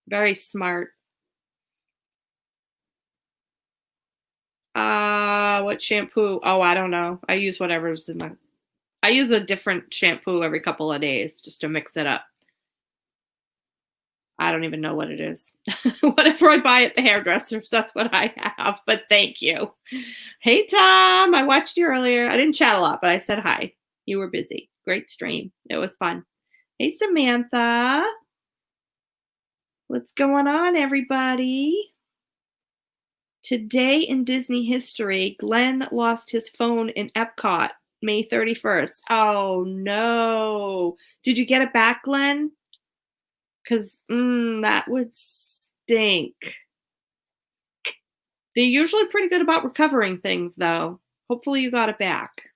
very smart. What shampoo? Oh, I don't know. I use whatever's in my... I use a different shampoo every couple of days just to mix it up. I don't even know what it is. Whatever I buy at the hairdressers, that's what I have. But thank you. Hey, Tom. I watched you earlier. I didn't chat a lot, but I said hi. You were busy. Great stream. It was fun. Hey, Samantha. What's going on, everybody? Today in Disney history, Glenn lost his phone in Epcot. May 31st. Oh, no. Did you get it back, Glenn? Because that would stink. They're usually pretty good about recovering things, though. Hopefully you got it back.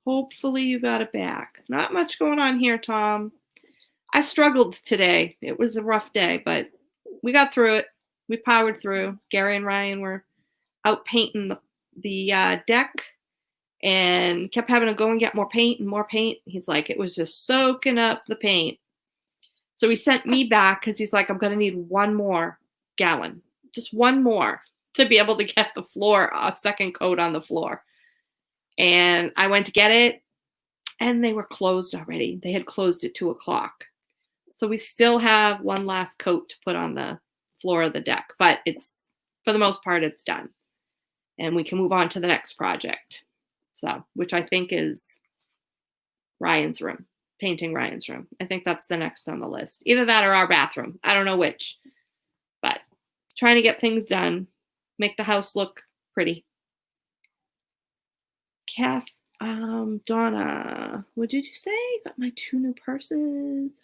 Hopefully you got it back. Not much going on here, Tom. I struggled today. It was a rough day, but we got through it. We powered through. Gary and Ryan were out painting the deck and kept having to go and get more paint and more paint. He's like, it was just soaking up the paint. So he sent me back because he's like, I'm going to need one more gallon, just one more to be able to get the floor, a second coat on the floor. And I went to get it, and they were closed already. They had closed at 2:00. So we still have one last coat to put on the floor of the deck, but it's, for the most part, it's done. And we can move on to the next project. So, which I think is Ryan's room, painting Ryan's room. I think that's the next on the list. Either that or our bathroom. I don't know which, but trying to get things done, make the house look pretty. Donna, what did you say? Got my 2 new purses.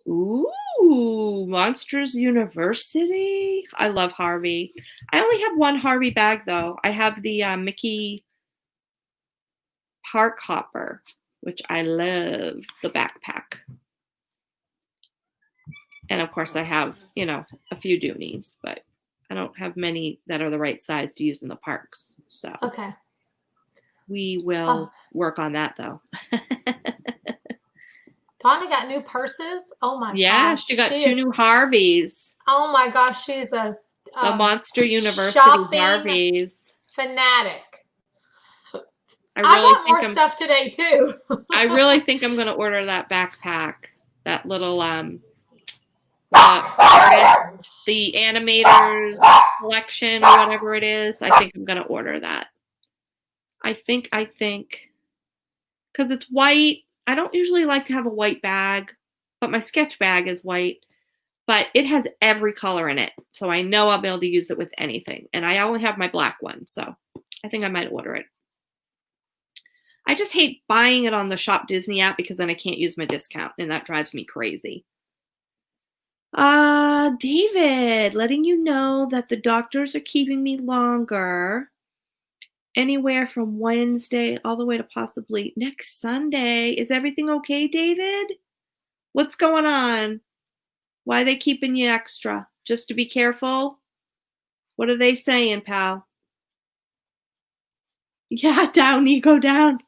Ooh, Monsters University. I love Harvey. I only have one Harvey bag, though. I have the Mickey Park Hopper, which I love, the backpack. And, of course, I have, a few Doonies, but I don't have many that are the right size to use in the parks. So. Okay. We will work on that, though. Donna got new purses. Oh my gosh! Yeah, she got 2 new Harveys. Oh my gosh, she's a the Monster University Harveys fanatic. I want more stuff today too. I really think I'm going to order that backpack, that little the animators collection or whatever it is. I think I'm going to order that. I think, because it's white. I don't usually like to have a white bag, but my sketch bag is white, but it has every color in it. So I know I'll be able to use it with anything. And I only have my black one. So I think I might order it. I just hate buying it on the Shop Disney app because then I can't use my discount and that drives me crazy. David, letting you know that the doctors are keeping me longer. Anywhere from Wednesday all the way to possibly next Sunday. Is everything okay, David? What's going on? Why are they keeping you extra? Just to be careful? What are they saying, pal? Yeah, down, Nico, down.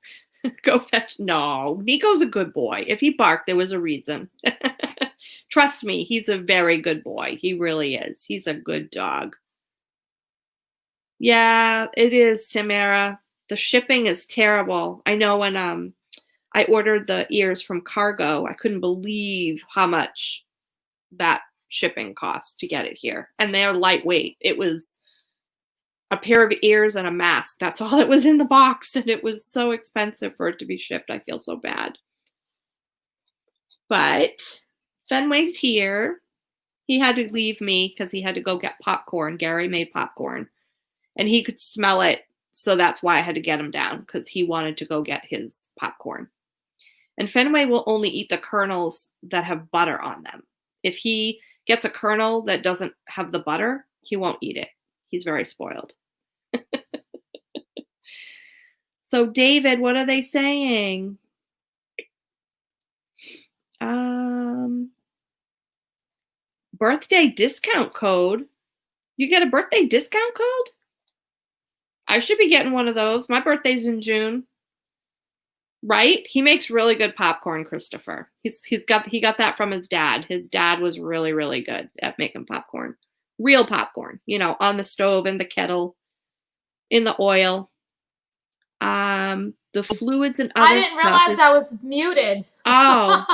Go fetch. No, Nico's a good boy. If he barked, there was a reason. Trust me, he's a very good boy. He really is. He's a good dog. Yeah, it is, Tamara. The shipping is terrible. I know when I ordered the ears from Cargo, I couldn't believe how much that shipping cost to get it here. And they're lightweight. It was a pair of ears and a mask. That's all it was in the box. And it was so expensive for it to be shipped. I feel so bad. But Fenway's here. He had to leave me because he had to go get popcorn. Gary made popcorn. And he could smell it, so that's why I had to get him down, because he wanted to go get his popcorn. And Fenway will only eat the kernels that have butter on them. If he gets a kernel that doesn't have the butter, he won't eat it. He's very spoiled. So, David, what are they saying? Birthday discount code? You get a birthday discount code? I should be getting one of those. My birthday's in June. Right? He makes really good popcorn, Christopher. He got that from his dad. His dad was really, really good at making popcorn. Real popcorn, on the stove, in the kettle, in the oil. The fluids and other I didn't realize I was muted. Oh.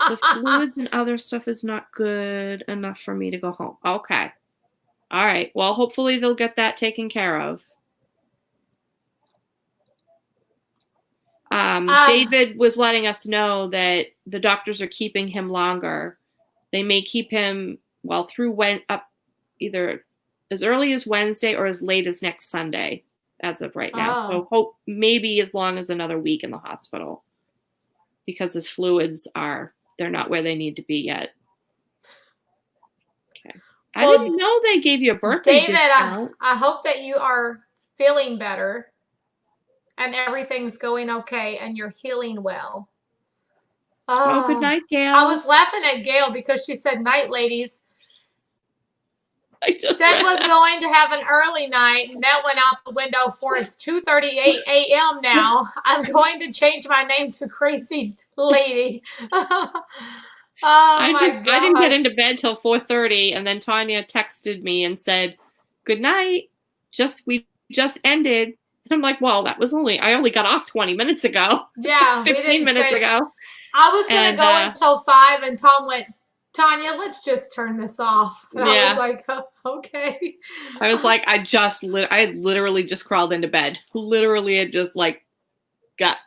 The fluids and other stuff is not good enough for me to go home. Okay. All right. Well, hopefully they'll get that taken care of. David was letting us know that the doctors are keeping him longer. They may keep him through up either as early as Wednesday or as late as next Sunday as of right now. Oh. So hope maybe as long as another week in the hospital, because his fluids they're not where they need to be yet. Okay. I Well, didn't know they gave you a birthday David, discount. I hope that you are feeling better and everything's going okay and you're healing well. Oh, good night, Gail. I was laughing at Gail because she said, "Night, ladies." Said was going to have an early night, and that went out the window for it's 2:38 a.m. now. I'm going to change my name to Crazy Lady. Oh my gosh. I didn't get into bed till 4:30, and then Tanya texted me and said, "Good night. We just ended." And I'm like, "Well, I only got off 20 minutes ago." Yeah, 15 minutes ago. I was going to go until 5, and Tom went, "Tanya, let's just turn this off." And I was like, oh, okay. I was like, I literally just crawled into bed. Literally had just like got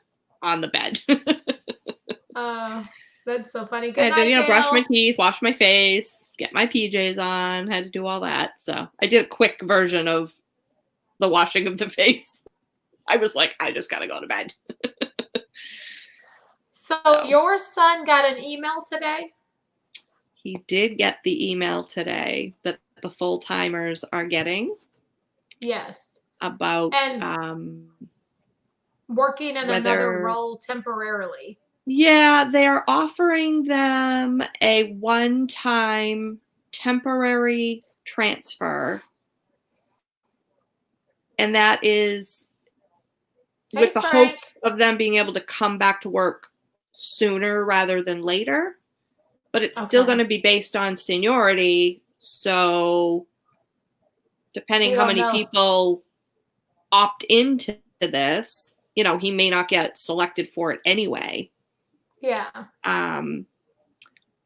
on the bed. That's so funny. Good I had night, to, brush my Gail. teeth, wash my face, get my PJs on, had to do all that. So I did a quick version of the washing of the face. I was like, I just got to go to bed. So your son got an email today? He did get the email today that the full-timers are getting. Yes. About working in another role temporarily. Yeah, they're offering them a one-time temporary transfer. And that is with the hopes of them being able to come back to work sooner rather than later. But it's still going to be based on seniority. So depending how many people opt into this, he may not get selected for it anyway. Yeah.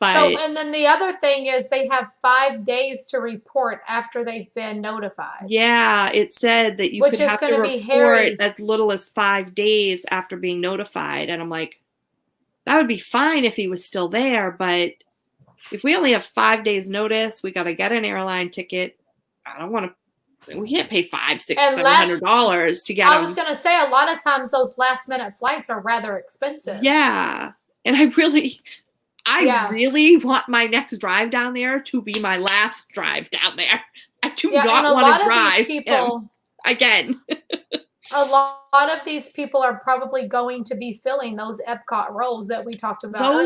But and then the other thing is they have 5 days to report after they've been notified. Yeah, it said that you could have to report as little as 5 days after being notified. And I'm like, that would be fine if he was still there. But if we only have 5 days notice, we got to get an airline ticket. I don't want to. We can't pay $500, $600, $700 to get. I was going to say, a lot of times those last minute flights are rather expensive. Yeah, and I really want my next drive down there to be my last drive down there. I do not want to drive again. A lot of these people are probably going to be filling those Epcot roles that we talked about earlier.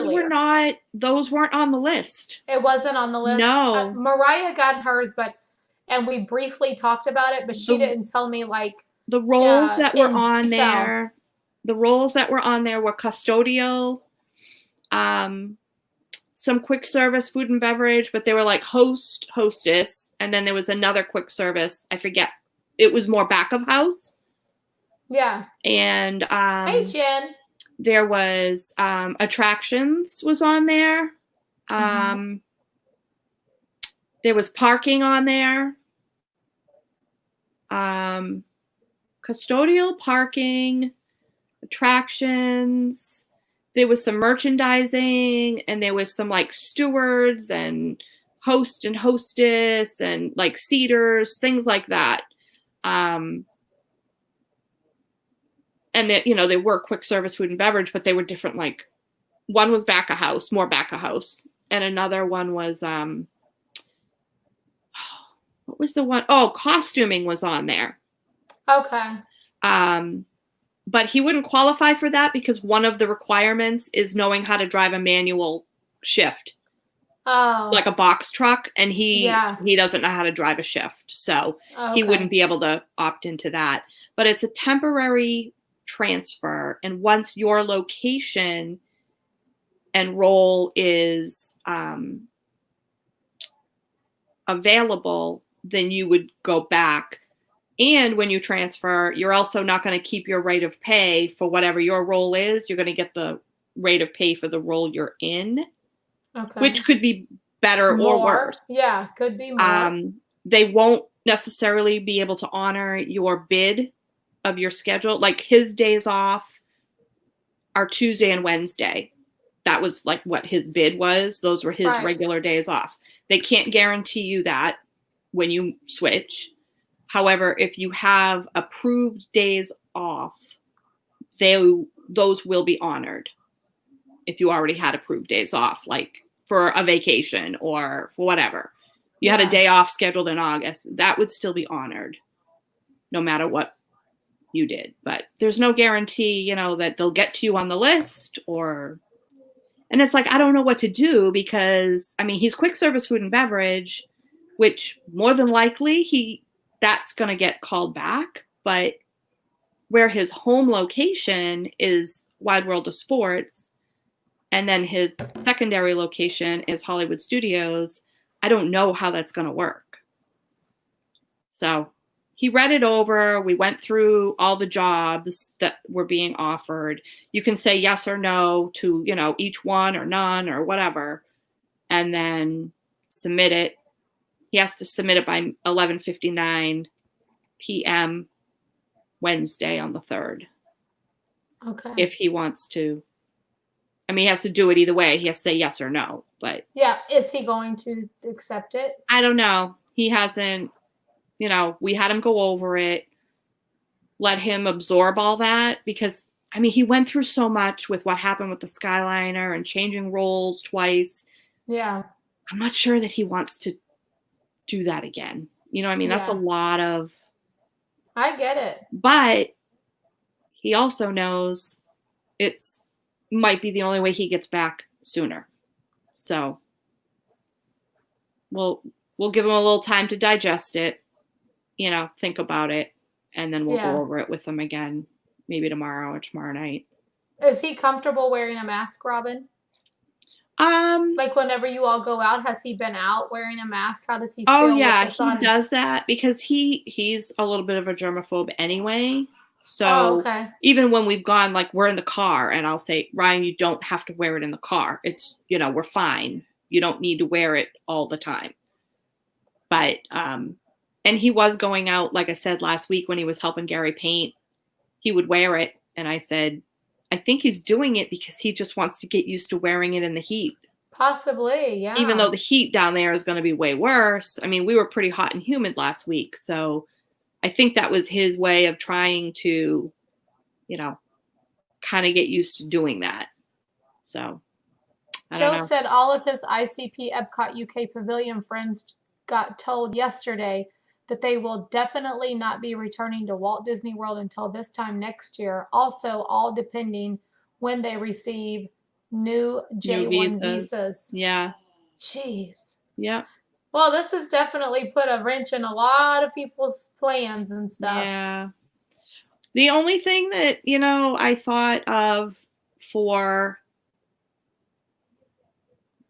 Those weren't on the list. It wasn't on the list. No. Mariah got hers, and we briefly talked about it, but she didn't tell me the roles that were on there. The roles that were on there were custodial, some quick service, food and beverage, but they were like hostess, and then there was another quick service. I forget. It was more back of house. Yeah. And hey, Jen. There was attractions was on there. There was parking on there. Custodial, parking, attractions. There was some merchandising, and there was some stewards and host and hostess and seaters, things like that. And they were quick service, food and beverage, but they were different. One was back of house, more back of house. And another one was, what was the one? Oh, costuming was on there. Okay. But he wouldn't qualify for that because one of the requirements is knowing how to drive a manual shift. Oh. Like a box truck. And he doesn't know how to drive a shift. So he wouldn't be able to opt into that. But it's a temporary transfer, and once your location and role is available, then you would go back. And when you transfer, you're also not going to keep your rate of pay for whatever your role is. You're going to get the rate of pay for the role you're in, which could be better or worse. Yeah, could be more. They won't necessarily be able to honor your bid of your schedule. His days off are Tuesday and Wednesday. That was what his bid was. Those were his regular days off. They can't guarantee you that when you switch. However, if you have approved days off, those will be honored. If you already had approved days off, like for a vacation or for whatever. You had a day off scheduled in August, that would still be honored no matter what you did. But there's no guarantee, you know, that they'll get to you on the list and it's like, I don't know what to do because, I mean, he's quick service food and beverage, which more than likely that's going to get called back. But where his home location is Wide World of Sports, and then his secondary location is Hollywood Studios, I don't know how that's going to work. So he read it over. We went through all the jobs that were being offered. You can say yes or no to, you know, each one or none or whatever, and then submit it. He has to submit it by 11:59 p.m. Wednesday on the 3rd. Okay. If he wants to. I mean, he has to do it either way. He has to say yes or no. But yeah, is he going to accept it? I don't know. He hasn't, you know, we had him go over it, let him absorb all that because, I mean, he went through so much with what happened with the Skyliner and changing roles twice. Yeah. I'm not sure that he wants to do that again. You know what I mean? That's a lot of. I get it. But he also knows it's might be the only way he gets back sooner. So we'll give him a little time to digest it, you know, think about it, and then we'll go over it with him again, maybe tomorrow or tomorrow night. Is he comfortable wearing a mask, Robin? Like whenever you all go out, has he been out wearing a mask? How does he feel? Oh yeah, with this he does that because he's a little bit of a germaphobe anyway. So even when we've gone, like we're in the car and I'll say, Ryan, you don't have to wear it in the car. It's, you know, we're fine. You don't need to wear it all the time. But, and he was going out, like I said, last week when he was helping Gary paint, he would wear it. And I said, I think he's doing it because he just wants to get used to wearing it in the heat. Possibly, yeah. Even though the heat down there is going to be way worse. I mean, we were pretty hot and humid last week. So I think that was his way of trying to, you know, kind of get used to doing that. So, Joe said all of his ICP Epcot UK Pavilion friends got told yesterday that they will definitely not be returning to Walt Disney World until this time next year. Also, all depending when they receive new J1 visas. Yeah. Jeez. Yeah. Well, this has definitely put a wrench in a lot of people's plans and stuff. Yeah. The only thing that, you know, I thought of for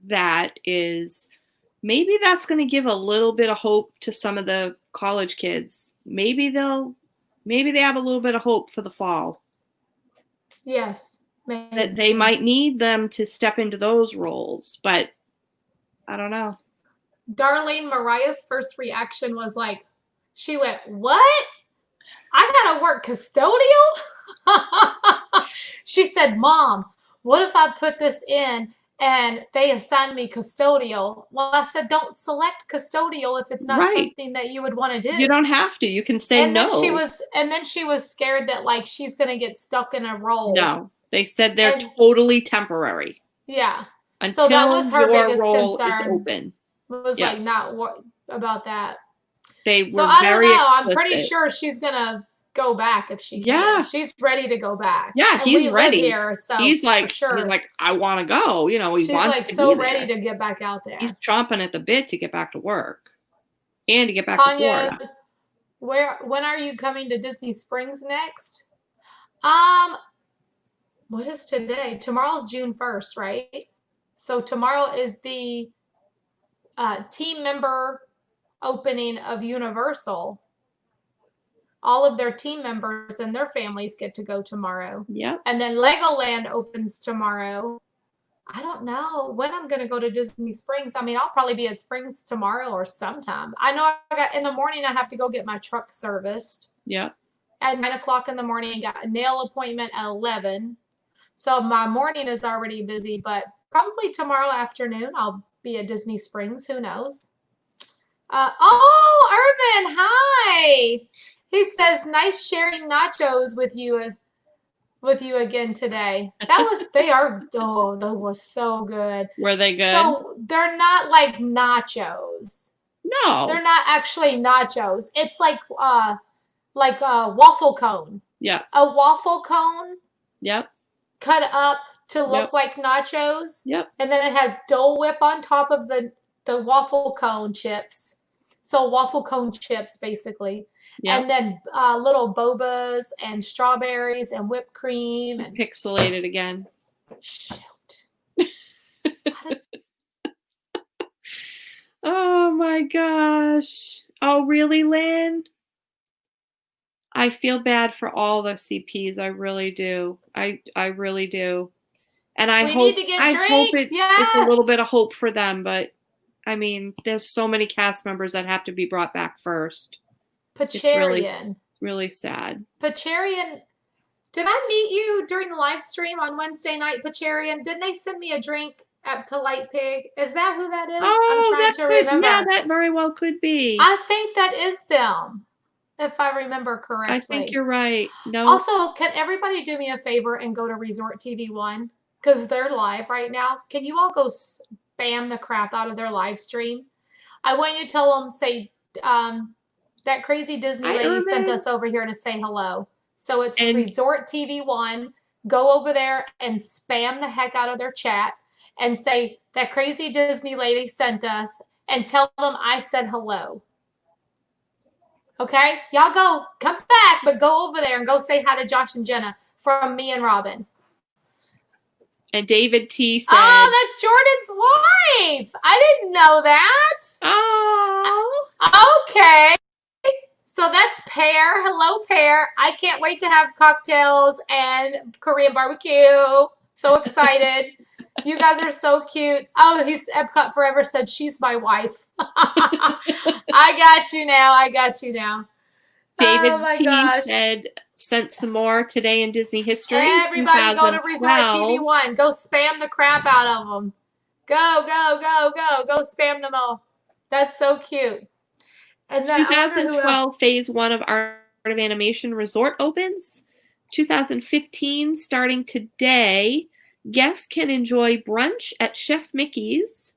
that is maybe that's going to give a little bit of hope to some of the college kids. Maybe they have a little bit of hope for the fall. Yes. Maybe. That they might need them to step into those roles, but I don't know. Darlene Mariah's first reaction was like, she went, what? I gotta work custodial? She said, Mom, what if I put this in and they assign me custodial? Well, I said, don't select custodial if it's not something that you would want to do. You don't have to. You can say no. Then she was scared that like she's gonna get stuck in a role. No, they said they're totally temporary. Yeah. Until so that was her your biggest role concern. is open. Was like not about that. They were so I don't know. explicit. I'm pretty sure she's gonna go back if she can. Yeah. She's ready to go back. Yeah, he's ready. Here, so he's like, sure. he's like, I want to go. You know, she's like so ready to get back out there. He's chomping at the bit to get back to work and to get back Tanya, to Florida. When are you coming to Disney Springs next? What is today? Tomorrow's June 1st, right? So tomorrow is the team member opening of Universal. All of their team members and their families get to go tomorrow. Yep. And then Legoland opens tomorrow. I don't know when I'm going to go to Disney Springs. I mean, I'll probably be at Springs tomorrow or sometime. I know in the morning I have to go get my truck serviced. Yep. At 9 o'clock in the morning, got a nail appointment at 11. So my morning is already busy, but probably tomorrow afternoon I'll be at Disney Springs. Who knows? Irvin, hi. He says, nice sharing nachos with you again today. That was so good. Were they good? So they're not like nachos. No. They're not actually nachos. It's like a waffle cone. Yeah. A waffle cone. Yep. Cut up to look Yep. like nachos. Yep. And then it has Dole Whip on top of the waffle cone chips. So waffle cone chips, basically. Yep. And then little bobas and strawberries and whipped cream. And pixelated again. Shoot. Oh my gosh. Oh, really, Lynn? I feel bad for all the CPs. I really do. I really do. And I hope it's a little bit of hope for them, but I mean, there's so many cast members that have to be brought back first. Pacharian. It's really sad. Pacharian. Did I meet you during the live stream on Wednesday night, Pacharian? Didn't they send me a drink at Polite Pig? Is that who that is? Oh, I'm trying to remember. Yeah, that very well could be. I think that is them, if I remember correctly. I think you're right. No. Also, can everybody do me a favor and go to Resort TV 1? Because they're live right now. Can you all go spam the crap out of their live stream? I want you to tell them, say, that crazy Disney lady sent us over here to say hello. So it's Resort TV 1. Go over there and spam the heck out of their chat and say, that crazy Disney lady sent us, and tell them I said hello. Okay? Y'all go. Come back, but go over there and go say hi to Josh and Jenna from me and Robin. And David T said, oh, that's Jordan's wife. I didn't know that. Oh. Okay. So that's Pear. Hello, Pear. I can't wait to have cocktails and Korean barbecue. So excited. You guys are so cute. Oh, Epcot Forever said she's my wife. I got you now. David T said, sent some more today in Disney history. Everybody go to Resort TV 1. Go spam the crap out of them. Go. Go spam them all. That's so cute. And then 2012 Phase 1 of Art of Animation Resort opens. 2015, starting today, guests can enjoy brunch at Chef Mickey's.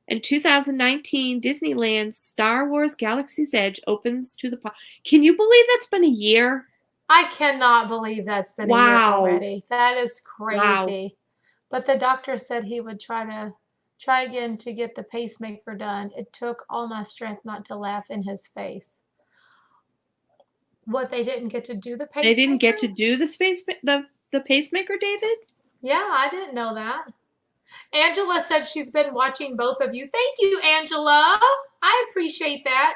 And 2019, Disneyland's Star Wars Galaxy's Edge opens to the public. Can you believe that's been a year? I cannot believe that's been a year already. That is crazy. Wow. But the doctor said he would try again to get the pacemaker done. It took all my strength not to laugh in his face. What, they didn't get to do the pacemaker? They didn't get to do the pacemaker, David? Yeah, I didn't know that. Angela said she's been watching both of you. Thank you, Angela. I appreciate that.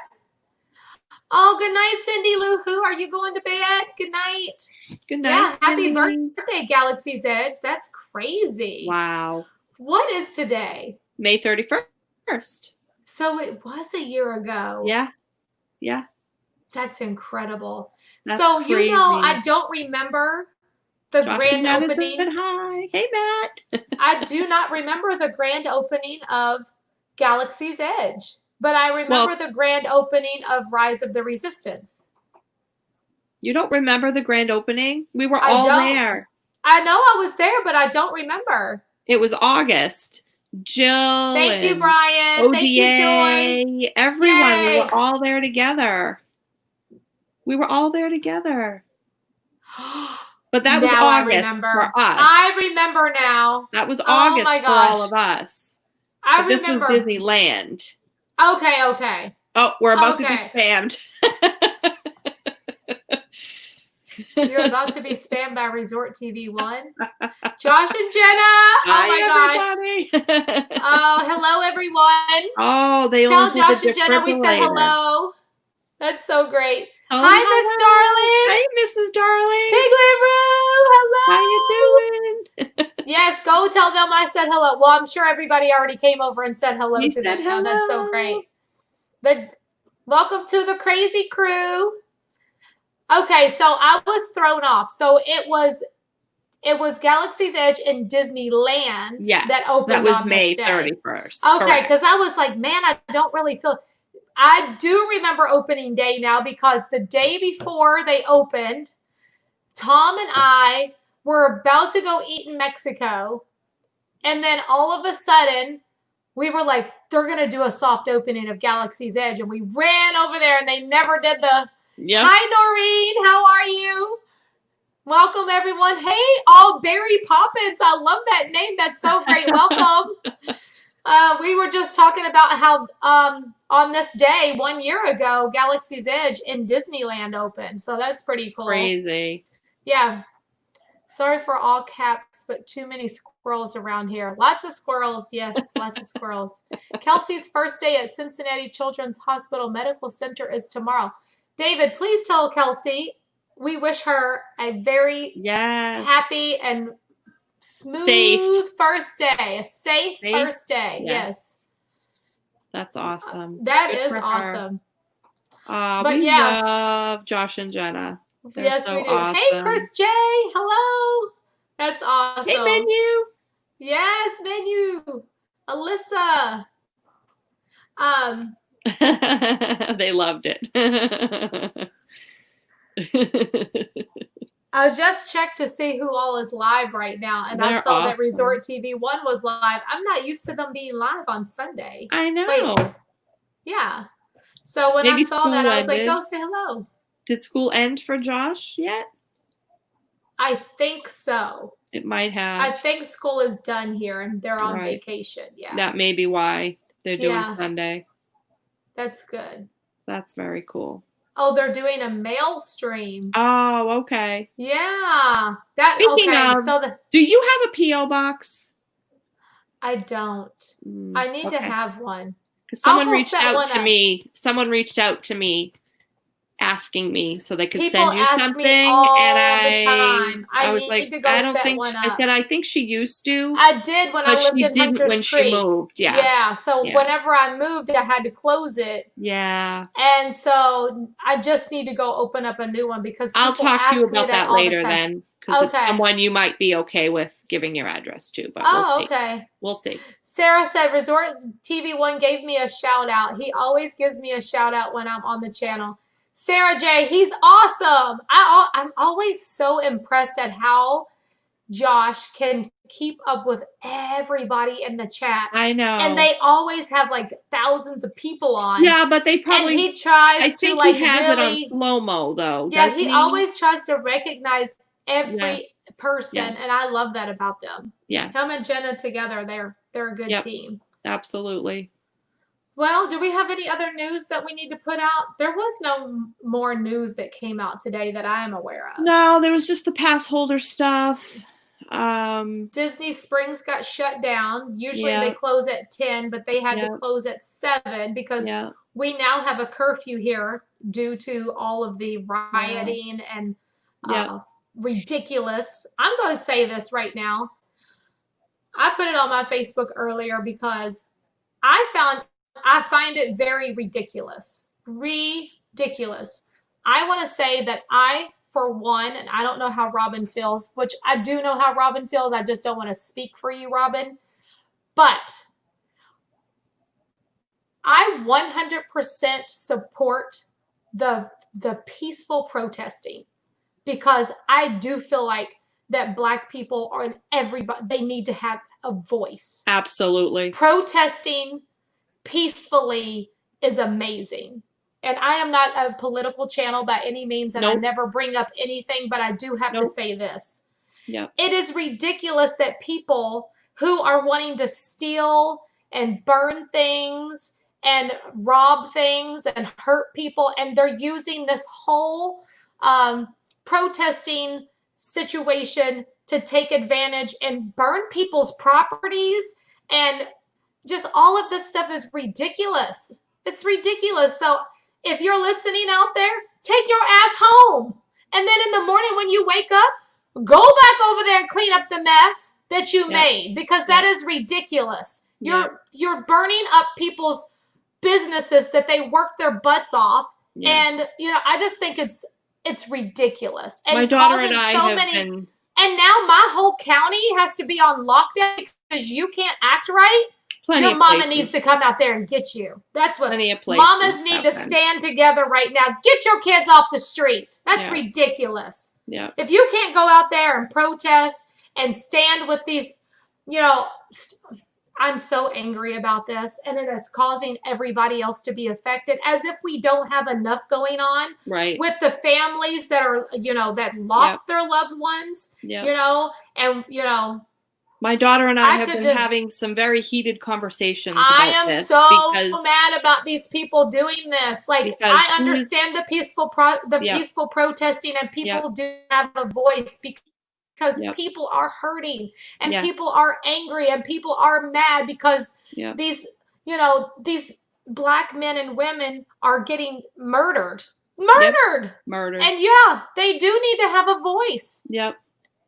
Oh, good night, Cindy Lou Who. Are you going to bed? Good night. Good night. Yeah, happy birthday, Galaxy's Edge. That's crazy. Wow. What is today? May 31st. So it was a year ago. Yeah. Yeah. That's incredible. That's so, crazy. I don't remember the grand opening. Hi. Hey, Matt. I do not remember the grand opening of Galaxy's Edge, but I remember the grand opening of Rise of the Resistance. You don't remember the grand opening? We were all there. I know I was there, but I don't remember. It was August. Jill. Thank you, Brian. ODA, thank you, Joy. Everyone. Yay. We were all there together. But that was August for us. I remember now. That was August for all of us. I remember. This was Disneyland. Okay. Oh, we're about to be spammed. You're about to be spammed by Resort TV 1. Josh and Jenna. Oh my gosh. Oh, hello everyone. Oh, they tell Josh and Jenna we said hello. That's so great. Oh, hi, Miss Darling. Hey, Mrs. Darling. Piglet Roo. Hello. How you doing? Yes, go tell them I said hello. Well, I'm sure everybody already came over and said hello to them. Hello. That's so great. Welcome to the crazy crew. Okay, so I was thrown off. So it was It was Galaxy's Edge in Disneyland Yes, that opened that was on May this day. 31st. Okay, because I was like, man, I don't really feel. I do remember opening day now because the day before they opened, Tom and I were about to go eat in Mexico. And then all of a sudden, we were like, they're going to do a soft opening of Galaxy's Edge. And we ran over there and they never did the, hi, Noreen, how are you? Welcome, everyone. Hey, all Barry Poppins. I love that name. That's so great. Welcome. We were just talking about how on this day 1 year ago, Galaxy's Edge in Disneyland opened. So that's pretty cool. Crazy. Yeah. Sorry for all caps, but too many squirrels around here. Lots of squirrels. Yes, lots of squirrels. Kelsey's first day at Cincinnati Children's Hospital Medical Center is tomorrow. David, please tell Kelsey we wish her a very happy and smooth first day. A safe first day. Yes. That's awesome. That is awesome. But we love Josh and Jenna. They're yes, so we do. Awesome. Hey, Chris J. Hello. That's awesome. Hey, Menu. Yes, Menu. Alyssa. They loved it. I just checked to see who all is live right now, and I saw that Resort TV 1 was live. I'm not used to them being live on Sunday. I know. Wait. Yeah. So when I saw that, I was like, go say hello. Did school end for Josh yet? I think so. It might have. I think school is done here, and they're on vacation. Yeah. That may be why they're doing Sunday. That's good. That's very cool. Oh, they're doing a mail stream. Oh, okay. Yeah. Speaking of, do you have a P.O. box? I don't. I need to have one. Because someone reached out to me. Someone reached out to me asking me so they could send you something. Me all the time. I was need like, to go I don't set think one up. I said I think she used to. I did when I lived in Hunters when Creek. She moved. Yeah. Yeah. So whenever I moved, I had to close it. Yeah. And so I just need to go open up a new one because people I'll talk to you about that later then. Because it's someone you might be okay with giving your address to. But we'll see. Okay. We'll see. Sarah said Resort TV 1 gave me a shout out. He always gives me a shout out when I'm on the channel. Sarah J, he's awesome. I'm always so impressed at how Josh can keep up with everybody in the chat. I know. And they always have like thousands of people on. Yeah, but they probably. And he tries I to think like he has really, it on slow-mo though. Yeah, he always tries to recognize every person, Yeah. and I love that about them. Yeah. Him and Jenna together, they're a good team. Absolutely. Well, do we have any other news that we need to put out? There was no more news that came out today that I am aware of. No, there was just the pass holder stuff. Disney Springs got shut down. Usually they close at 10, but they had to close at 7 because we now have a curfew here due to all of the rioting and ridiculous. I'm going to say this right now. I put it on my Facebook earlier because I find it very ridiculous. Ridiculous. I want to say that I, for one, and I don't know how Robin feels, which I do know how Robin feels. I just don't want to speak for you, Robin. But I 100% support the peaceful protesting because I do feel like that Black people are in everybody. They need to have a voice. Absolutely. Protesting peacefully is amazing. And I am not a political channel by any means, and I never bring up anything, but I do have to say this. It is ridiculous that people who are wanting to steal and burn things and rob things and hurt people, and they're using this whole protesting situation to take advantage and burn people's properties, and just all of this stuff is ridiculous. It's ridiculous. So if you're listening out there, take your ass home. And then in the morning when you wake up, go back over there and clean up the mess that you made, because that is ridiculous. You're burning up people's businesses that they work their butts off. And, I just think it's ridiculous. And my daughter and I have been And now my whole county has to be on lockdown because you can't act right. Plenty Your of mama places. needs to come out there and get you. That's what Plenty of places mamas need to stand together right now. Get your kids off the street. That's ridiculous. Yeah. If you can't go out there and protest and stand with these, you know, I'm so angry about this, and it is causing everybody else to be affected, as if we don't have enough going on with the families that are, you know, that lost their loved ones, you know, and, you know. My daughter and I have been having some very heated conversations about I am this so mad about these people doing this. Like, I understand the peaceful peaceful protesting, and people do have a voice because people are hurting, and people are angry, and people are mad because these, you know, these Black men and women are getting murdered. Murdered. And they do need to have a voice.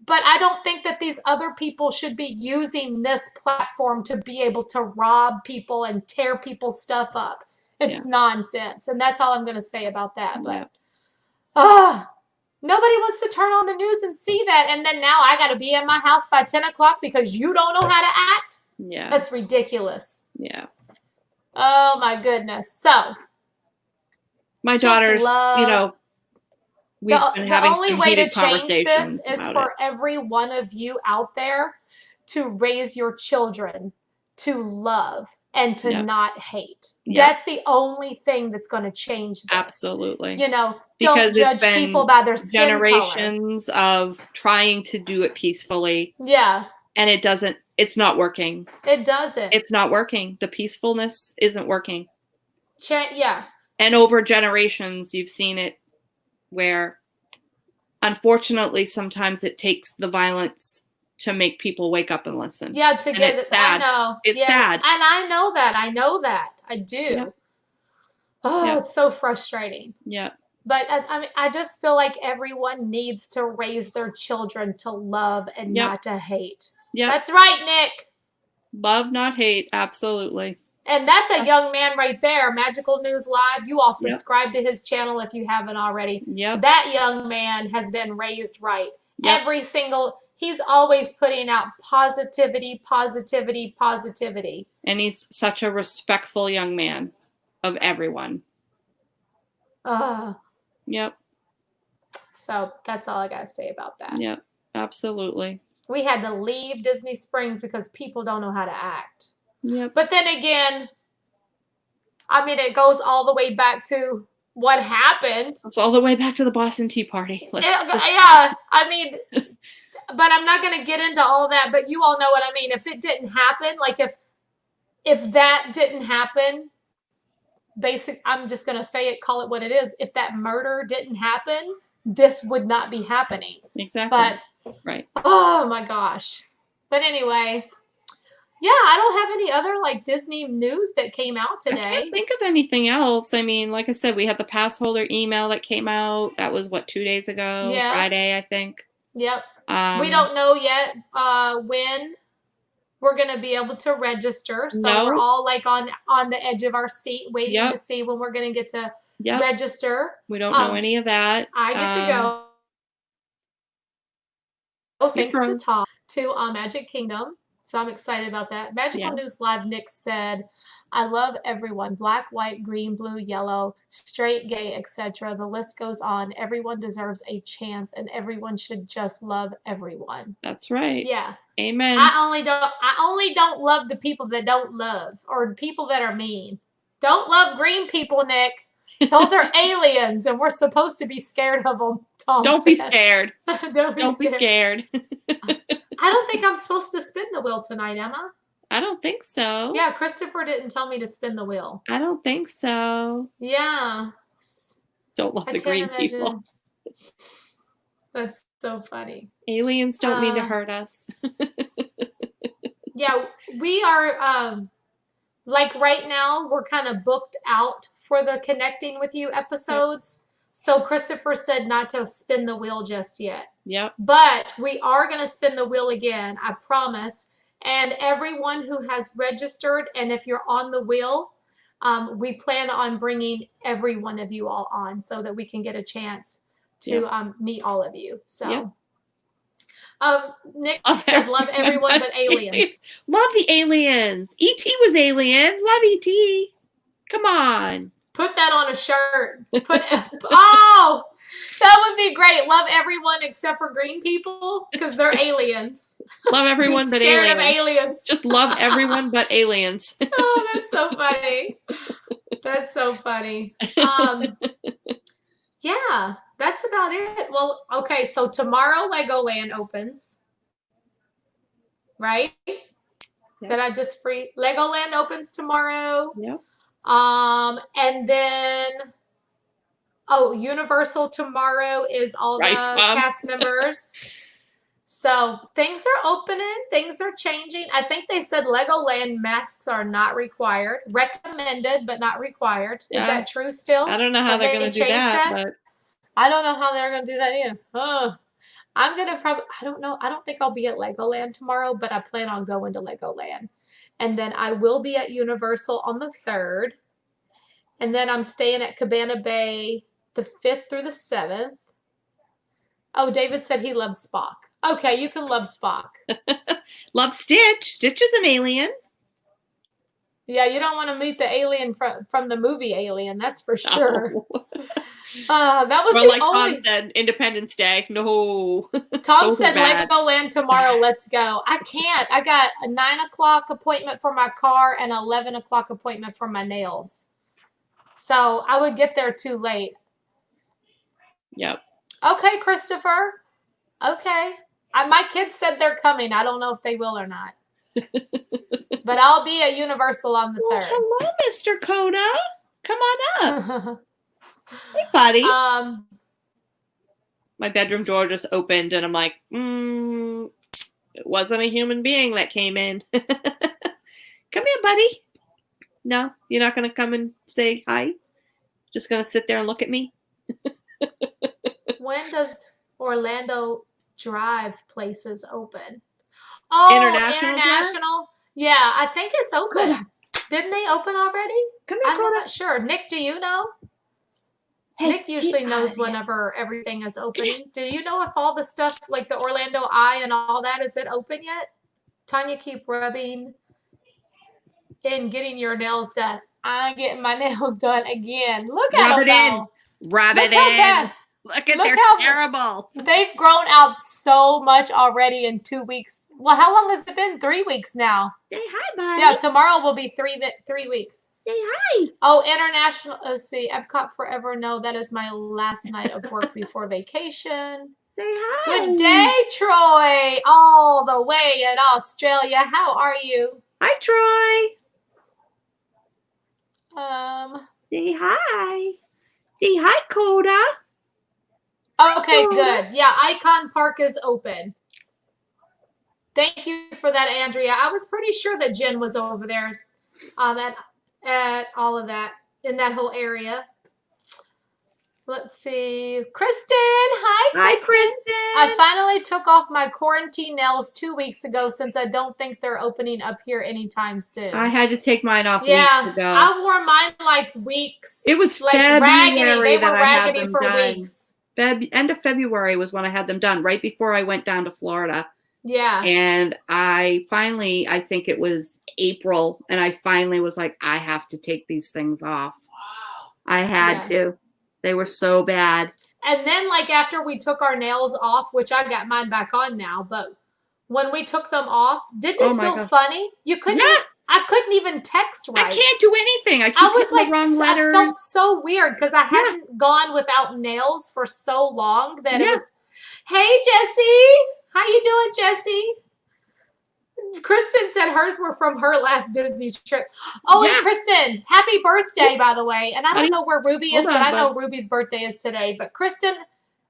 But I don't think that these other people should be using this platform to be able to rob people and tear people's stuff up. It's nonsense. And that's all I'm going to say about that. But nobody wants to turn on the news and see that. And then now I got to be in my house by 10 o'clock because you don't know how to act. That's ridiculous. Oh, my goodness. So. My daughter's, you know, we've been having the only some way to heated change this conversations is about for every one of you out there to raise your children to love and to not hate. That's the only thing that's going to change this. Absolutely. You know, because don't judge people by their skin generations of trying to do it peacefully. And it doesn't, it's not working. It doesn't. It's not working. The peacefulness isn't working. And over generations, you've seen it where, unfortunately, sometimes it takes the violence to make people wake up and listen. To get it. I know. It's sad. And I know that. I know that. I do. Oh, it's so frustrating. But I mean, I just feel like everyone needs to raise their children to love and not to hate. That's right, Nick. Love, not hate. Absolutely. And that's a young man right there, Magical News Live. You all subscribe to his channel if you haven't already. That young man has been raised right. He's always putting out positivity, positivity, positivity. And he's such a respectful young man of everyone. So that's all I got to say about that. Absolutely. We had to leave Disney Springs because people don't know how to act. But then again, I mean, it goes all the way back to what happened. It's all the way back to the Boston Tea Party. I mean, but I'm not going to get into all that. But you all know what I mean. If it didn't happen, like if that didn't happen, I'm just going to say it, call it what it is. If that murder didn't happen, this would not be happening. But oh my gosh. But anyway. I don't have any other like Disney news that came out today. I can't think of anything else. I mean, like I said, we had the pass holder email that came out. That was 2 days ago? Friday, I think. We don't know yet when we're going to be able to register. So we're all like on the edge of our seat waiting to see when we're going to get to register. We don't know any of that. I get to go. Thanks to Tom to Magic Kingdom. So I'm excited about that. Magical News Live, Nick said, I love everyone. Black, white, green, blue, yellow, straight, gay, etc. The list goes on. Everyone deserves a chance, and everyone should just love everyone. That's right. Yeah. Amen. I only don't love the people that don't love, or people that are mean. Don't love green people, Nick. Those are aliens, and we're supposed to be scared of them, Tom Don't said. be scared. Don't be scared. I don't think I'm supposed to spin the wheel tonight, am I? I don't think so. Yeah, Christopher didn't tell me to spin the wheel. I don't think so. Yeah. Don't love the green people. That's so funny. Aliens don't mean to hurt us. We are, like right now, we're kind of booked out for the Connecting With You episodes. So Christopher said not to spin the wheel just yet. But we are going to spin the wheel again, I promise. And everyone who has registered, and if you're on the wheel, we plan on bringing every one of you all on so that we can get a chance to meet all of you. So, Nick Love said, "Love everyone but aliens." Love the aliens. E.T. was alien. Love E.T. Come on. Put that on a shirt. Oh, that would be great. Love everyone except for green people because they're aliens. Love everyone but scared aliens. of aliens. Just love everyone but aliens. Oh, that's so funny. That's so funny. Yeah, that's about it. Well, okay, so tomorrow Legoland opens. Right? Yep. That I just free Legoland opens tomorrow. Yep. And then Universal tomorrow is all Right, the cast members. So things are opening, things are changing. I think they said Legoland masks are not required. Recommended, but not required. Is that true still? I don't know how they're going to do that, but I don't know how they're going to do that either. Oh, I'm going to I don't know. I don't think I'll be at Legoland tomorrow, but I plan on going to Legoland. And then I will be at Universal on the 3rd. And then I'm staying at Cabana Bay the 5th through the 7th. Oh, David said he loves Spock. Okay, you can love Spock. Love Stitch. Stitch is an alien. Yeah, you don't want to meet the alien from the movie Alien, that's for sure. Oh. That was Well, like only... Tom said, Independence Day. No. Tom said Legoland tomorrow, let's go. I can't. I got a 9 o'clock appointment for my car and an 11 o'clock appointment for my nails. So I would get there too late. Yep. Okay, Christopher. Okay. My kids said they're coming. I don't know if they will or not. But I'll be at Universal on the 3rd. Hello, Mr. Coda. Come on up. Hey, buddy. My bedroom door just opened, and I'm like, it wasn't a human being that came in. Come here, buddy. No, you're not going to come and say hi? Just going to sit there and look at me? When does Orlando Drive places open? Oh, International. Yeah, I think it's open. Coda. Didn't they open already? Come here, I'm not sure. Nick, do you know? Hey, Nick usually knows whenever everything is opening. Do you know if all the stuff like the Orlando Eye and all that, is it open yet? Tanya, keep rubbing and getting your nails done. I'm getting my nails done again. Look at them now. Rub it in. Look at they're terrible. They've grown out so much already in 2 weeks. Well, how long has it been? 3 weeks now. Say hi, buddy. Yeah, tomorrow will be 3 weeks. Say hi. Oh, International. Let's see. Epcot Forever. No, that is my last night of work before vacation. Say hi. Good day, Troy. All the way in Australia. How are you? Hi, Troy. Say hi. Say hi, Coda. Okay, good. Yeah, Icon Park is open. Thank you for that, Andrea. I was pretty sure that Jen was over there at all of that, in that whole area. Let's see. Kristen. Hi, Kristen. I finally took off my quarantine nails 2 weeks ago since I don't think they're opening up here anytime soon. I had to take mine off weeks ago. I wore mine like weeks. It was like February raggedy. They were that I had raggedy them for done. weeks. End of February was when I had them done, right before I went down to Florida. Yeah. And I think it was April, and I finally was like, I have to take these things off. Wow. I had to. They were so bad. And then like after we took our nails off, which I got mine back on now, but when we took them off, didn't it feel funny? You couldn't. Yeah. I couldn't even text right. I can't do anything. I was like, the wrong letters. I felt so weird because I hadn't gone without nails for so long that it was. Hey, Jessie, how you doing, Jessie? Kristen said hers were from her last Disney trip. Oh, and Kristen, happy birthday, by the way. And I don't know where Ruby is, but I know Ruby's birthday is today. But Kristen,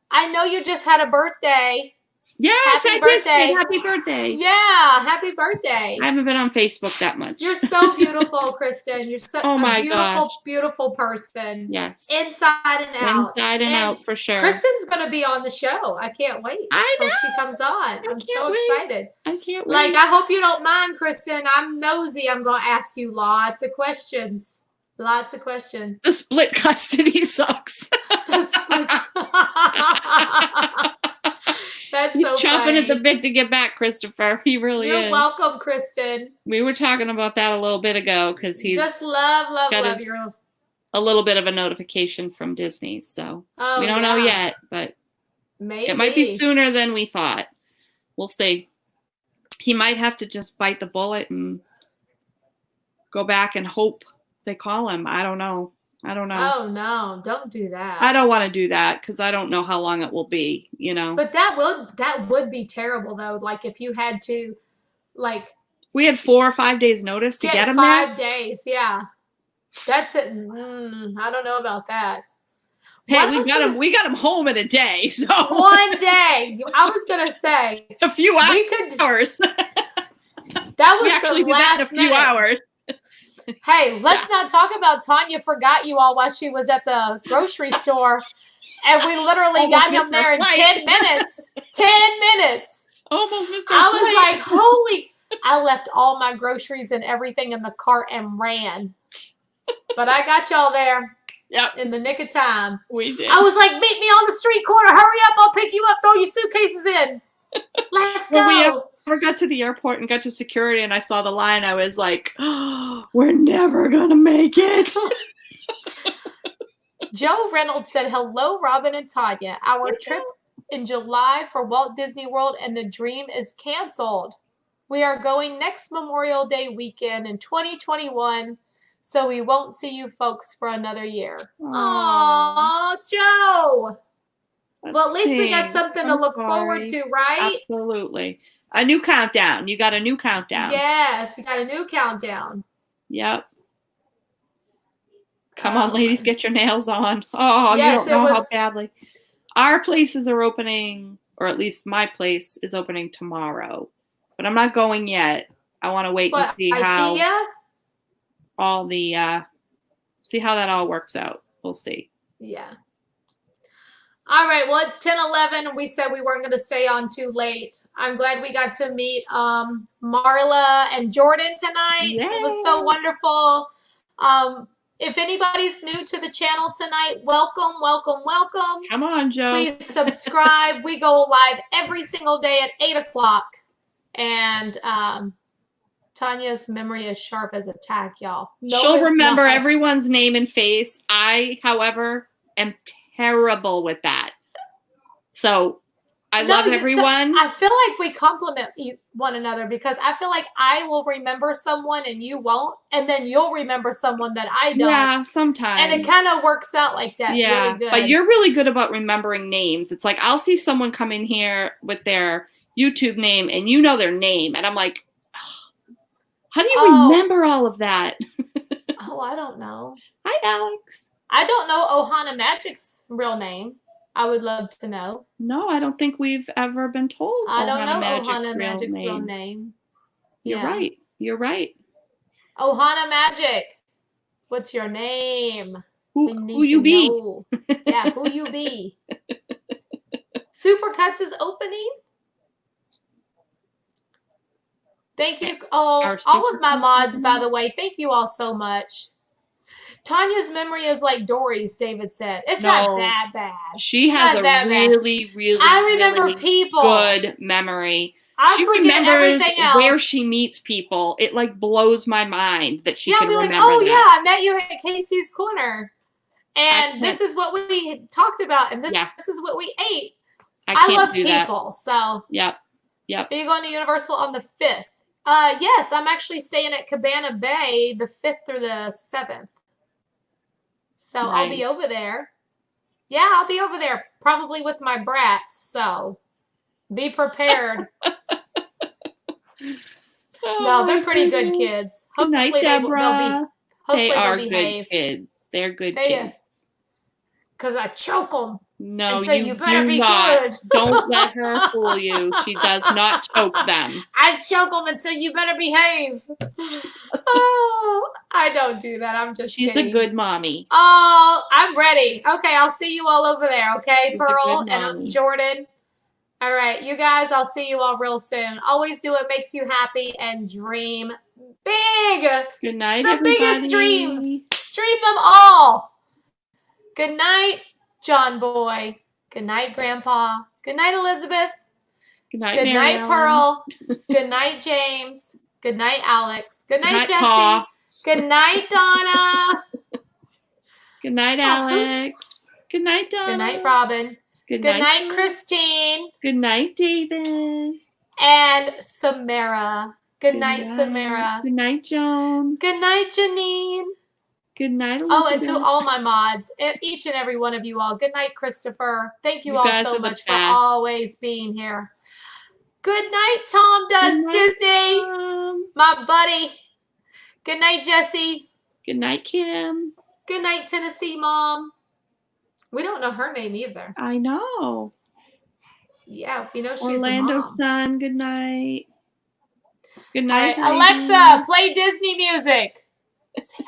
I know you just had a birthday. Yes, happy birthday. Happy birthday. Yeah, happy birthday. I haven't been on Facebook that much. You're so beautiful, Kristen. You're such a beautiful, beautiful person. Yes. Inside and out. Inside and out, for sure. Kristen's going to be on the show. I can't wait until she comes on. I'm so excited. I can't wait. Like, I hope you don't mind, Kristen. I'm nosy. I'm going to ask you lots of questions. Lots of questions. The split custody sucks. The split. That's He's so chomping at the funny. bit to get back, Christopher. He really You're is. welcome, Kristen. We were talking about that a little bit ago because he's Just love got your. a little bit of a notification from Disney. So Oh, we don't know yet, but maybe it might be sooner than we thought. We'll see. He might have to just bite the bullet and go back and hope they call him. I don't know. Oh no, don't do that. I don't want to do that because I don't know how long it will be, you know. But that would be terrible though. Like if you had to, like, we had 4 or 5 days notice to get him 5 there. days, yeah. That's it. I don't know about that. Hey, we got him home in a day. So one day. I was gonna say a few hours. We could. That was actually did that in a few hours. Hey, let's not talk about Tanya forgot you all while she was at the grocery store. And we literally got him there in 10 minutes. 10 minutes. Almost missed I was like, holy. I left all my groceries and everything in the cart and ran. But I got y'all there. Yep. In the nick of time. We did. I was like, meet me on the street corner. Hurry up. I'll pick you up. Throw your suitcases in. Let's go. We got to the airport and got to security and I saw the line. I was like, oh, we're never going to make it. Joe Reynolds said, hello, Robin and Tanya. Our trip in July for Walt Disney World and the Dream is canceled. We are going next Memorial Day weekend in 2021, so we won't see you folks for another year. Aww, Joe. Well, at least we got something to look forward to, right? Absolutely. A new countdown. You got a new countdown. Yes, you got a new countdown. Yep. Come on, ladies, get your nails on. Oh, yes, you don't know how badly. Our places are opening, or at least my place is opening tomorrow. But I'm not going yet. I want to wait and see how all the see how that all works out. We'll see. Yeah. All right. Well, it's 10:11. We said we weren't going to stay on too late. I'm glad we got to meet Marla and Jordan tonight. Yay. It was so wonderful. If anybody's new to the channel tonight, welcome, welcome, welcome. Come on, Joe. Please subscribe. We go live every single day at 8 o'clock. And Tanya's memory is sharp as a tack, y'all. No, she'll remember everyone's name and face. I, however, am terrible with that. So I love everyone. I feel like we compliment one another because I feel like I will remember someone and you won't, and then you'll remember someone that I don't. Yeah, sometimes. And it kind of works out like that. Yeah, really good. But you're really good about remembering names. It's like I'll see someone come in here with their YouTube name and you know their name, and I'm like, oh, how do you remember all of that? Oh, I don't know. Hi, Alex. I don't know Ohana Magic's real name. I would love to know. No, I don't think we've ever been told. I don't know Ohana Magic's real name. You're right. You're right. Ohana Magic. What's your name? Who you be? Yeah, who you be? Supercuts is opening. Thank you. Oh, all of my mods, by the way. Thank you all so much. Tanya's memory is like Dory's, David said. It's not that bad. She has a really, I remember people. Good memory. She remembers everything else. Where she meets people. It like blows my mind that she can remember. Oh yeah, I met you at Casey's Corner, and this is what we talked about, and this is what we ate. I love people, so yep. Are you going to Universal on the 5th? Yes, I'm actually staying at Cabana Bay the 5th through the 7th. So I'll be over there. Yeah, I'll be over there probably with my brats. So be prepared. No, they're pretty good kids. Hopefully they'll behave. Good kids. They're good kids. Because I choke them. No, and say, you better be good. Don't let her fool you. She does not choke them. I choke them and say, you better behave. Oh, I don't do that. I'm just kidding. She's a good mommy. Oh, I'm ready. Okay, I'll see you all over there. Okay, she's Pearl and Jordan. All right, you guys, I'll see you all real soon. Always do what makes you happy and dream big. Good night, everybody. The biggest dreams. Dream them all. Good night, John Boy. Good night, Grandpa. Good night, Elizabeth. Good night, Good Mary night, Ellen. Pearl. Good night, James. Good night, Alex. Good night, Jesse. Pa. Good night, Donna. Good night, Oh, who's- Alex. Good night, Donna. Good night, Robin. Good Good night, Donna. Christine. Good night, David. And Samara. Good night, Samara. Good night, Joan. Good night, Janine. Good night, Elizabeth. Oh, and to all my mods, each and every one of you all. Good night, Christopher. Thank you all guys so are the much for best. always being here. Good night, Tom Does Good night, Disney. Mom. My buddy. Good night, Jesse. Good night, Kim. Good night, Tennessee Mom. We don't know her name either. I know. Yeah, we know she's Orlando a mom. Sun, good night. Good All night, right, ladies. Alexa, play Disney music. Say